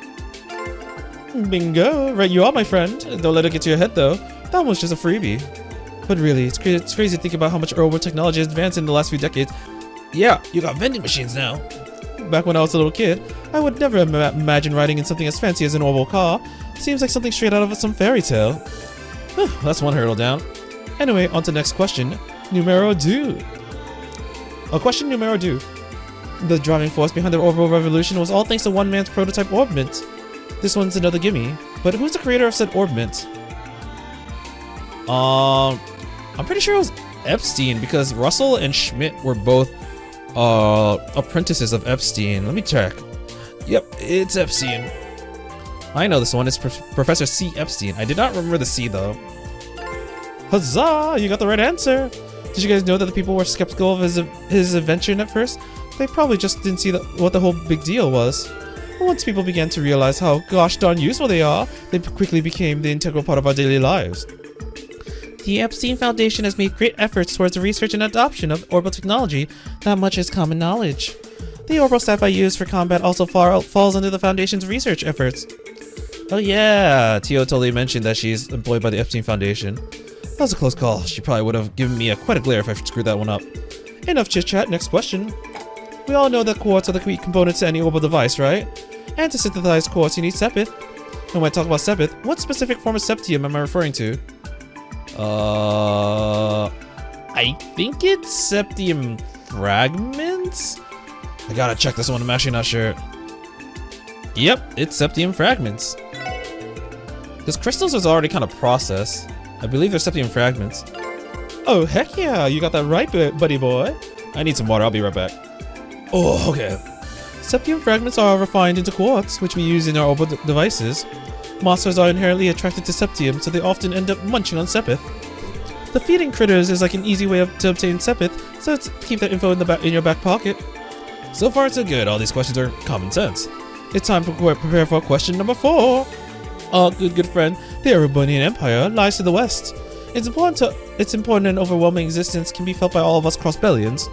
Bingo! Right you are, my friend. Don't let it get to your head, though. That was just a freebie. But really, it's crazy to think about how much orbital technology has advanced in the last few decades. Yeah, you got vending machines now. Back when I was a little kid, I would never imagine riding in something as fancy as an orbital car. Seems like something straight out of some fairy tale. That's one hurdle down. Anyway, on to the next question. Numero 2. Question numero 2. The driving force behind the orbital revolution was all thanks to one man's prototype orbment. This one's another gimme. But who's the creator of said orbment? I'm pretty sure it was Epstein because Russell and Schmidt were both apprentices of Epstein. Let me check. Yep, it's Epstein. I know this one is Professor C. Epstein. I did not remember the C though. Huzzah! You got the right answer! Did you guys know that the people were skeptical of his invention at first? They probably just didn't see what the whole big deal was. But once people began to realize how gosh darn useful they are, they quickly became the integral part of our daily lives. The Epstein Foundation has made great efforts towards the research and adoption of orbital technology. That much is common knowledge. The orbital staff I use for combat also falls under the Foundation's research efforts. Oh yeah, Tio totally mentioned that she's employed by the Epstein Foundation. That was a close call. She probably would have given me quite a glare if I screwed that one up. Enough chit chat, next question. We all know that quartz are the key components to any orbital device, right? And to synthesize quartz you need sepith. And when I talk about sepith, what specific form of septium am I referring to? I think it's septium fragments? I gotta check this one, I'm actually not sure. Yep, it's septium fragments. Because crystals is already kind of processed. I believe they're septium fragments. Oh, heck yeah, you got that right, buddy boy. I need some water, I'll be right back. Oh, okay. Septium fragments are refined into quartz, which we use in our orbital devices. Monsters are inherently attracted to septium, so they often end up munching on sepith. The feeding critters is like an easy way to obtain sepith, so let's keep that info in your back pocket. So far so good, all these questions are common sense. It's time to prepare for question number 4. Our good friend, the Erebonian Empire, lies to the west. Its important and overwhelming existence can be felt by all of us Crossbellians.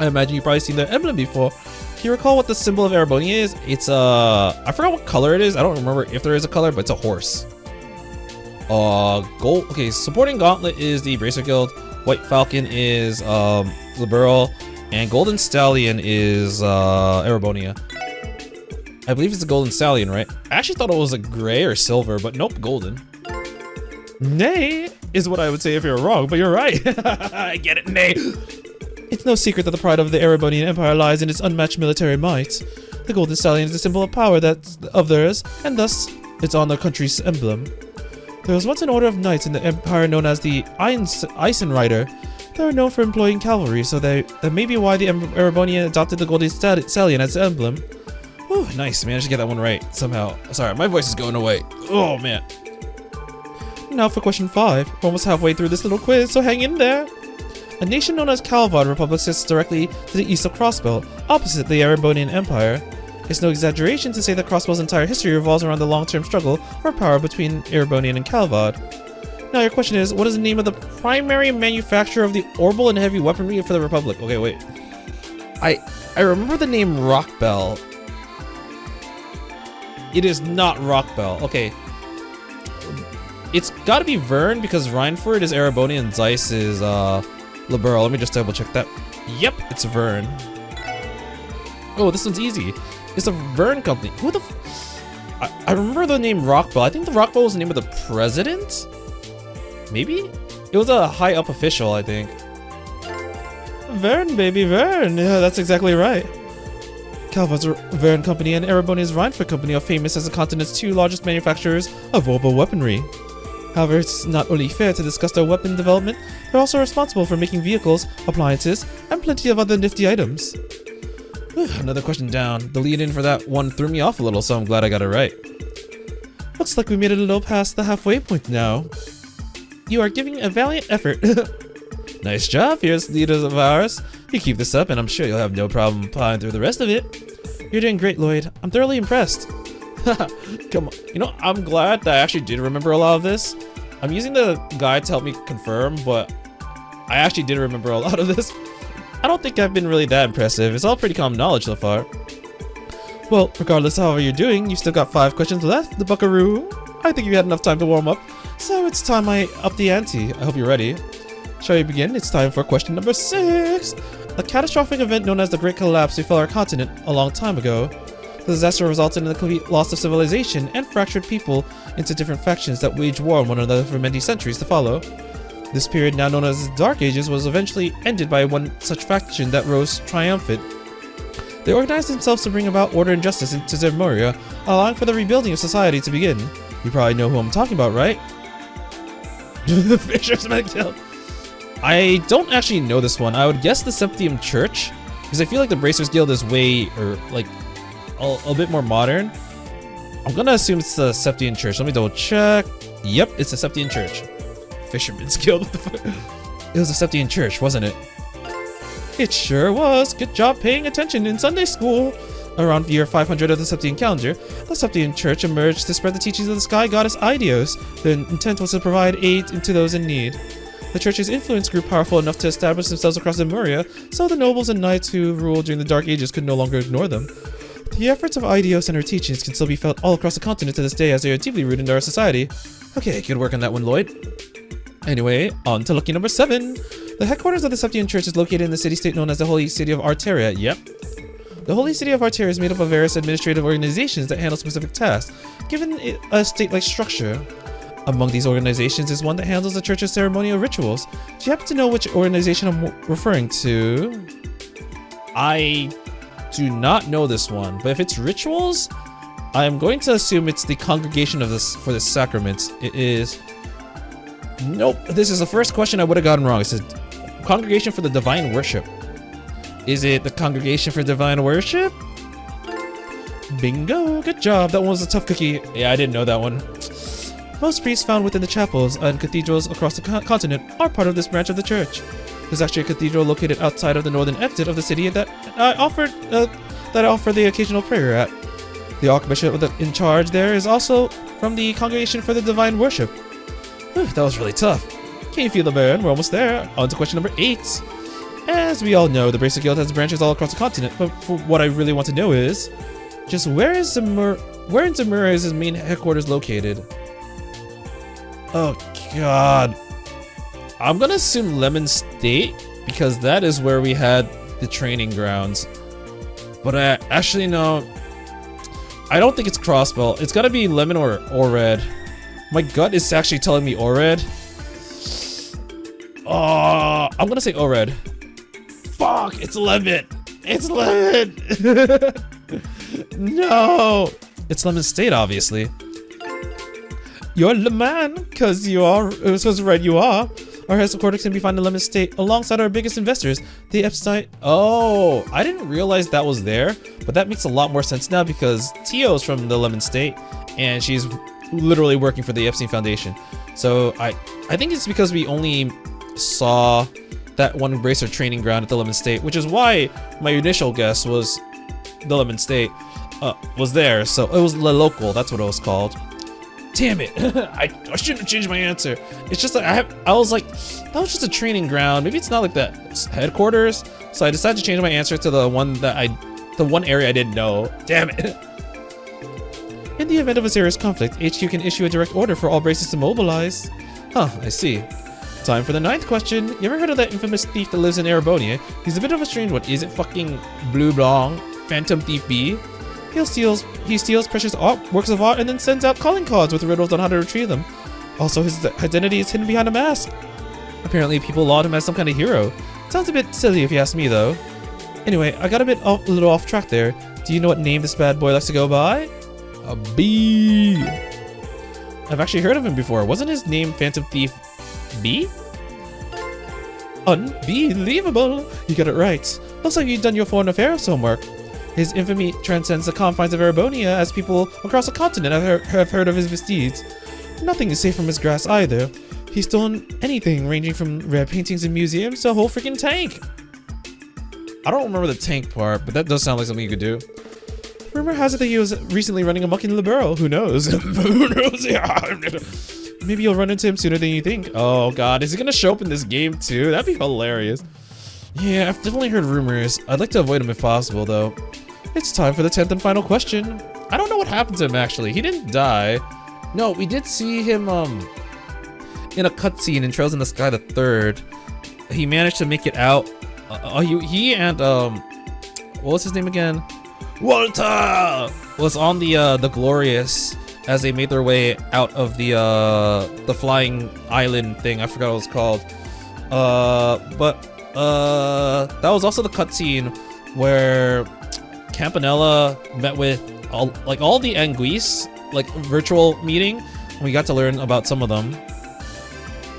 I imagine you've probably seen their emblem before. Can you recall what the symbol of Erebonia is? It's I forgot what color it is. I don't remember if there is a color, but it's a horse. Gold. Okay, supporting gauntlet is the Bracer Guild. White Falcon is Liberal, and Golden Stallion is Erebonia. I believe it's a Golden Stallion, right? I actually thought it was a gray or silver, but nope, golden. Nay is what I would say if you're wrong, but you're right. I get it, nay. It's no secret that the pride of the Erebonian Empire lies in its unmatched military might. The Golden Stallion is a symbol of power that's of theirs, and thus it's on their country's emblem. There was once an order of knights in the empire known as the Eisenrider. They were known for employing cavalry, so that may be why the Erebonian adopted the Golden Stallion as the emblem. Whew, nice, managed to get that one right somehow. Sorry, my voice is going away. Oh man. Now for question 5. We're almost halfway through this little quiz, so hang in there. A nation known as Calvard Republic sits directly to the east of Crossbell, opposite the Erebonian Empire. It's no exaggeration to say that Crossbell's entire history revolves around the long-term struggle for power between Erebonian and Calvard. Now your question is, what is the name of the primary manufacturer of the orbital and heavy weaponry for the Republic? Okay, wait. I remember the name Rockbell. It is not Rockbell. Okay. It's gotta be Vern because Reinford is Erebonian and Zeiss is Liberal. Let me just double check that. Yep, it's Vern. Oh, this one's easy. It's a Vern company. Who the I remember the name Rockbell. I think the Rockbell was the name of the president? Maybe? It was a high up official, I think. Vern, baby, Vern. Yeah, that's exactly right. Calvard's Vern Company and Erebonia's Reinford Company are famous as the continent's 2 largest manufacturers of orbital weaponry. However, it's not only fair to discuss their weapon development, they're also responsible for making vehicles, appliances, and plenty of other nifty items. Whew, another question down. The lead-in for that one threw me off a little, so I'm glad I got it right. Looks like we made it a little past the halfway point now. You are giving a valiant effort. Nice job, fearless leaders of ours. You keep this up and I'm sure you'll have no problem plowing through the rest of it. You're doing great, Lloyd. I'm thoroughly impressed. Come on. You know, I'm glad that I actually did remember a lot of this. I'm using the guide to help me confirm, but I actually did remember a lot of this. I don't think I've been really that impressive. It's all pretty common knowledge so far. Well, regardless of how you're doing, you've still got 5 questions left, the buckaroo. I think you had enough time to warm up, so it's time I up the ante. I hope you're ready. Shall we begin? It's time for question number 6. A catastrophic event known as the Great Collapse befell our continent a long time ago. The disaster resulted in the complete loss of civilization and fractured people into different factions that waged war on one another for many centuries to follow. This period, now known as the Dark Ages, was eventually ended by one such faction that rose triumphant. They organized themselves to bring about order and justice into Zemuria, allowing for the rebuilding of society to begin. You probably know who I'm talking about, right? The Fisherman Guild. I don't actually know this one. I would guess the Septium Church, because I feel like the Bracers Guild is way, or like, a bit more modern. I'm gonna assume it's the Septian Church. Let me double check. Yep, it's the Septian Church. Fisherman's Guild. What the fuck? It was the Septian Church, wasn't it? It sure was. Good job paying attention in Sunday school. Around year 500 of the Septian calendar, the Septian Church emerged to spread the teachings of the sky goddess Eidos. The intent was to provide aid to those in need. The church's influence grew powerful enough to establish themselves across Zemuria, so the nobles and knights who ruled during the Dark Ages could no longer ignore them. The efforts of Eidos and her teachings can still be felt all across the continent to this day as they are deeply rooted into our society. Okay, good work on that one, Lloyd. Anyway, on to lucky number 7. The headquarters of the Septian Church is located in the city-state known as the Holy City of Arteria. Yep. The Holy City of Arteria is made up of various administrative organizations that handle specific tasks, given it a state-like structure. Among these organizations is one that handles the church's ceremonial rituals. Do you happen to know which organization I'm referring to? I do not know this one, but if it's rituals, I'm going to assume it's the Congregation of this for the Sacraments. It is. Nope. This is the first question I would have gotten wrong. It says Congregation for the Divine Worship. Is it the Congregation for Divine Worship? Bingo. Good job. That one was a tough cookie. Yeah, I didn't know that one. Most priests found within the chapels and cathedrals across the continent are part of this branch of the church. There's actually a cathedral located outside of the northern exit of the city that I offer the occasional prayer at. The Archbishop in charge there is also from the Congregation for the Divine Worship. Whew, that was really tough. Can you feel the burn? We're almost there. On to question number 8. As we all know, the Bracer Guild has branches all across the continent, but for what I really want to know is, just where in Zemuria is his main headquarters located? Oh god. I'm gonna assume Lemon State, because that is where we had the training grounds. But actually no. I don't think it's Crossbell. It's gotta be Lemon or Red. My gut is actually telling me Ored. Oh, I'm gonna say Ored. Fuck, it's Lemon. It's Lemon. No. It's Lemon State, obviously. You're the man, cause you are, because red you are. Our headquarters can be found in Lemon State alongside our biggest investors, the Epstein. Oh, I didn't realize that was there, but that makes a lot more sense now because Tio's from the Lemon State, and she's literally working for the Epstein Foundation. So I think it's because we only saw that one Bracer training ground at the Lemon State, which is why my initial guess was the Lemon State was there. So it was the local. That's what it was called. Damn it! I shouldn't have changed my answer. It's just that I was like, that was just a training ground. Maybe it's not like that headquarters. So I decided to change my answer to the one area I didn't know. Damn it! In the event of a serious conflict, HQ can issue a direct order for all braces to mobilize. Huh, I see. Time for the 9th question. You ever heard of that infamous thief that lives in Erebonia? He's a bit of a strange one. Is it fucking Blue Blanc, Phantom Thief B? He steals precious works of art and then sends out calling cards with riddles on how to retrieve them. Also, his identity is hidden behind a mask. Apparently, people laud him as some kind of hero. Sounds a bit silly if you ask me, though. Anyway, I got a little off track there. Do you know what name this bad boy likes to go by? A B. I've actually heard of him before. Wasn't his name Phantom Thief B? Unbelievable! You got it right. Looks like you've done your foreign affairs homework. His infamy transcends the confines of Erebonia, as people across the continent have heard of his misdeeds. Nothing is safe from his grasp either. He's stolen anything ranging from rare paintings in museums to a whole freaking tank. I don't remember the tank part, but that does sound like something you could do. Rumor has it that he was recently running amok in Libero. Who knows? Who knows? Yeah. Maybe you'll run into him sooner than you think. Oh god, is he gonna show up in this game too? That'd be hilarious. Yeah, I've definitely heard rumors. I'd like to avoid him if possible, though. It's time for the 10th and final question. I don't know what happened to him, actually. He didn't die. No, we did see him, in a cutscene in Trails in the Sky the 3rd. He managed to make it out. He and, what was his name again? Walter! Was on the Glorious as they made their way out of the flying island thing. I forgot what it was called. That was also the cutscene where Campanella met with all the Anguisse, like virtual meeting, and we got to learn about some of them.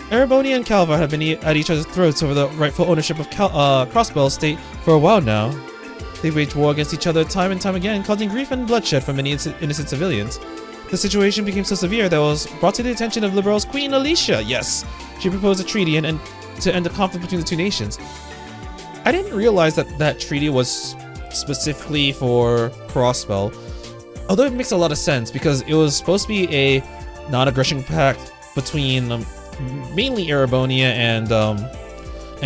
Erebonian and Calvard have been at each other's throats over the rightful ownership of Crossbell State for a while now. They've waged war against each other time and time again, causing grief and bloodshed for many innocent civilians. The situation became so severe that it was brought to the attention of Liberal's Queen Alicia. Yes, she proposed a treaty to end the conflict between the two nations. I didn't realize that that treaty was specifically for Crossbell, although it makes a lot of sense because it was supposed to be a non-aggression pact between mainly Erebonia and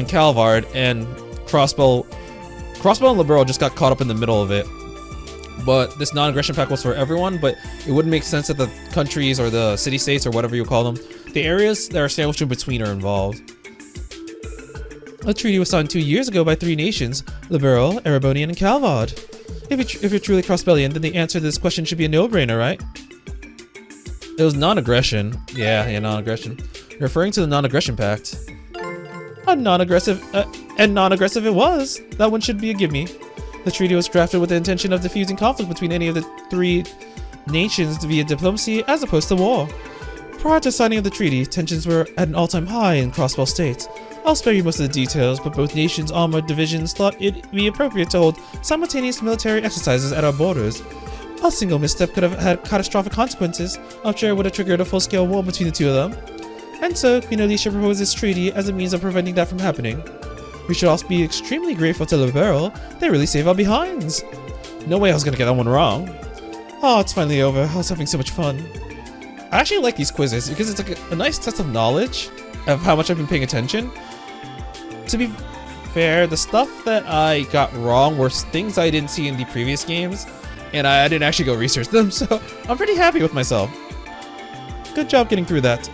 Calvard, and Crossbell and Liberal just got caught up in the middle of it. But this non-aggression pact was for everyone, but it wouldn't make sense that the countries or the city-states or whatever you call them, the areas that are sandwiched in between are involved. A treaty was signed 2 years ago by 3 nations, Liberal, Erebonian, and Calvard. If you're truly Crossbellian, then the answer to this question should be a no-brainer, right? It was non-aggression. Yeah, non-aggression. Referring to the non-aggression pact. And non-aggressive it was. That one should be a gimme. The treaty was drafted with the intention of diffusing conflict between any of the 3 nations via diplomacy as opposed to war. Prior to signing of the treaty, tensions were at an all-time high in Crossbell State. I'll spare you most of the details, but both nations' armored divisions thought it'd be appropriate to hold simultaneous military exercises at our borders. A single misstep could have had catastrophic consequences. I'm sure it would have triggered a full-scale war between the two of them. And so, Queen Alicia proposed this treaty as a means of preventing that from happening. We should also be extremely grateful to Liberal. They really saved our behinds. No way I was gonna get that one wrong. Oh, it's finally over. I was having so much fun. I actually like these quizzes because it's like a nice test of knowledge of how much I've been paying attention. To be fair, the stuff that I got wrong were things I didn't see in the previous games, and I didn't actually go research them, so I'm pretty happy with myself. Good job getting through that.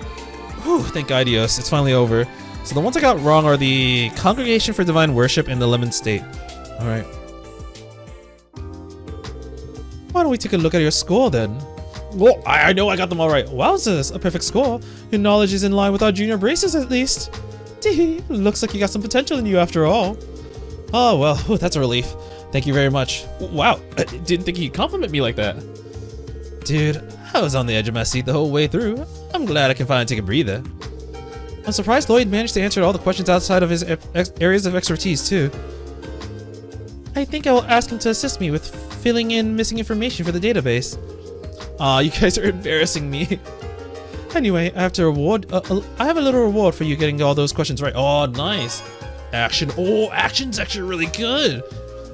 Whew, thank God, Dios, it's finally over. So the ones I got wrong are the Congregation for Divine Worship and the Lemon State. Alright. Why don't we take a look at your score then? Well, I know I got them all right. Wowzers, a perfect score. Your knowledge is in line with our junior braces at least. Tee, looks like you got some potential in you after all. Oh well, that's a relief. Thank you very much. Wow, I didn't think he'd compliment me like that. Dude, I was on the edge of my seat the whole way through. I'm glad I can finally take a breather. I'm surprised Lloyd managed to answer all the questions outside of his areas of expertise too. I think I will ask him to assist me with filling in missing information for the database. Aw, you guys are embarrassing me. Anyway, I have a little reward for you getting all those questions right. Oh, nice. Action. Oh, action's actually really good.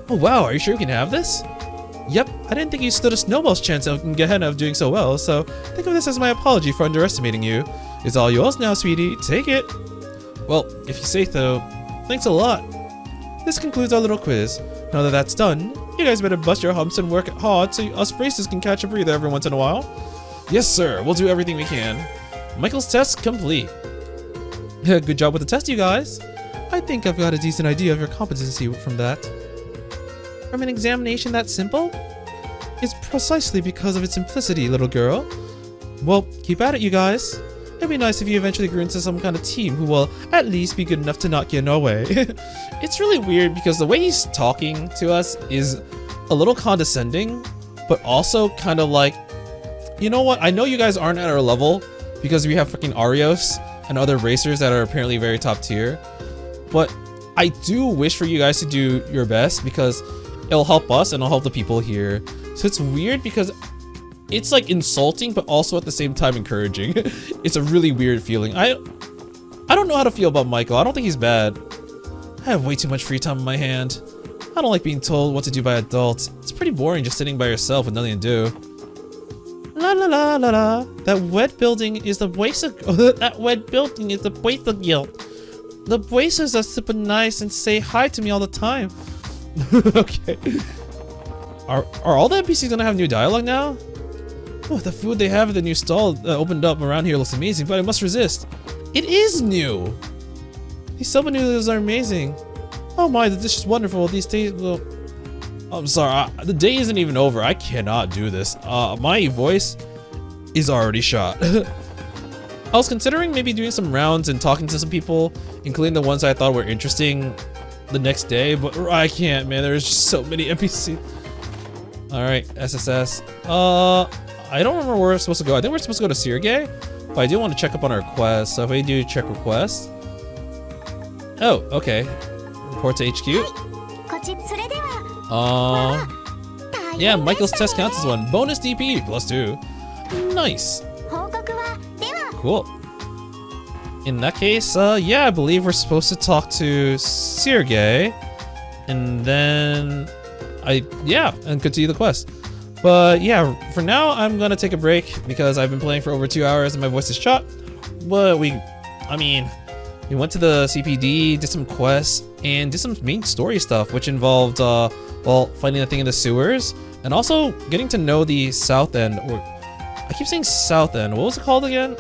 Oh, wow. Are you sure you can have this? Yep. I didn't think you stood a snowball's chance of Gehenna of doing so well, so think of this as my apology for underestimating you. It's all yours now, sweetie. Take it. Well, if you say so, thanks a lot. This concludes our little quiz. Now that that's done, you guys better bust your humps and work hard so us braces can catch a breather every once in a while. Yes, sir. We'll do everything we can. Michael's test complete. Good job with the test, you guys. I think I've got a decent idea of your competency from that. From an examination that simple? It's precisely because of its simplicity, little girl. Well, keep at it, you guys. It'd be nice if you eventually grew into some kind of team who will at least be good enough to not get in our way. It's really weird because the way he's talking to us is a little condescending, but also kind of like, you know what? I know you guys aren't at our level because we have freaking Arios and other racers that are apparently very top tier, but I do wish for you guys to do your best because it'll help us and it'll help the people here. So it's weird because it's like insulting, but also at the same time encouraging. It's a really weird feeling. I don't know how to feel about Michael. I don't think he's bad. I have way too much free time on my hand. I don't like being told what to do by adults. It's pretty boring just sitting by yourself with nothing to do. La la la la la. That wet building is the waste of that wet building is the waste of guilt. The voices are super nice and say hi to me all the time. Okay. Are all the NPCs gonna have new dialogue now? Oh, the food they have at the new stall opened up around here looks amazing, but I must resist. It is new. These soba noodles are amazing. Oh my, the dish is wonderful. These days, well, I'm sorry, the day isn't even over. I cannot do this. My voice is already shot. I was considering maybe doing some rounds and talking to some people, including the ones I thought were interesting the next day, but I can't, man. There's just so many NPCs. Alright, SSS. I don't remember where we're supposed to go. I think we're supposed to go to Sirge, but I do want to check up on our quest. So if we do check request. Oh, okay. Report to HQ. Yeah, Michael's test counts as 1. Bonus DP +2. Nice. Cool. In that case, yeah, I believe we're supposed to talk to Sirge, and then and continue the quest. But yeah, for now, I'm gonna take a break because I've been playing for over 2 hours and my voice is shot. But we went to the CPD, did some quests, and did some main story stuff, which involved, well, finding a thing in the sewers, and also getting to know the South End, or I keep saying South End, what was it called again?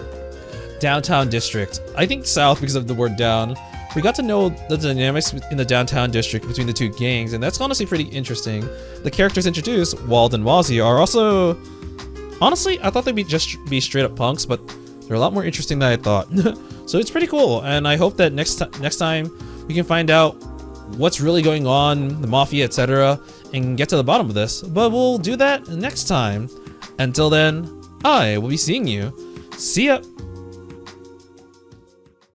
Downtown District. I think South because of the word down. We got to know the dynamics in the downtown district between the two gangs, and that's honestly pretty interesting. The characters introduced, Wald and Wazzy, are also... Honestly, I thought they'd be straight up punks, but they're a lot more interesting than I thought. So it's pretty cool, and I hope that next time we can find out what's really going on, the Mafia, etc., and get to the bottom of this. But we'll do that next time. Until then, I will be seeing you. See ya!